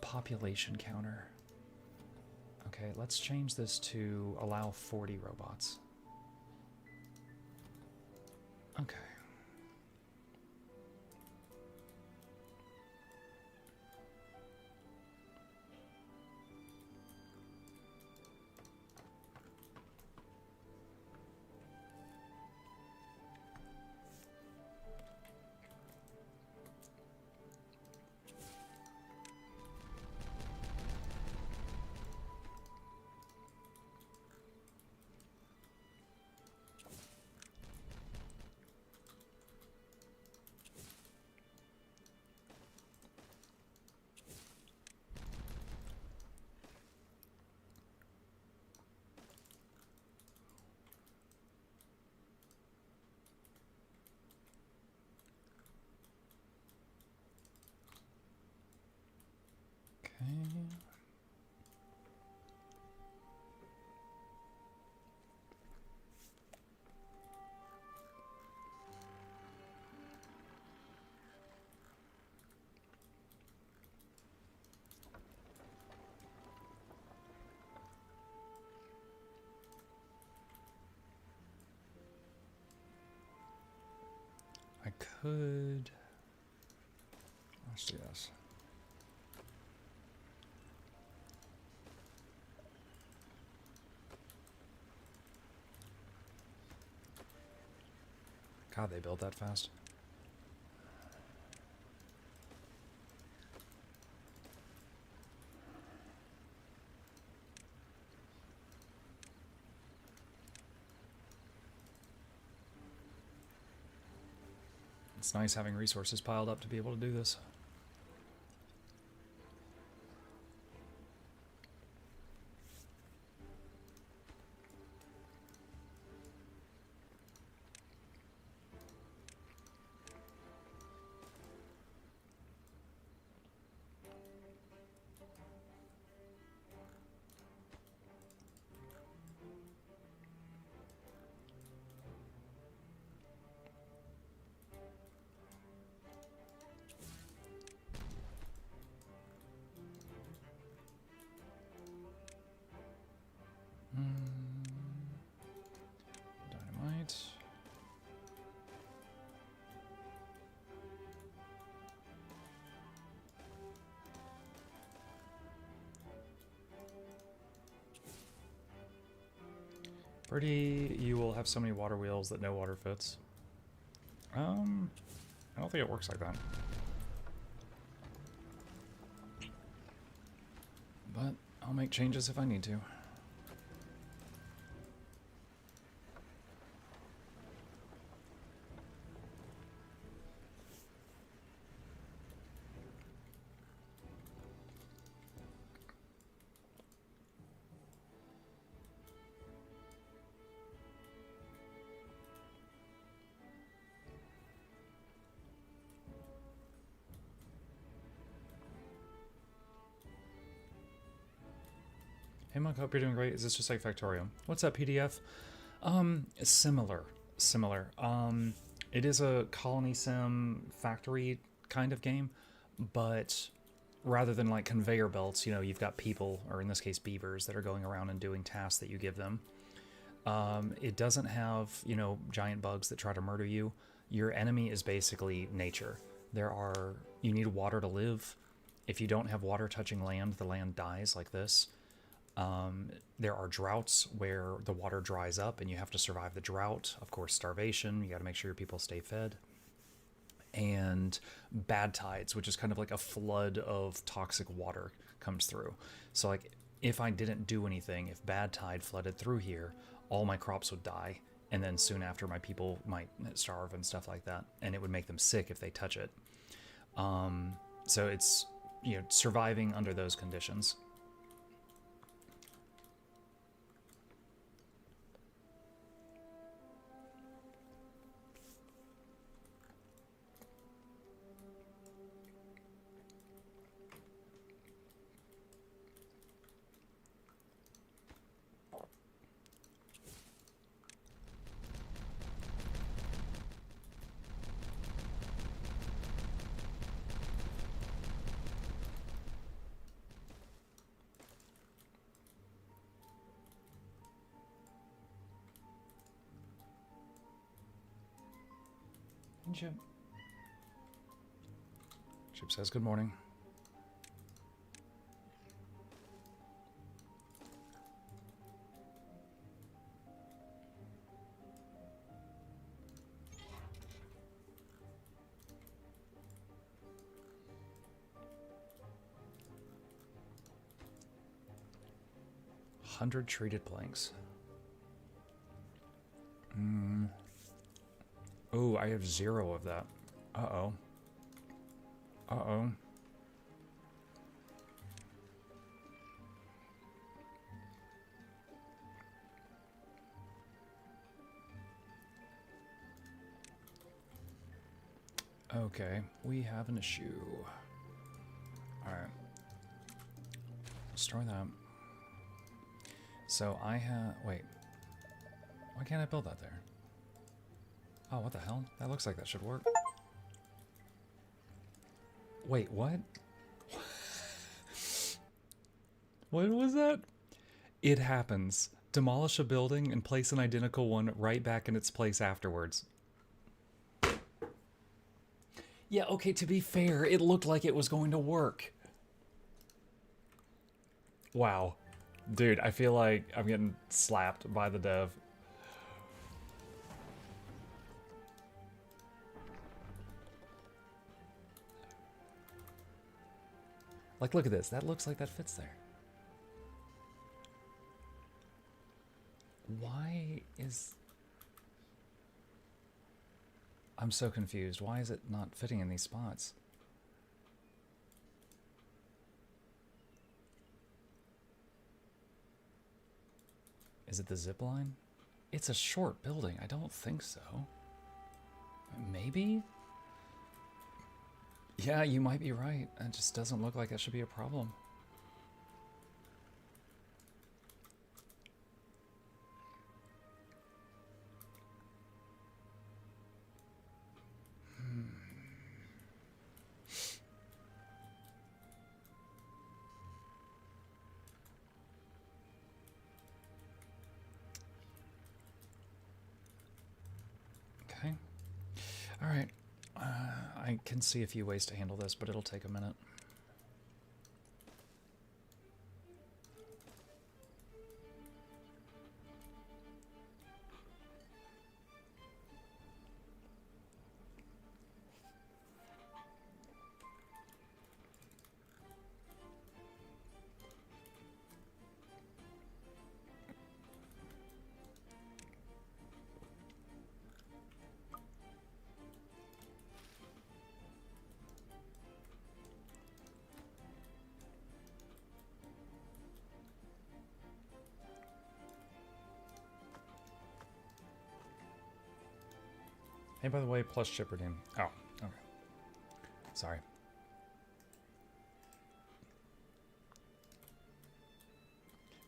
population counter? Okay, let's change this to allow 40 robots. Okay. I could... Let's do this. God, they built that fast. It's nice having resources piled up to be able to do this. Dynamite. Birdie, you will have so many water wheels that no water fits. I don't think it works like that. But I'll make changes if I need to. Hey Monk, hope you're doing great. Is this just like Factorium? What's up, PDF? Similar. It is a colony sim factory kind of game, but rather than like conveyor belts, you know, you've got people, or in this case beavers, that are going around and doing tasks that you give them. It doesn't have, you know, giant bugs that try to murder you. Your enemy is basically nature. You need water to live. If you don't have water touching land, the land dies like this. There are droughts where the water dries up and you have to survive the drought. Of course, starvation. You got to make sure your people stay fed. And bad tides, which is kind of like a flood of toxic water comes through. So like if I didn't do anything, if bad tide flooded through here, all my crops would die, and then soon after my people might starve and stuff like that, and it would make them sick if they touch it. So it's, you know, surviving under those conditions. Chip. Chip says good morning. $100 treated planks. Oh, I have 0 of that. Uh-oh. Uh-oh. Okay, we have an issue. Alright. Let's try that. So I have... Wait. Why can't I build that there? Oh, what the hell? That looks like that should work. Wait, what? What was that? It happens. Demolish a building and place an identical one right back in its place afterwards. Yeah, okay, to be fair, it looked like it was going to work. Wow. Dude, I feel like I'm getting slapped by the dev. Like, look at this. That looks like that fits there. Why is... I'm so confused. Why is it not fitting in these spots? Is it the zip line? It's a short building. I don't think so. Maybe? Yeah, you might be right. It just doesn't look like it should be a problem. Okay. All right. I can see a few ways to handle this, but it'll take a minute. Hey, by the way, plus chip redeem. Oh, okay. Sorry.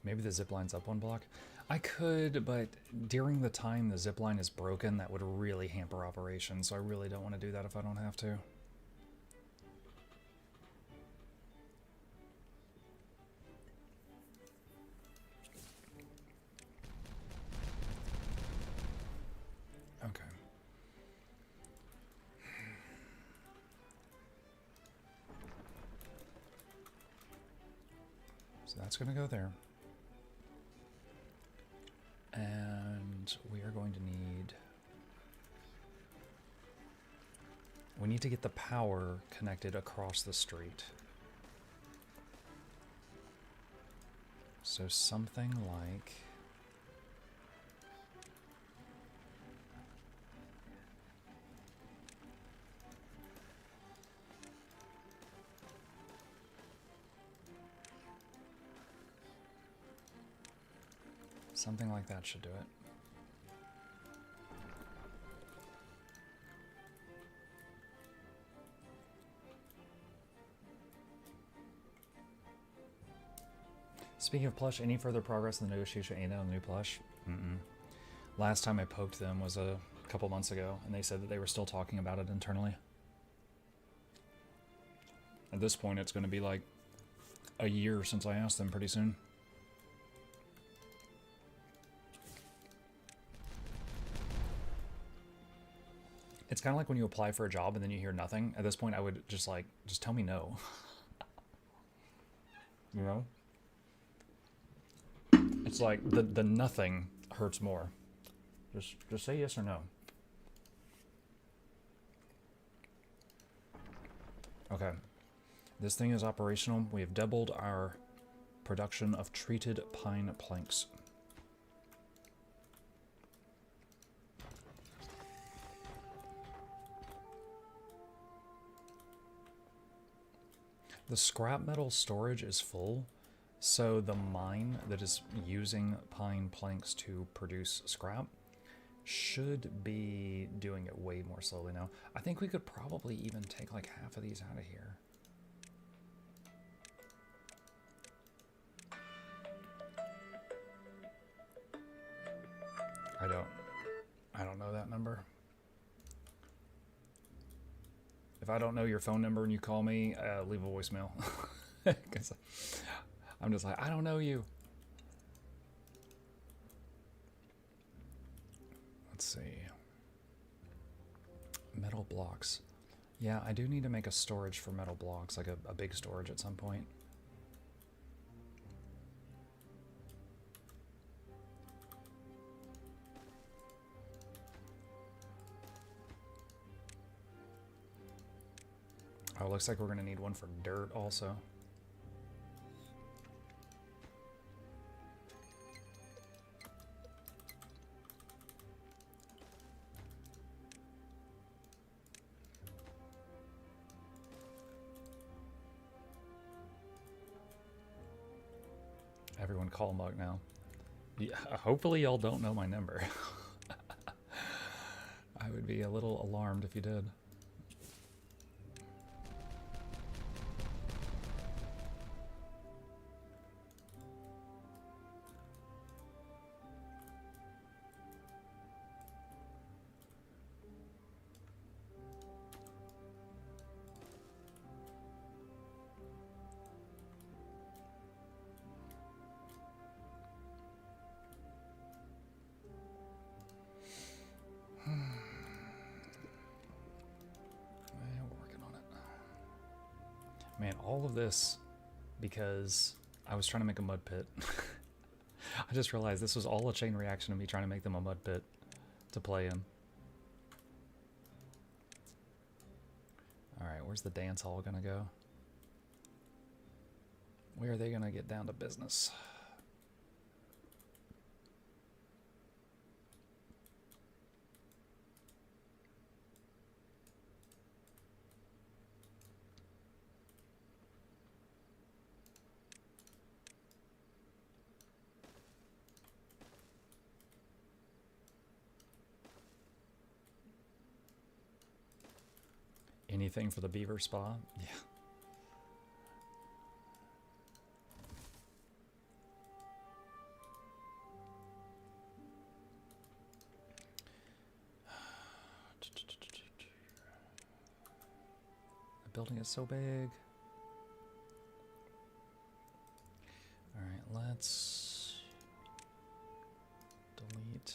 Maybe the zip line's up one block. I could, but during the time the zip line is broken, that would really hamper operations, so I really don't want to do that if I don't have to. Okay. So that's going to go there. And we are going to need... We need to get the power connected across the street. So something like... Something like that should do it. Speaking of plush, any further progress in the negotiation on the new plush? Last time I poked them was a couple months ago, and they said that they were still talking about it internally. At this point, it's going to be like a year since I asked them pretty soon. It's kind of like when you apply for a job and then you hear nothing. At this point, I would just tell me no. You know? It's like the nothing hurts more. Just say yes or no. Okay. This thing is operational. We have doubled our production of treated pine planks. The scrap metal storage is full, so the mine that is using pine planks to produce scrap should be doing it way more slowly now. I think we could probably even take like half of these out of here. I don't know that number. If I don't know your phone number and you call me, leave a voicemail. 'Cause I'm just like, I don't know you. Let's see. Metal blocks. Yeah, I do need to make a storage for metal blocks, like a big storage at some point. Oh, looks like we're going to need one for dirt also. Everyone call Mug now. Yeah, hopefully y'all don't know my number. I would be a little alarmed if you did. Man, all of this because I was trying to make a mud pit. I just realized this was all a chain reaction of me trying to make them a mud pit to play in. Alright, where's the dance hall gonna go? Where are they gonna get down to business? Anything for the beaver spa? Yeah. The building is so big. All right, let's delete.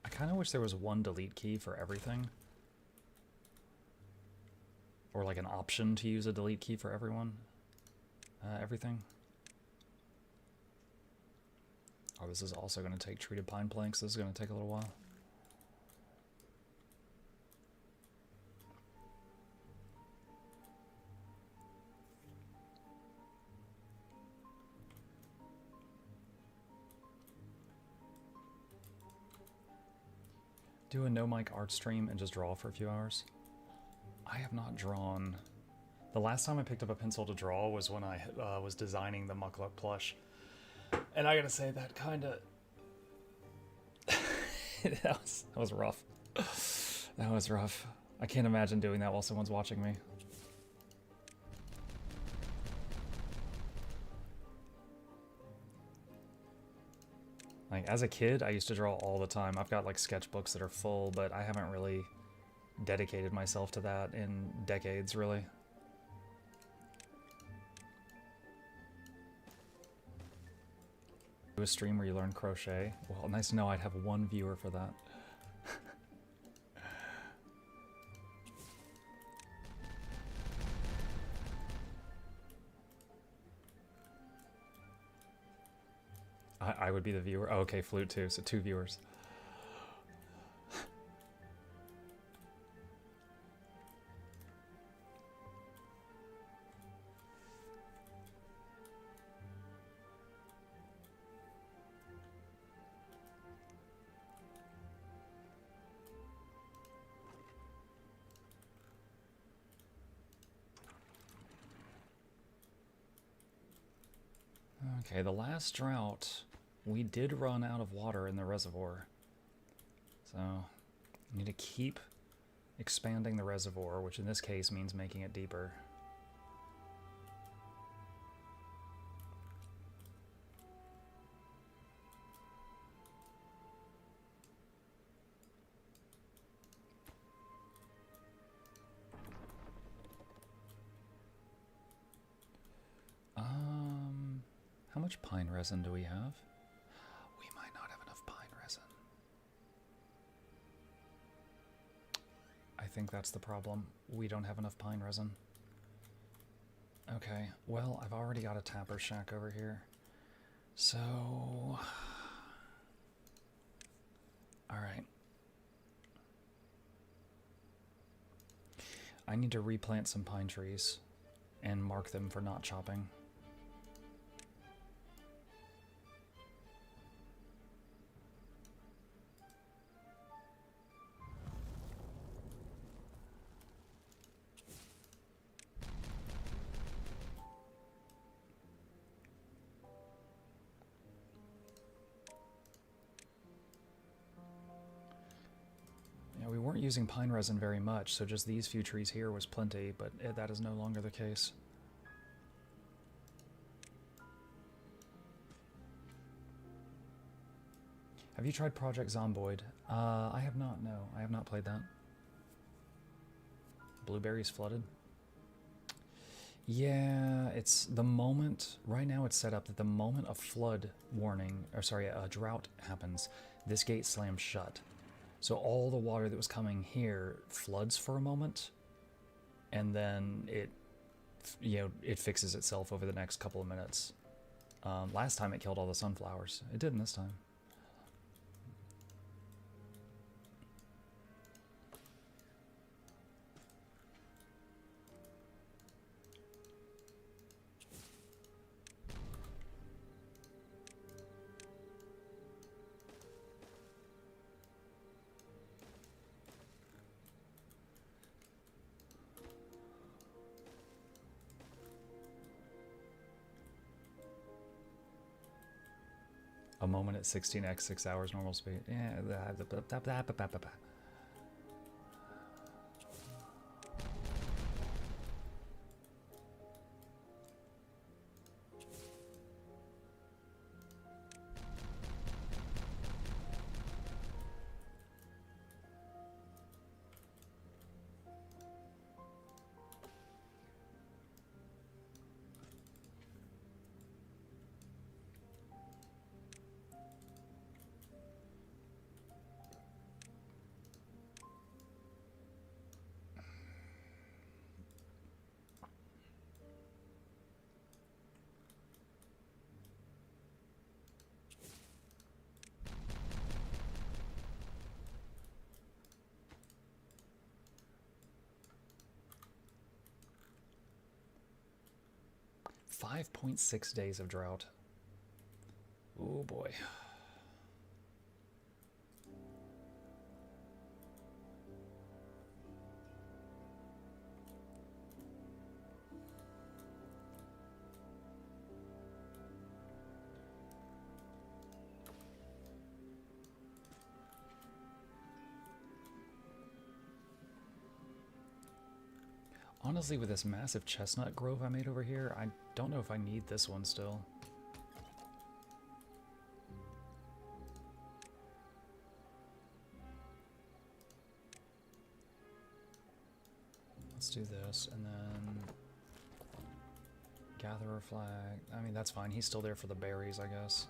I kind of wish there was one delete key for everything. Or like an option to use a delete key for everyone. Everything. Oh, this is also going to take treated pine planks. This is going to take a little while. Do a no mic art stream and just draw for a few hours. I have not drawn The last time I picked up a pencil to draw was when I was designing the Mukluk plush. And I gotta say, that kind of... that was rough. That was rough. I can't imagine doing that while someone's watching me. Like, as a kid, I used to draw all the time. I've got, like, sketchbooks that are full, but I haven't really dedicated myself to that in decades, really. Do a stream where you learn crochet. Well, nice to know I'd have one viewer for that. I would be the viewer. Oh, okay, flute too, so 2 viewers. Okay, the last drought, we did run out of water in the reservoir. So, I need to keep expanding the reservoir, which in this case means making it deeper. How much pine resin do we have? We might not have enough pine resin. I think that's the problem. We don't have enough pine resin. Okay, well, I've already got a tapper shack over here. So... Alright. I need to replant some pine trees and mark them for not chopping. We weren't using pine resin very much, so just these few trees here was plenty, but that is no longer the case. Have you tried Project Zomboid? I have not, no. I have not played that. Blueberries flooded? Yeah, it's the moment, right now it's set up that the moment a flood warning, or sorry, a drought happens, this gate slams shut. So all the water that was coming here floods for a moment, and then it, it fixes itself over the next couple of minutes. Last time it killed all the sunflowers. It didn't this time. A moment at 16x, 6 hours normal speed. Yeah. .6 days of drought. Oh boy. Honestly, with this massive chestnut grove I made over here, I don't know if I need this one still. Let's do this, and then gatherer flag. I mean, that's fine. He's still there for the berries, I guess.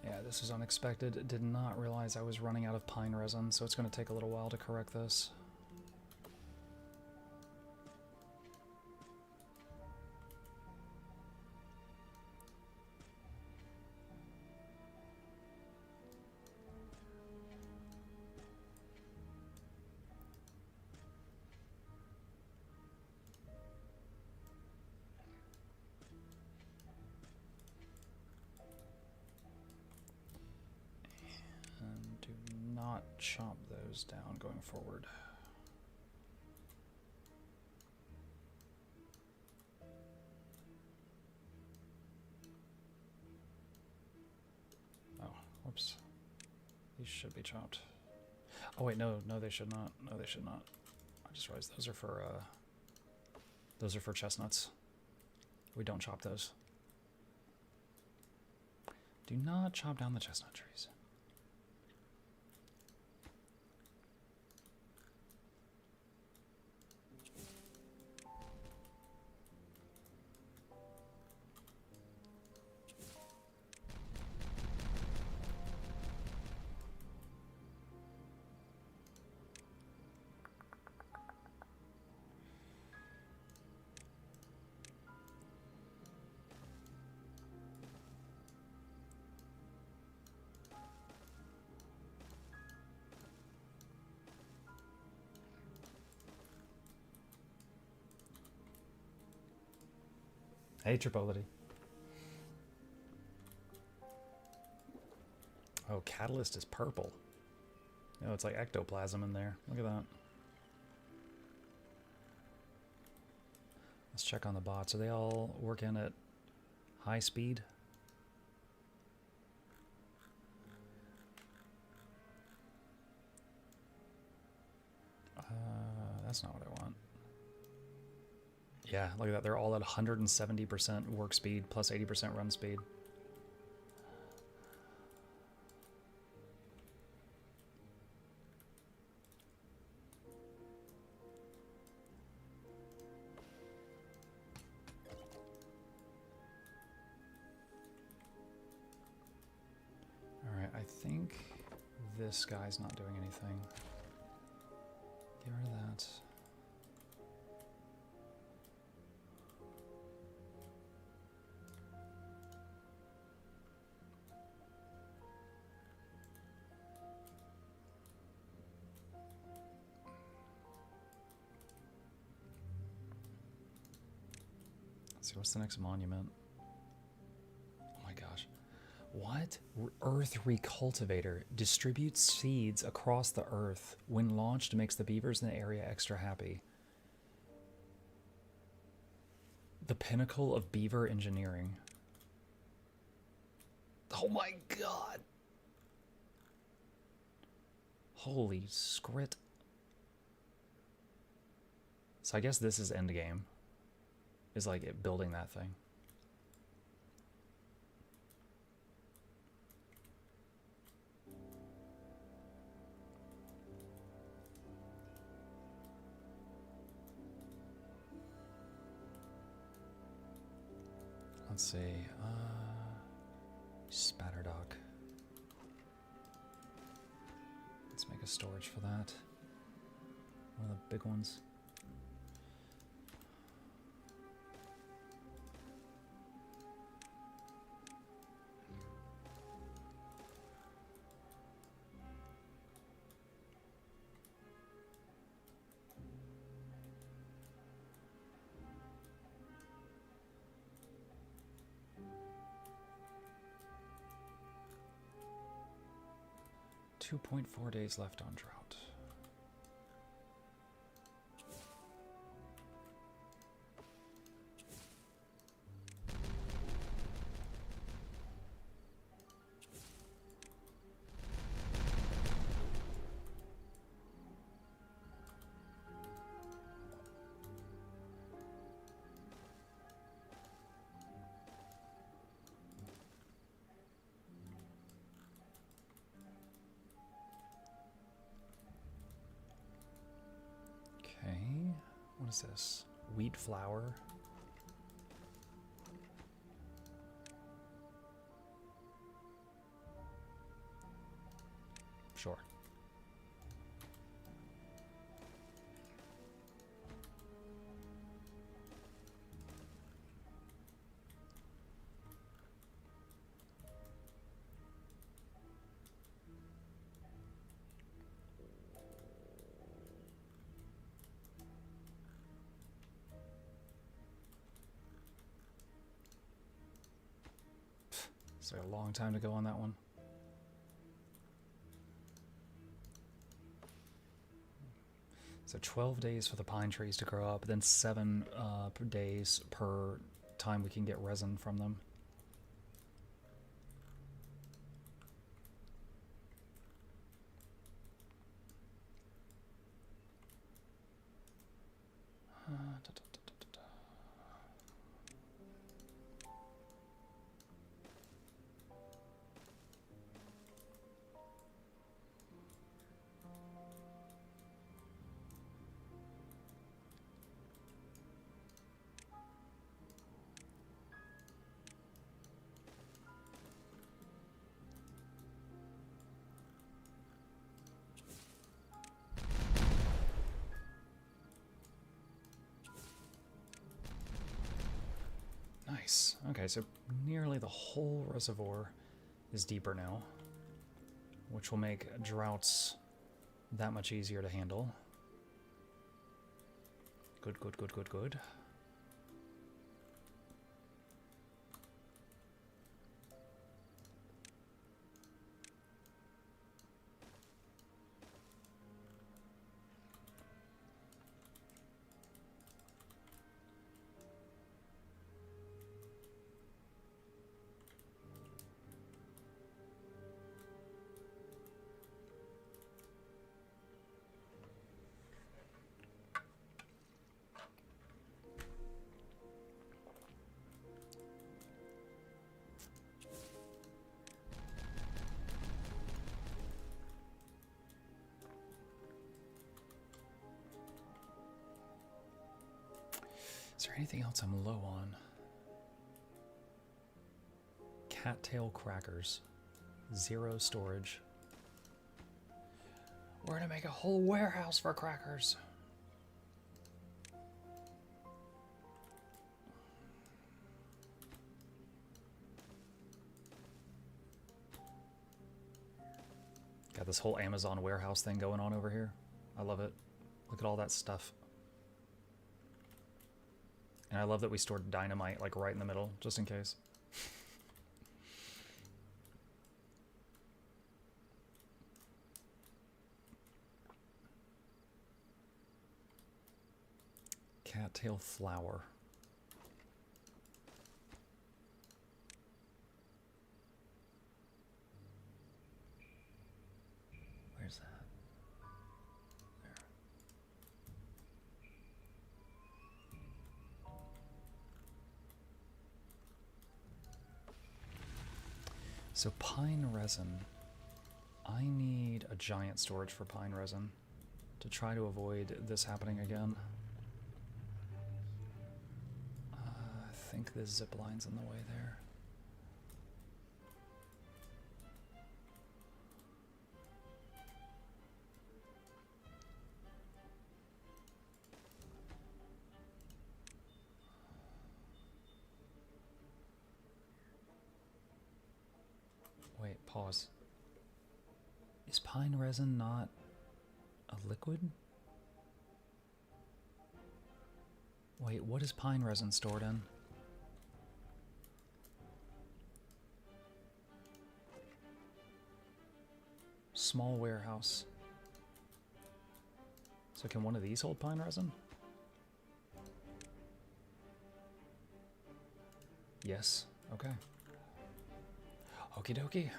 Yeah, this was unexpected. Did not realize I was running out of pine resin, so it's going to take a little while to correct this. Chop those down going forward. Oh, whoops. These should be chopped. Oh wait, no, they should not. No, they should not. I just realized those are for chestnuts. We don't chop those. Do not chop down the chestnut trees. Hey, Tripolity. Oh, Catalyst is purple. Oh, it's like ectoplasm in there. Look at that. Let's check on the bots. Are they all working at high speed? That's not what I want. Yeah, look at that. They're all at 170% work speed plus 80% run speed. Alright, I think this guy's not doing anything. Get rid of that. Let's see, what's the next monument? Oh my gosh. What? Earth Recultivator distributes seeds across the earth. When launched, makes the beavers in the area extra happy. The pinnacle of beaver engineering. Oh my god. Holy scrit. So I guess this is endgame. Is like it building that thing. Let's see. Spatterdock. Let's make a storage for that. One of the big ones. 2.4 days left on drought. Okay, what is this? Wheat flour. Sure. It's a long time to go on that one. So 12 days for the pine trees to grow up, then 7 days per time we can get resin from them. Nice. Okay, so nearly the whole reservoir is deeper now, which will make droughts that much easier to handle. Good, good, good, good, good. Is there anything else I'm low on? Cattail crackers. 0 storage. We're gonna make a whole warehouse for crackers. Got this whole Amazon warehouse thing going on over here. I love it. Look at all that stuff. And I love that we stored dynamite like right in the middle, just in case. Cattail flour. Where's that? There. So pine resin. I need a giant storage for pine resin to try to avoid this happening again. I think this zip line's in the way there. Wait, pause. Is pine resin not a liquid? Wait, what is pine resin stored in? Small warehouse. So can one of these hold pine resin? Yes. Okay. Okie dokie.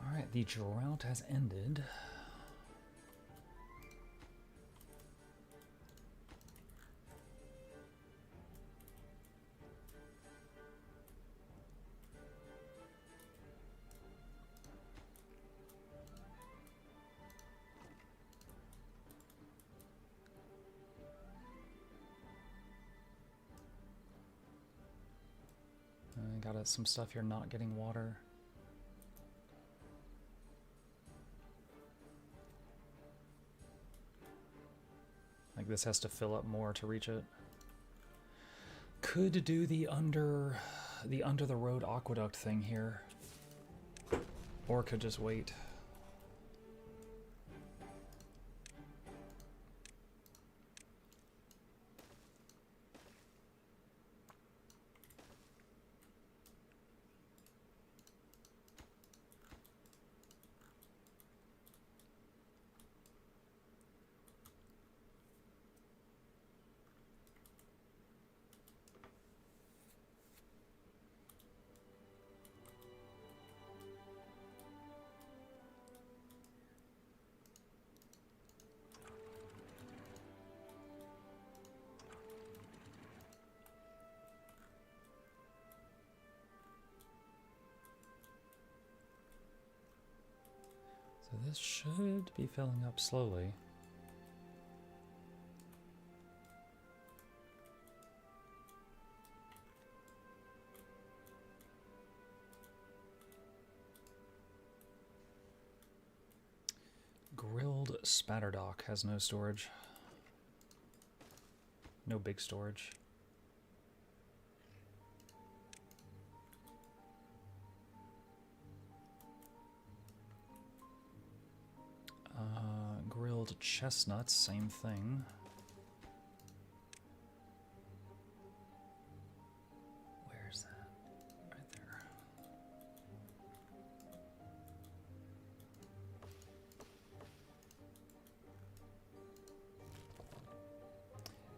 Alright, the drought has ended. Got some stuff here not getting water. Like this has to fill up more to reach it. Could do the under the road aqueduct thing here. Or could just wait. So this should be filling up slowly. Grilled Spatterdock has no storage. No big storage. Grilled chestnuts, same thing. Where's that? Right there.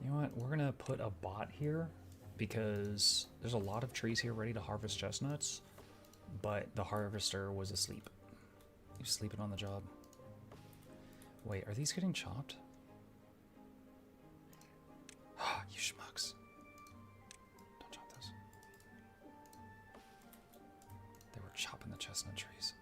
You know what? We're gonna put a bot here because there's a lot of trees here ready to harvest chestnuts, but the harvester was asleep. He was sleeping on the job. Wait, are these getting chopped? Ah, you schmucks. Don't chop those. They were chopping the chestnut trees.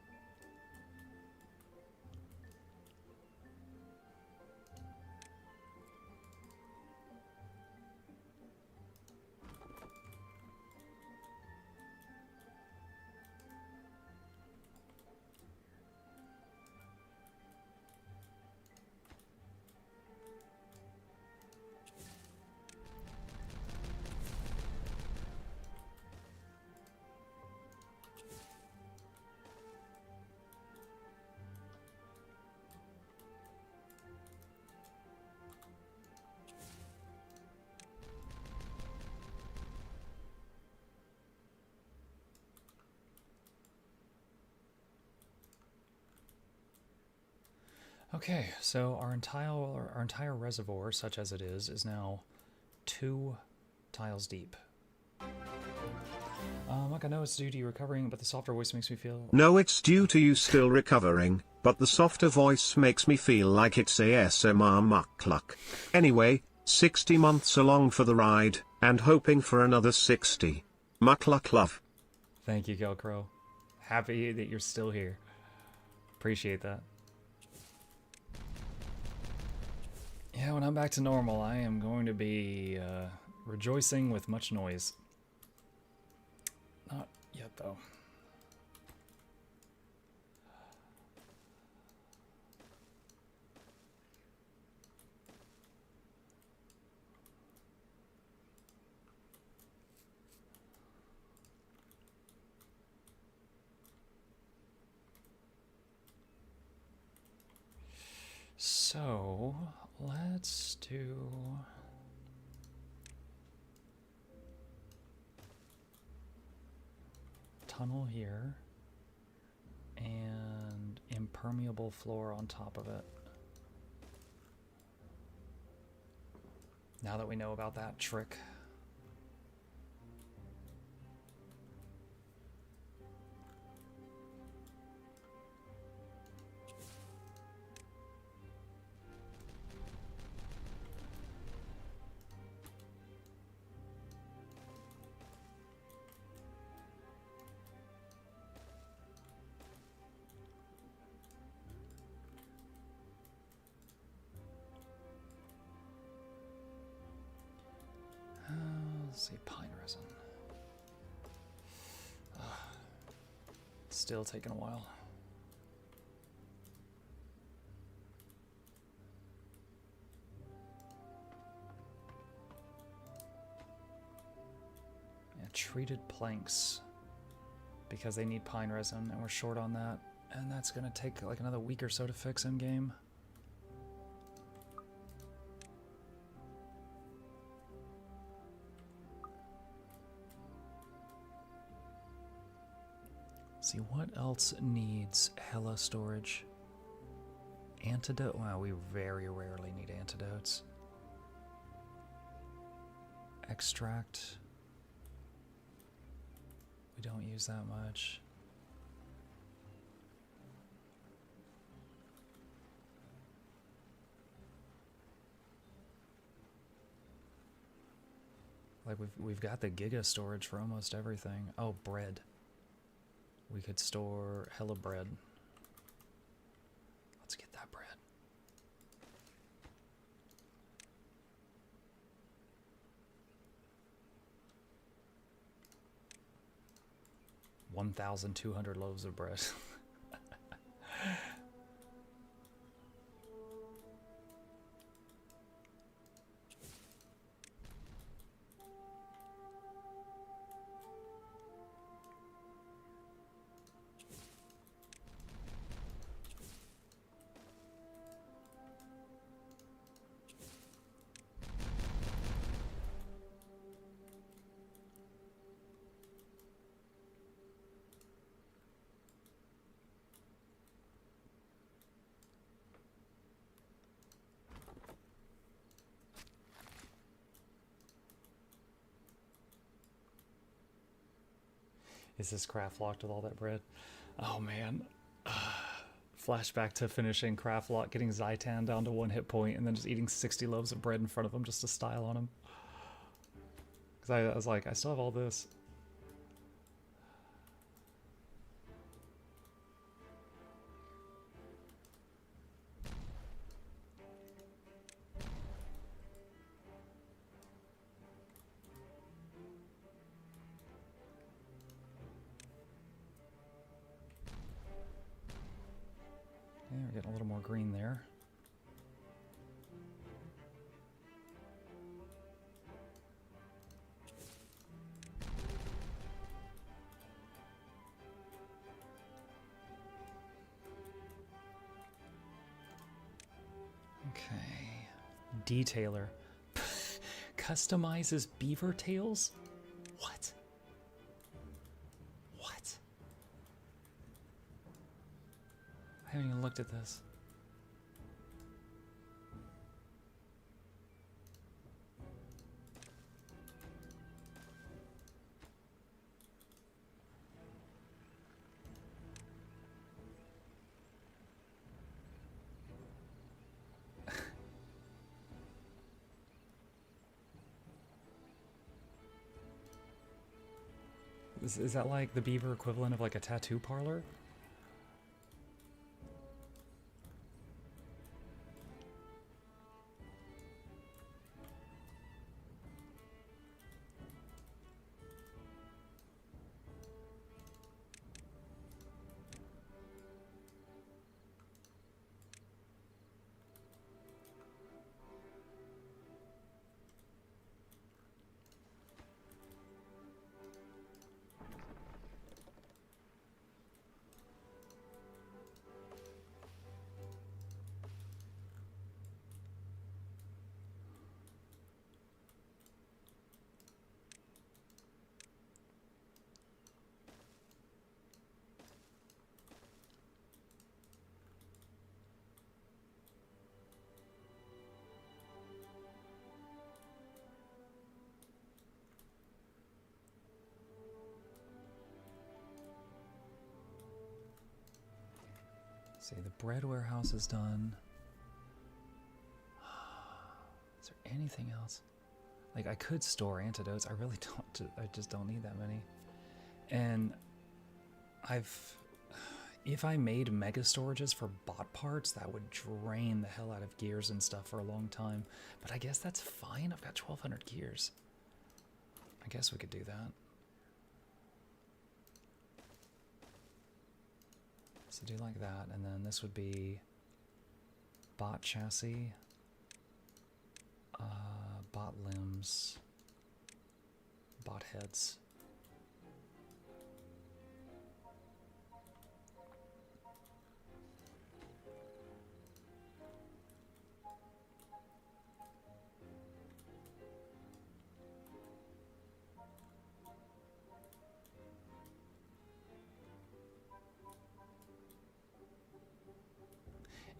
Okay, so our entire reservoir, such as it is now 2 tiles deep. Like I know it's due to you recovering, but the softer voice makes me feel... No, it's due to you still recovering, but the softer voice makes me feel like it's ASMR Mukluk. Anyway, 60 months along for the ride, and hoping for another 60. Mukluk love. Thank you, Gelcrow. Happy that you're still here. Appreciate that. Yeah, when I'm back to normal, I am going to be rejoicing with much noise. Not yet, though. So, let's do... tunnel here. And impermeable floor on top of it. Now that we know about that trick. Let's see, pine resin. Still taking a while. Yeah, treated planks. Because they need pine resin, and we're short on that. And that's gonna take like another week or so to fix in game. See, what else needs hella storage? Antidote? Wow, we very rarely need antidotes. Extract. We don't use that much. Like we've got the giga storage for almost everything. Oh, bread. We could store hella bread. Let's get that bread. $1,200 loaves of bread. Is this craft locked with all that bread? Oh man. Flashback to finishing craft lock, getting Zaitan down to 1 hit point, and then just eating 60 loaves of bread in front of him just to style on him. Because I was like, I still have all this. We're getting a little more green there. Okay. Detailer. Customizes beaver tails? What? What? I haven't even looked at this. Is that like the beaver equivalent of like a tattoo parlor? See, the bread warehouse is done. Is there anything else? Like, I could store antidotes. I really don't. I just don't need that many. And if I made mega storages for bot parts, that would drain the hell out of gears and stuff for a long time. But I guess that's fine. I've got 1,200 gears. I guess we could do that. So do like that, and then this would be bot chassis, bot limbs, bot heads.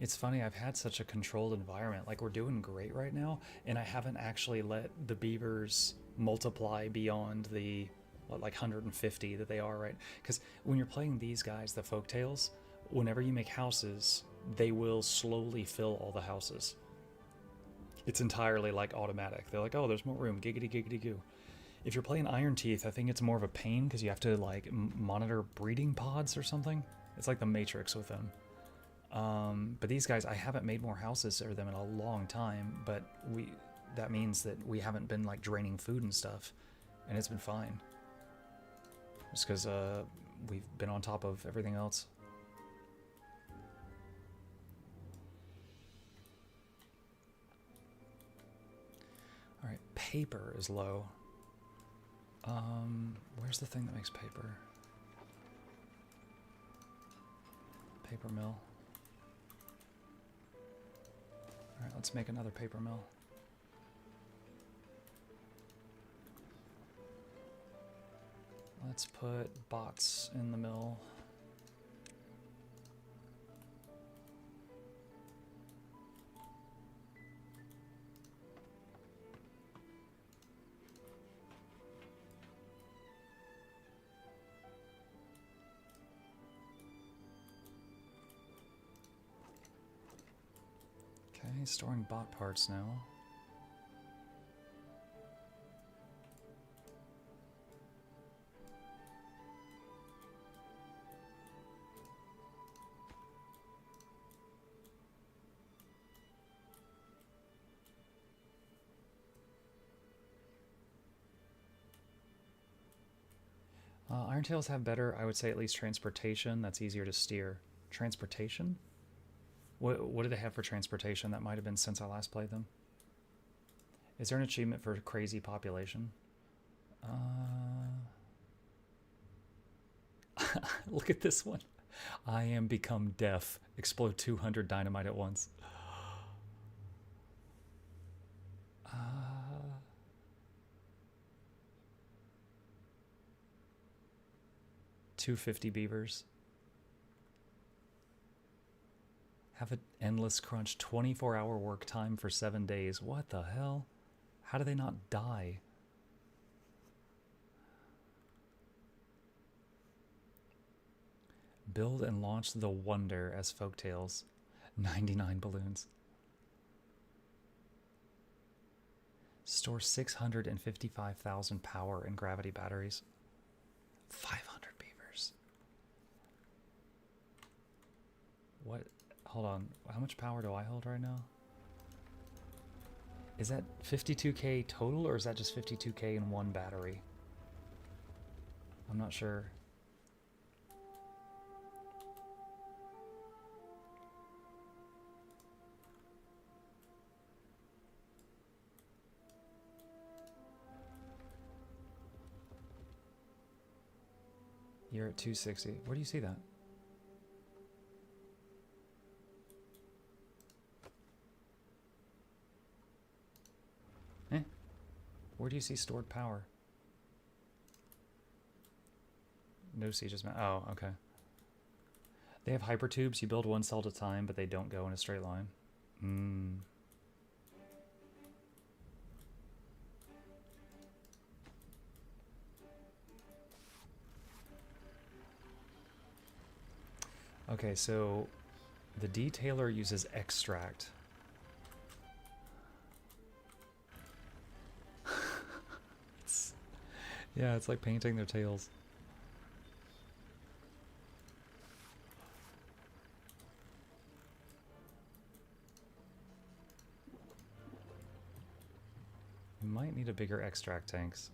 It's funny, I've had such a controlled environment. Like, we're doing great right now, and I haven't actually let the beavers multiply beyond the, what, like 150 that they are, right? Because when you're playing these guys, the folktales, whenever you make houses, they will slowly fill all the houses. It's entirely, like, automatic. They're like, oh, there's more room, giggity giggity goo. If you're playing Iron Teeth, I think it's more of a pain because you have to, like, monitor breeding pods or something. It's like the Matrix with them. But these guys, I haven't made more houses for them in a long time, but that means that we haven't been like draining food and stuff, and it's been fine. Just because we've been on top of everything else. Alright, paper is low. Where's the thing that makes paper? Paper mill. Alright, let's make another paper mill. Let's put bots in the mill. Okay, storing bot parts now. Irontails have better, I would say, at least transportation. That's easier to steer. Transportation? What do they have for transportation? That might have been since I last played them. Is there an achievement for crazy population? Look at this one. I am become deaf. Explode 200 dynamite at once. 250 beavers. Have an endless crunch, 24-hour work time for 7 days. What the hell? How do they not die? Build and launch the Wonder as folktales. 99 balloons. Store 655,000 power in gravity batteries. 500 beavers. What? Hold on. How much power do I hold right now? Is that 52k total, or is that just 52k in one battery? I'm not sure. You're at 260. Where do you see that? Where do you see stored power? No sieges. Oh, okay. They have hypertubes. You build one cell at a time, but they don't go in a straight line. Okay, so The detailer uses extract. Yeah, it's like painting their tails. You might need a bigger extract tanks.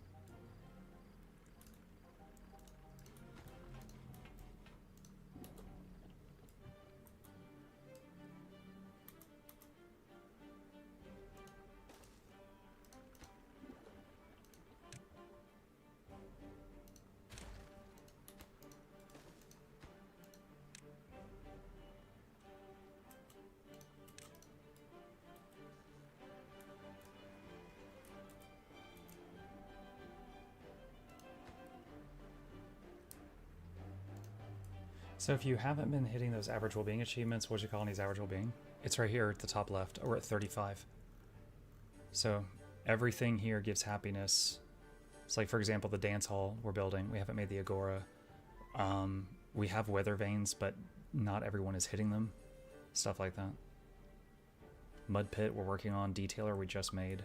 So if you haven't been hitting those average well-being achievements, what's your colony's average well-being? It's right here at the top left. We're at 35. So everything here gives happiness. It's like, for example, the dance hall we're building. We haven't made the agora. We have weather vanes, but not everyone is hitting them. Stuff like that. Mud pit we're working on. Detailer we just made.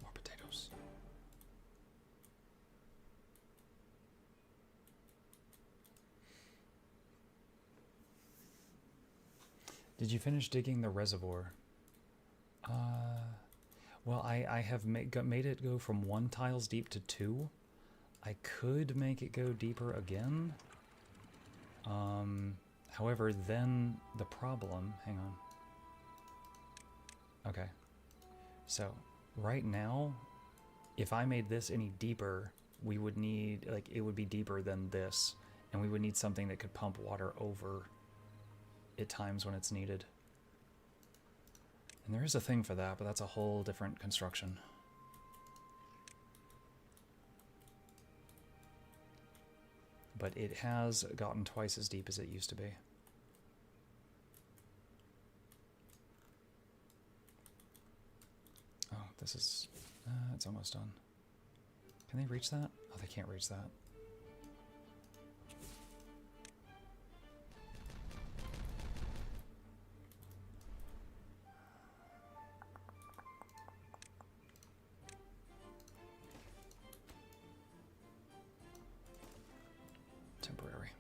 More potatoes. Did you finish digging the reservoir? Well, I have made it go from 1 tiles deep to 2. I could make it go deeper again. However, then the problem... Hang on. Okay. So, right now, if I made this any deeper, we would need... Like, it would be deeper than this. And we would need something that could pump water over at times when it's needed. And there is a thing for that, but that's a whole different construction. But it has gotten twice as deep as it used to be. Oh, this is... it's almost done. Can they reach that? Oh, they can't reach that. Temporary.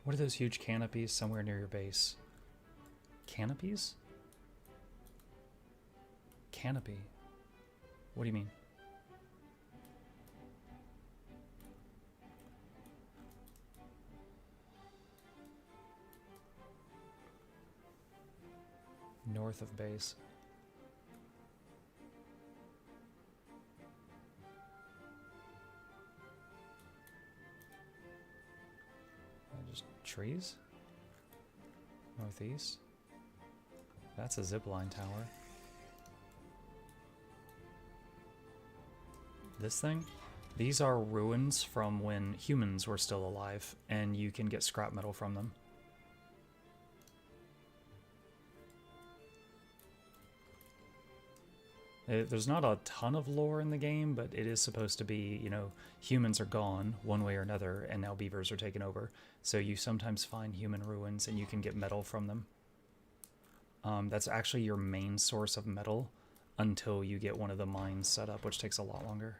What are those huge canopies somewhere near your base? Canopies? Canopy? What do you mean? North of base. Just trees? Northeast? That's a zipline tower. This thing? These are ruins from when humans were still alive, and you can get scrap metal from them. There's not a ton of lore in the game, but it is supposed to be, you know, humans are gone one way or another, and now beavers are taking over. So you sometimes find human ruins, and you can get metal from them. That's actually your main source of metal until you get one of the mines set up, which takes a lot longer.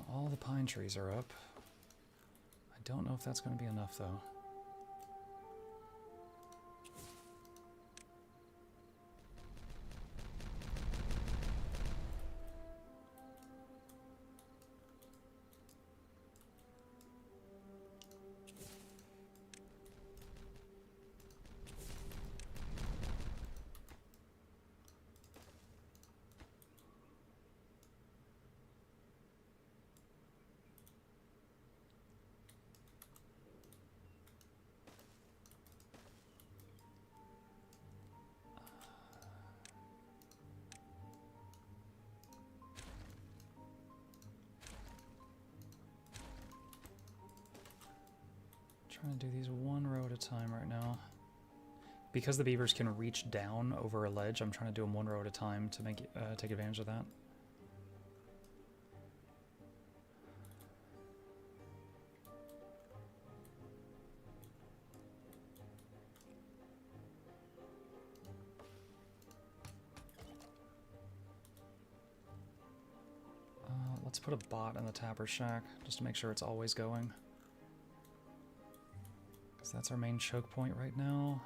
All the pine trees are up. I don't know if that's going to be enough, though. Trying to do these one row at a time right now. Because the beavers can reach down over a ledge, I'm trying to do them one row at a time to make take advantage of that. Let's put a bot in the tapper shack just to make sure it's always going. Because that's our main choke point right now.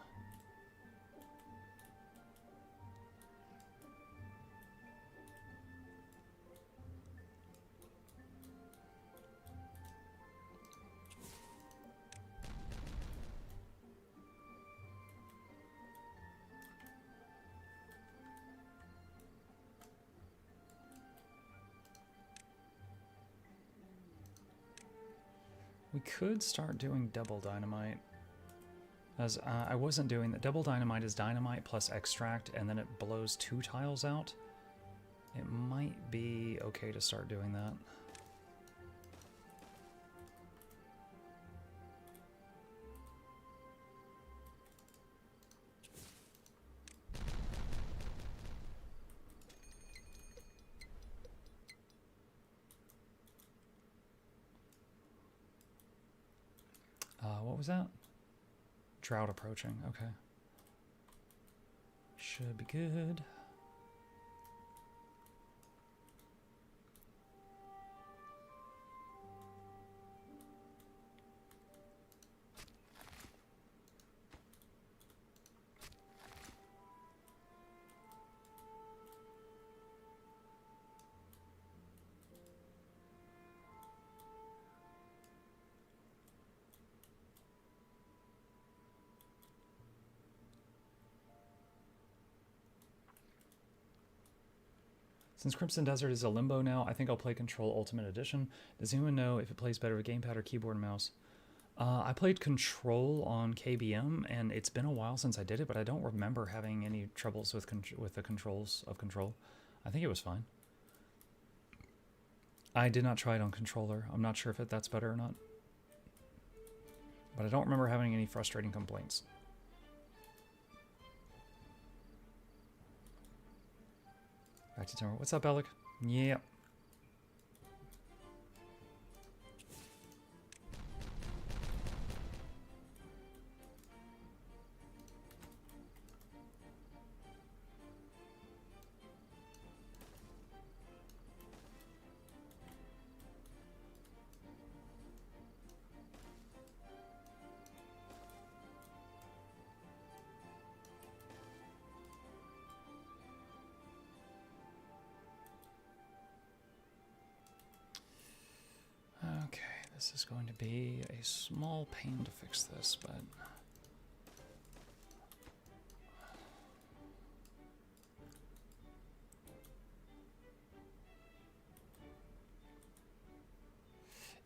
We could start doing double dynamite. As I wasn't doing that. Double dynamite is dynamite plus extract, and then it blows 2 tiles out. It might be okay to start doing that. What was that? Drought approaching, okay. Should be good. Since Crimson Desert is a limbo now, I think I'll play Control Ultimate Edition. Does anyone know if it plays better with gamepad or keyboard and mouse? I played Control on KBM, and it's been a while since I did it, but I don't remember having any troubles with the controls of Control. I think it was fine. I did not try it on controller. I'm not sure if that's better or not. But I don't remember having any frustrating complaints. Back to Timber. What's up, Alec? Yeah. Okay, this is going to be a small pain to fix this, but...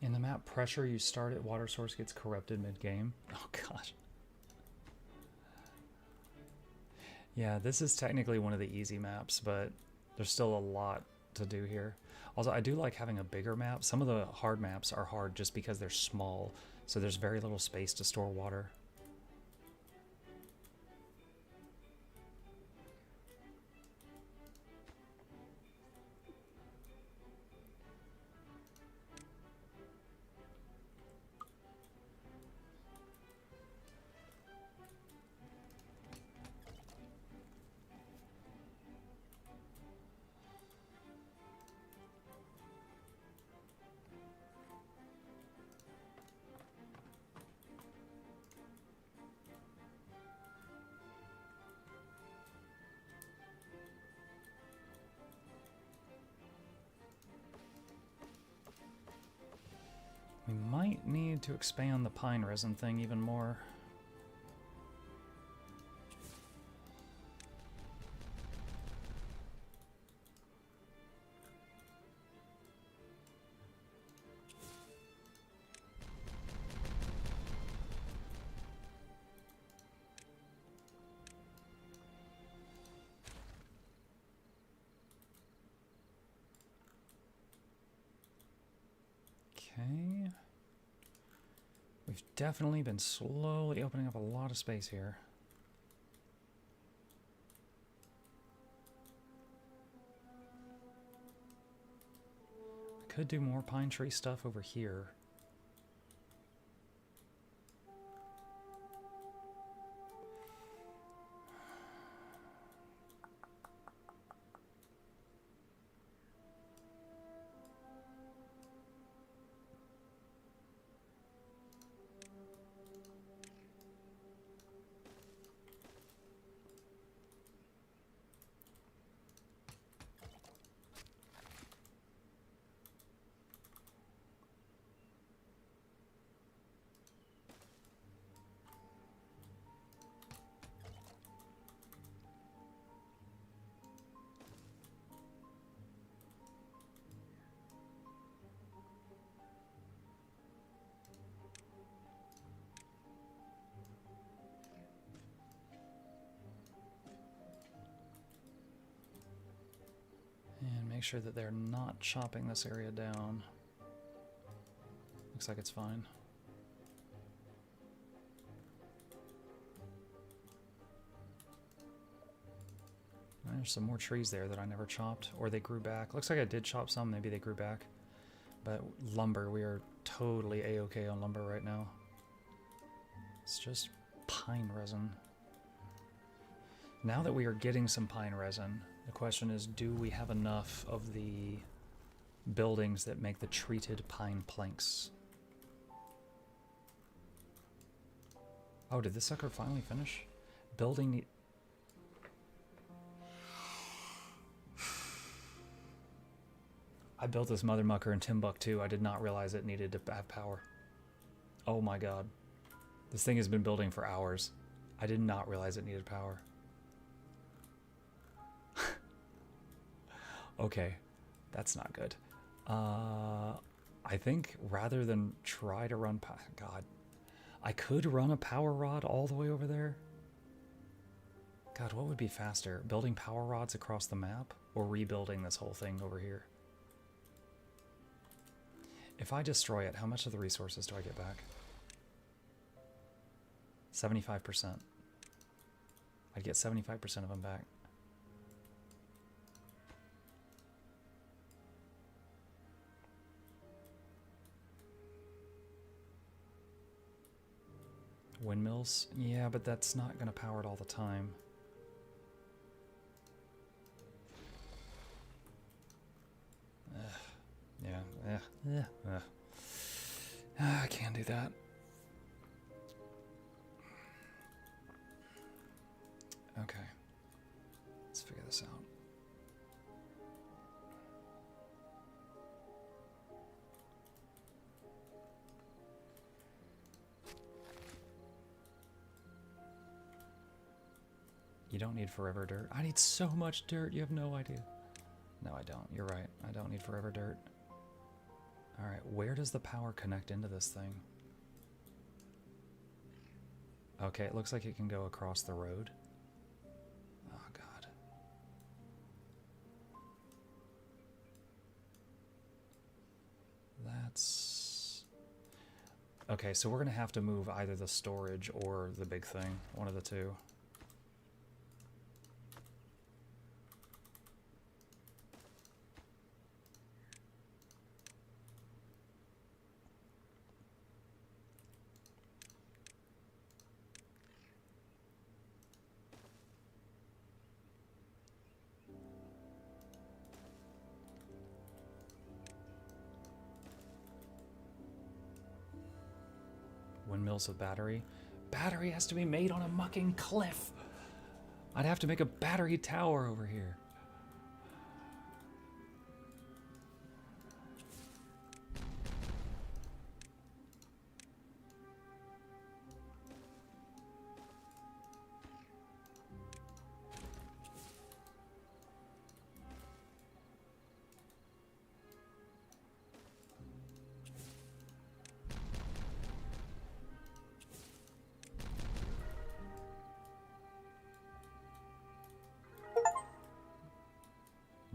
In the map pressure, you start at water source gets corrupted mid-game. Oh gosh. Yeah, this is technically one of the easy maps, but there's still a lot to do here. Also, I do like having a bigger map. Some of the hard maps are hard just because they're small, so there's very little space to store water. We might need to expand the pine resin thing even more. Okay. We've definitely been slowly opening up a lot of space here. I could do more pine tree stuff over here. And make sure that they're not chopping this area down. Looks like it's fine. There's some more trees there that I never chopped, or they grew back. Looks like I did chop some, maybe they grew back. But lumber, we are totally A-okay on lumber right now. It's just pine resin. Now that we are getting some pine resin, the question is, do we have enough of the buildings that make the treated pine planks? Oh, did this sucker finally finish? Building... I built this mother mucker in Timbuktu. I did not realize it needed to have power. Oh my god. This thing has been building for hours. I did not realize it needed power. Okay, that's not good. I think rather than try to run... God. I could run a power rod all the way over there. God, what would be faster? Building power rods across the map or rebuilding this whole thing over here? If I destroy it, how much of the resources do I get back? 75%. I'd get 75% of them back. Windmills? Yeah, but that's not going to power it all the time. I can't do that. Okay. Let's figure this out. You don't need forever dirt. I need so much dirt, you have no idea. No, I don't. You're right. I don't need forever dirt. All right, where does the power connect into this thing? Okay, it looks like it can go across the road. Oh, God. That's... Okay, so we're going to have to move either the storage or the big thing. One of the two. Windmills with battery. Battery has to be made on a mucking cliff. I'd have to make a battery tower over here.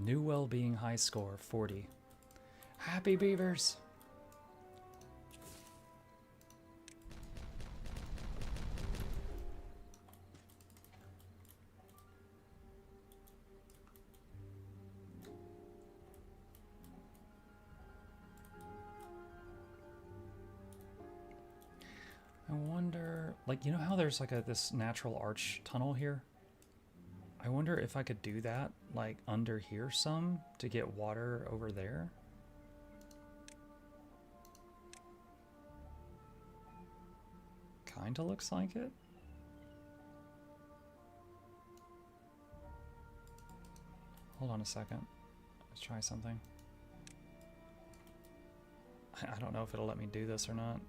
New well-being high score, 40. Happy beavers! I wonder, like, you know how there's like this natural arch tunnel here? I wonder if I could do that, like, under here some, to get water over there. Kinda looks like it. Hold on a second. Let's try something. I don't know if it'll let me do this or not.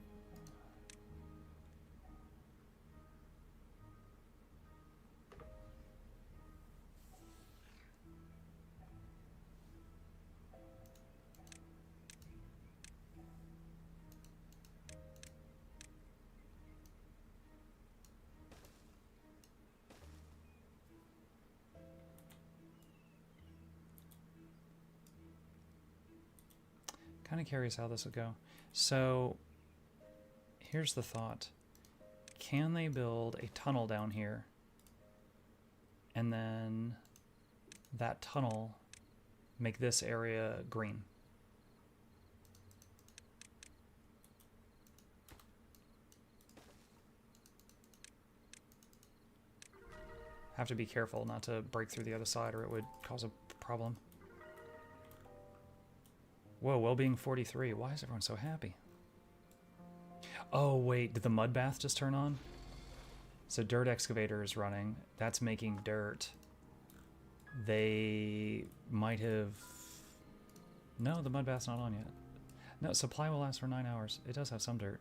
Kind of curious how this would go. So here's the thought. Can they build a tunnel down here? And then that tunnel make this area green? Have to be careful not to break through the other side or it would cause a problem. Whoa, well-being 43. Why is everyone so happy? Oh, wait, did the mud bath just turn on? So dirt excavator is running. That's making dirt. They might have... No, the mud bath's not on yet. No, supply will last for 9 hours. It does have some dirt.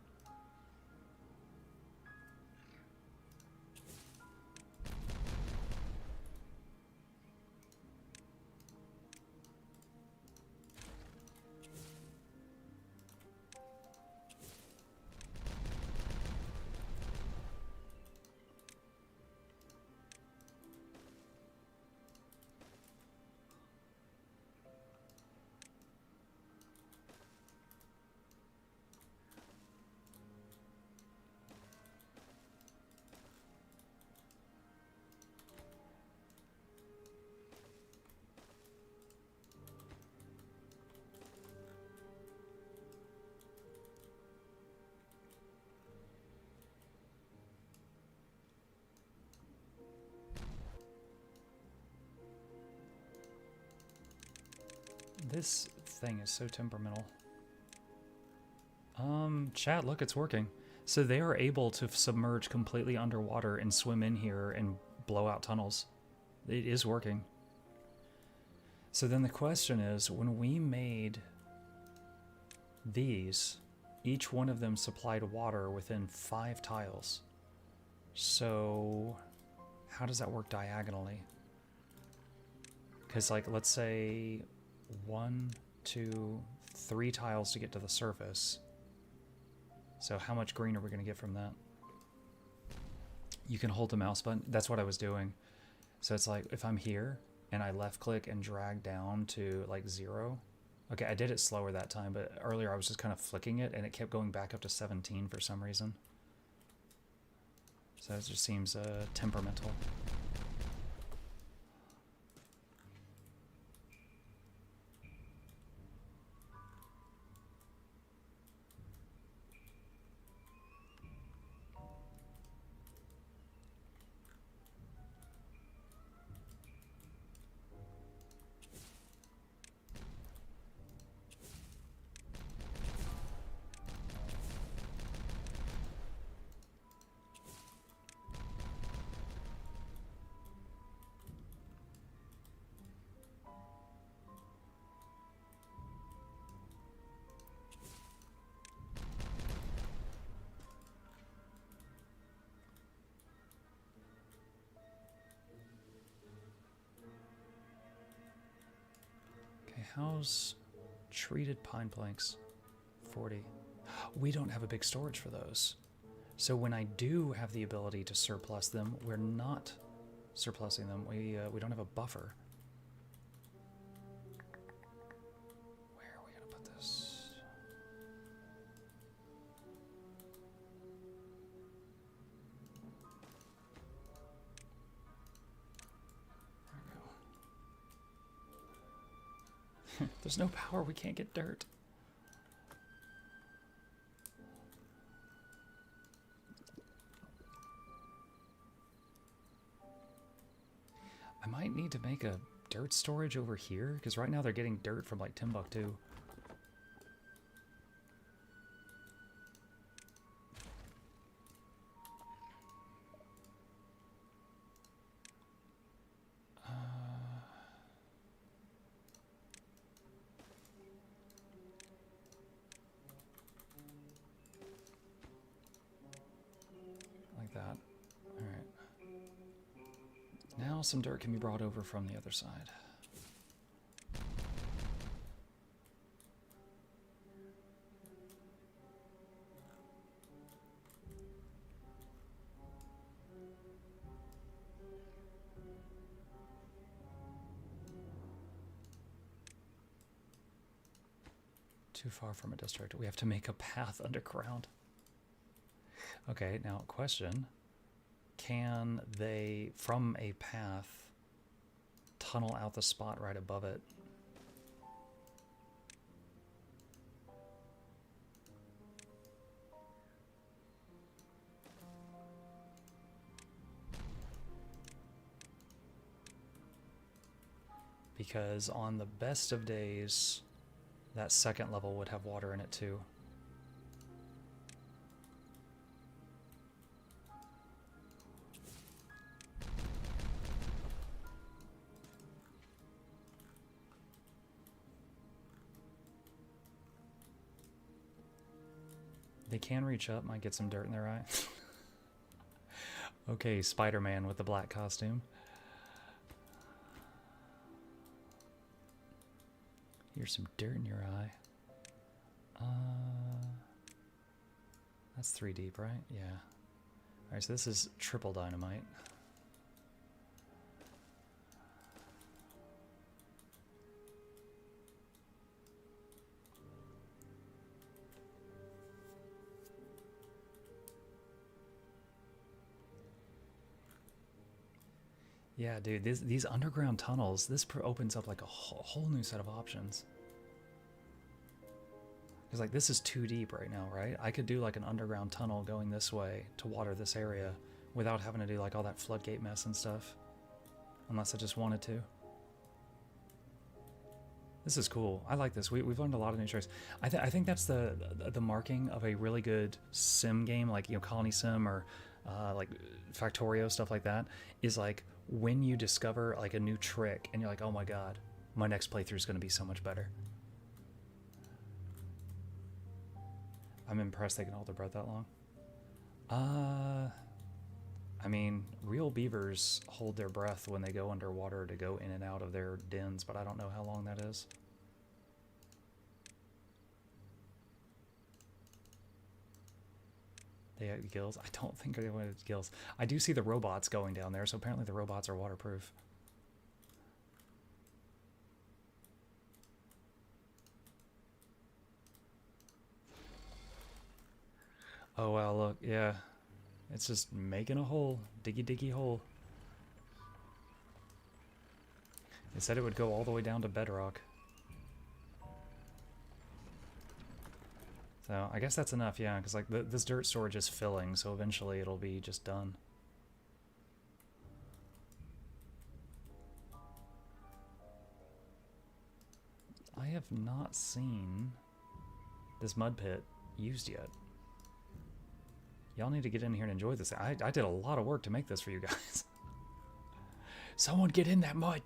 This thing is so temperamental. Chat, look, it's working. So they are able to submerge completely underwater and swim in here and blow out tunnels. It is working. So then the question is, when we made these, each one of them supplied water within 5 tiles. So how does that work diagonally? Because, like, let's say 1, 2, 3 tiles to get to the surface. So how much green are we going to get from that? You can hold the mouse button. That's what I was doing. So it's like if I'm here and I left click and drag down to like 0. Okay, I did it slower that time, but earlier I was just kind of flicking it and it kept going back up to 17 for some reason. So it just seems temperamental. How's treated pine planks? 40. We don't have a big storage for those. So when I do have the ability to surplus them, we're not surplusing them. We don't have a buffer. Where are we going to put this? There's no power, we can't get dirt. I might need to make a dirt storage over here, because right now they're getting dirt from like Timbuktu. Now some dirt can be brought over from the other side. Too far from a district. We have to make a path underground. Okay, now question. Can they, from a path, tunnel out the spot right above it? Because on the best of days, that second level would have water in it too. They can reach up, might get some dirt in their eye. Okay, Spider-Man with the black costume. Here's some dirt in your eye. That's 3 deep, right? Yeah. Alright, so this is triple dynamite. Yeah, dude, these underground tunnels, this opens up like a whole new set of options. Because like this is too deep right now, right? I could do like an underground tunnel going this way to water this area without having to do like all that floodgate mess and stuff. Unless I just wanted to. This is cool. I like this. We've learned a lot of new tricks. I think that's the marking of a really good sim game, like, you know, Colony Sim or like Factorio, stuff like that, is like when you discover like a new trick and you're like, oh my god, my next playthrough is going to be so much better. I'm impressed they can hold their breath that long. I mean, real beavers hold their breath when they go underwater to go in and out of their dens, but I don't know how long that is. They had gills. I don't think they wanted gills. I do see the robots going down there, so apparently the robots are waterproof. Oh, wow, look, yeah. It's just making a hole. Diggy, diggy hole. They said it would go all the way down to bedrock. So, I guess that's enough, yeah, because like this dirt storage is filling, so eventually it'll be just done. I have not seen this mud pit used yet. Y'all need to get in here and enjoy this. I did a lot of work to make this for you guys. Someone get in that mud!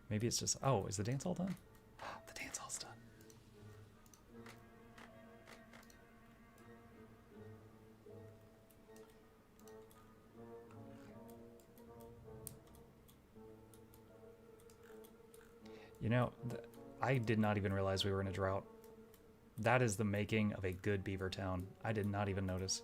Maybe it's just... Oh, is the dance all done? The dance hall's done. You know, I did not even realize we were in a drought. That is the making of a good beaver town. I did not even notice.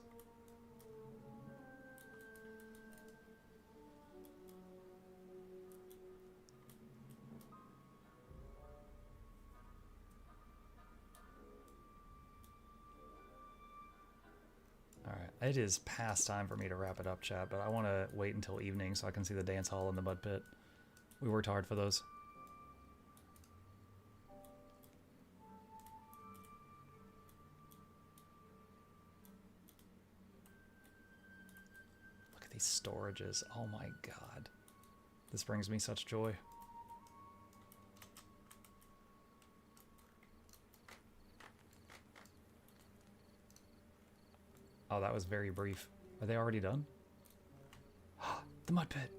Alright, it is past time for me to wrap it up, chat, but I want to wait until evening so I can see the dance hall and the mud pit. We worked hard for those. Look at these storages. Oh my god. This brings me such joy. Oh, that was very brief. Are they already done? The mud pit.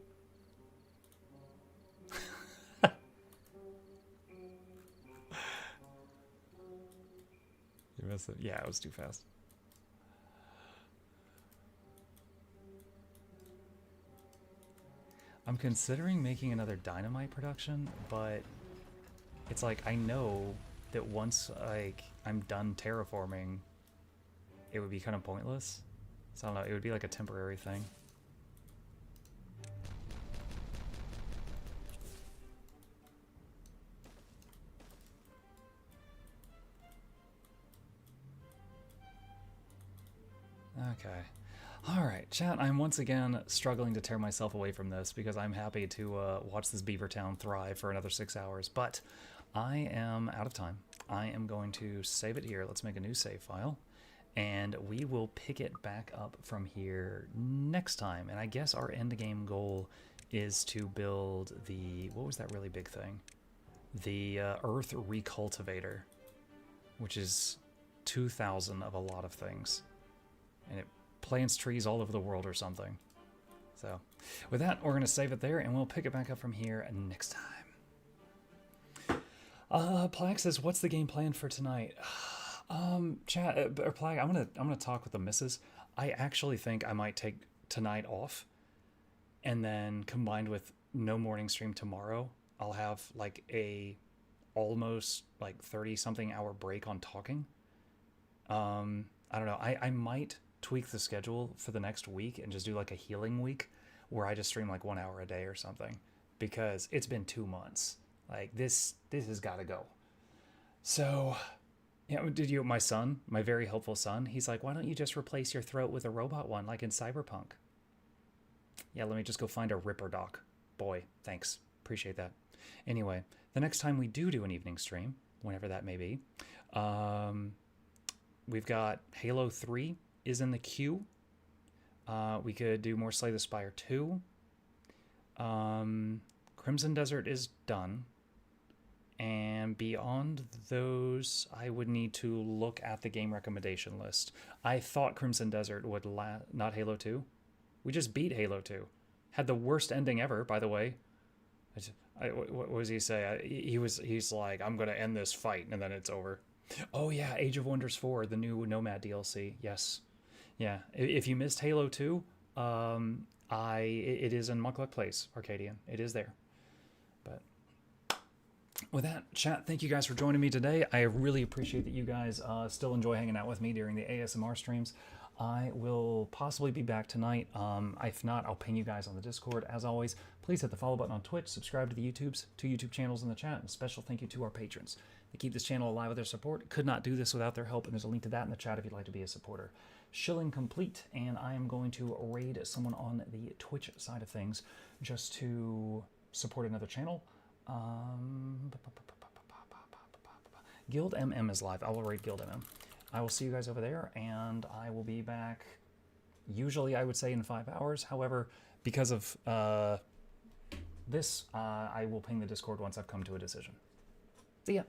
You missed it. Yeah, it was too fast. I'm considering making another dynamite production, but it's like I know that once like I'm done terraforming, it would be kind of pointless. So I don't know, it would be like a temporary thing. Okay. Alright, chat, I'm once again struggling to tear myself away from this because I'm happy to watch this beaver town thrive for another 6 hours, but I am out of time. I am going to save it here. Let's make a new save file. And we will pick it back up from here next time. And I guess our end game goal is to build the... What was that really big thing? The Earth Recultivator, which is 2,000 of a lot of things. And it plants trees all over the world or something. So, with that, we're going to save it there, and we'll pick it back up from here next time. Plague says, what's the game plan for tonight? Chat, or Plague, I'm gonna talk with the missus. I actually think I might take tonight off, and then combined with no morning stream tomorrow, I'll have like a almost like 30-something hour break on talking. I don't know. I might tweak the schedule for the next week and just do like a healing week where I just stream like 1 hour a day or something, because it's been 2 months. Like this has got to go. So. Yeah, my son, my very helpful son, he's like, why don't you just replace your throat with a robot one like in Cyberpunk? Yeah, let me just go find a Ripper doc. Boy, thanks. Appreciate that. Anyway, the next time we do an evening stream, whenever that may be, we've got Halo 3 is in the queue. We could do more Slay the Spire 2. Crimson Desert is done. And beyond those, I would need to look at the game recommendation list. I thought Crimson Desert would not Halo 2. We just beat Halo 2. Had the worst ending ever, by the way. What does he say? He's like, I'm going to end this fight, and then it's over. Oh yeah, Age of Wonders 4, the new Nomad DLC. Yes. Yeah, if you missed Halo 2, it is in Mukluk Place, Arcadian. It is there. But with that, chat, thank you guys for joining me today. I really appreciate that you guys still enjoy hanging out with me during the ASMR streams. I will possibly be back tonight. If not, I'll ping you guys on the Discord. As always, please hit the follow button on Twitch, subscribe to the two YouTube channels in the chat, and a special thank you to our patrons. They keep this channel alive with their support. Could not do this without their help, and there's a link to that in the chat if you'd like to be a supporter. Shilling complete, and I am going to raid someone on the Twitch side of things just to support another channel. Guild MM is live. I will raid Guild MM. I will see you guys over there, and I will be back, usually I would say in 5 hours. However, because of this, I will ping the Discord once I've come to a decision. See ya.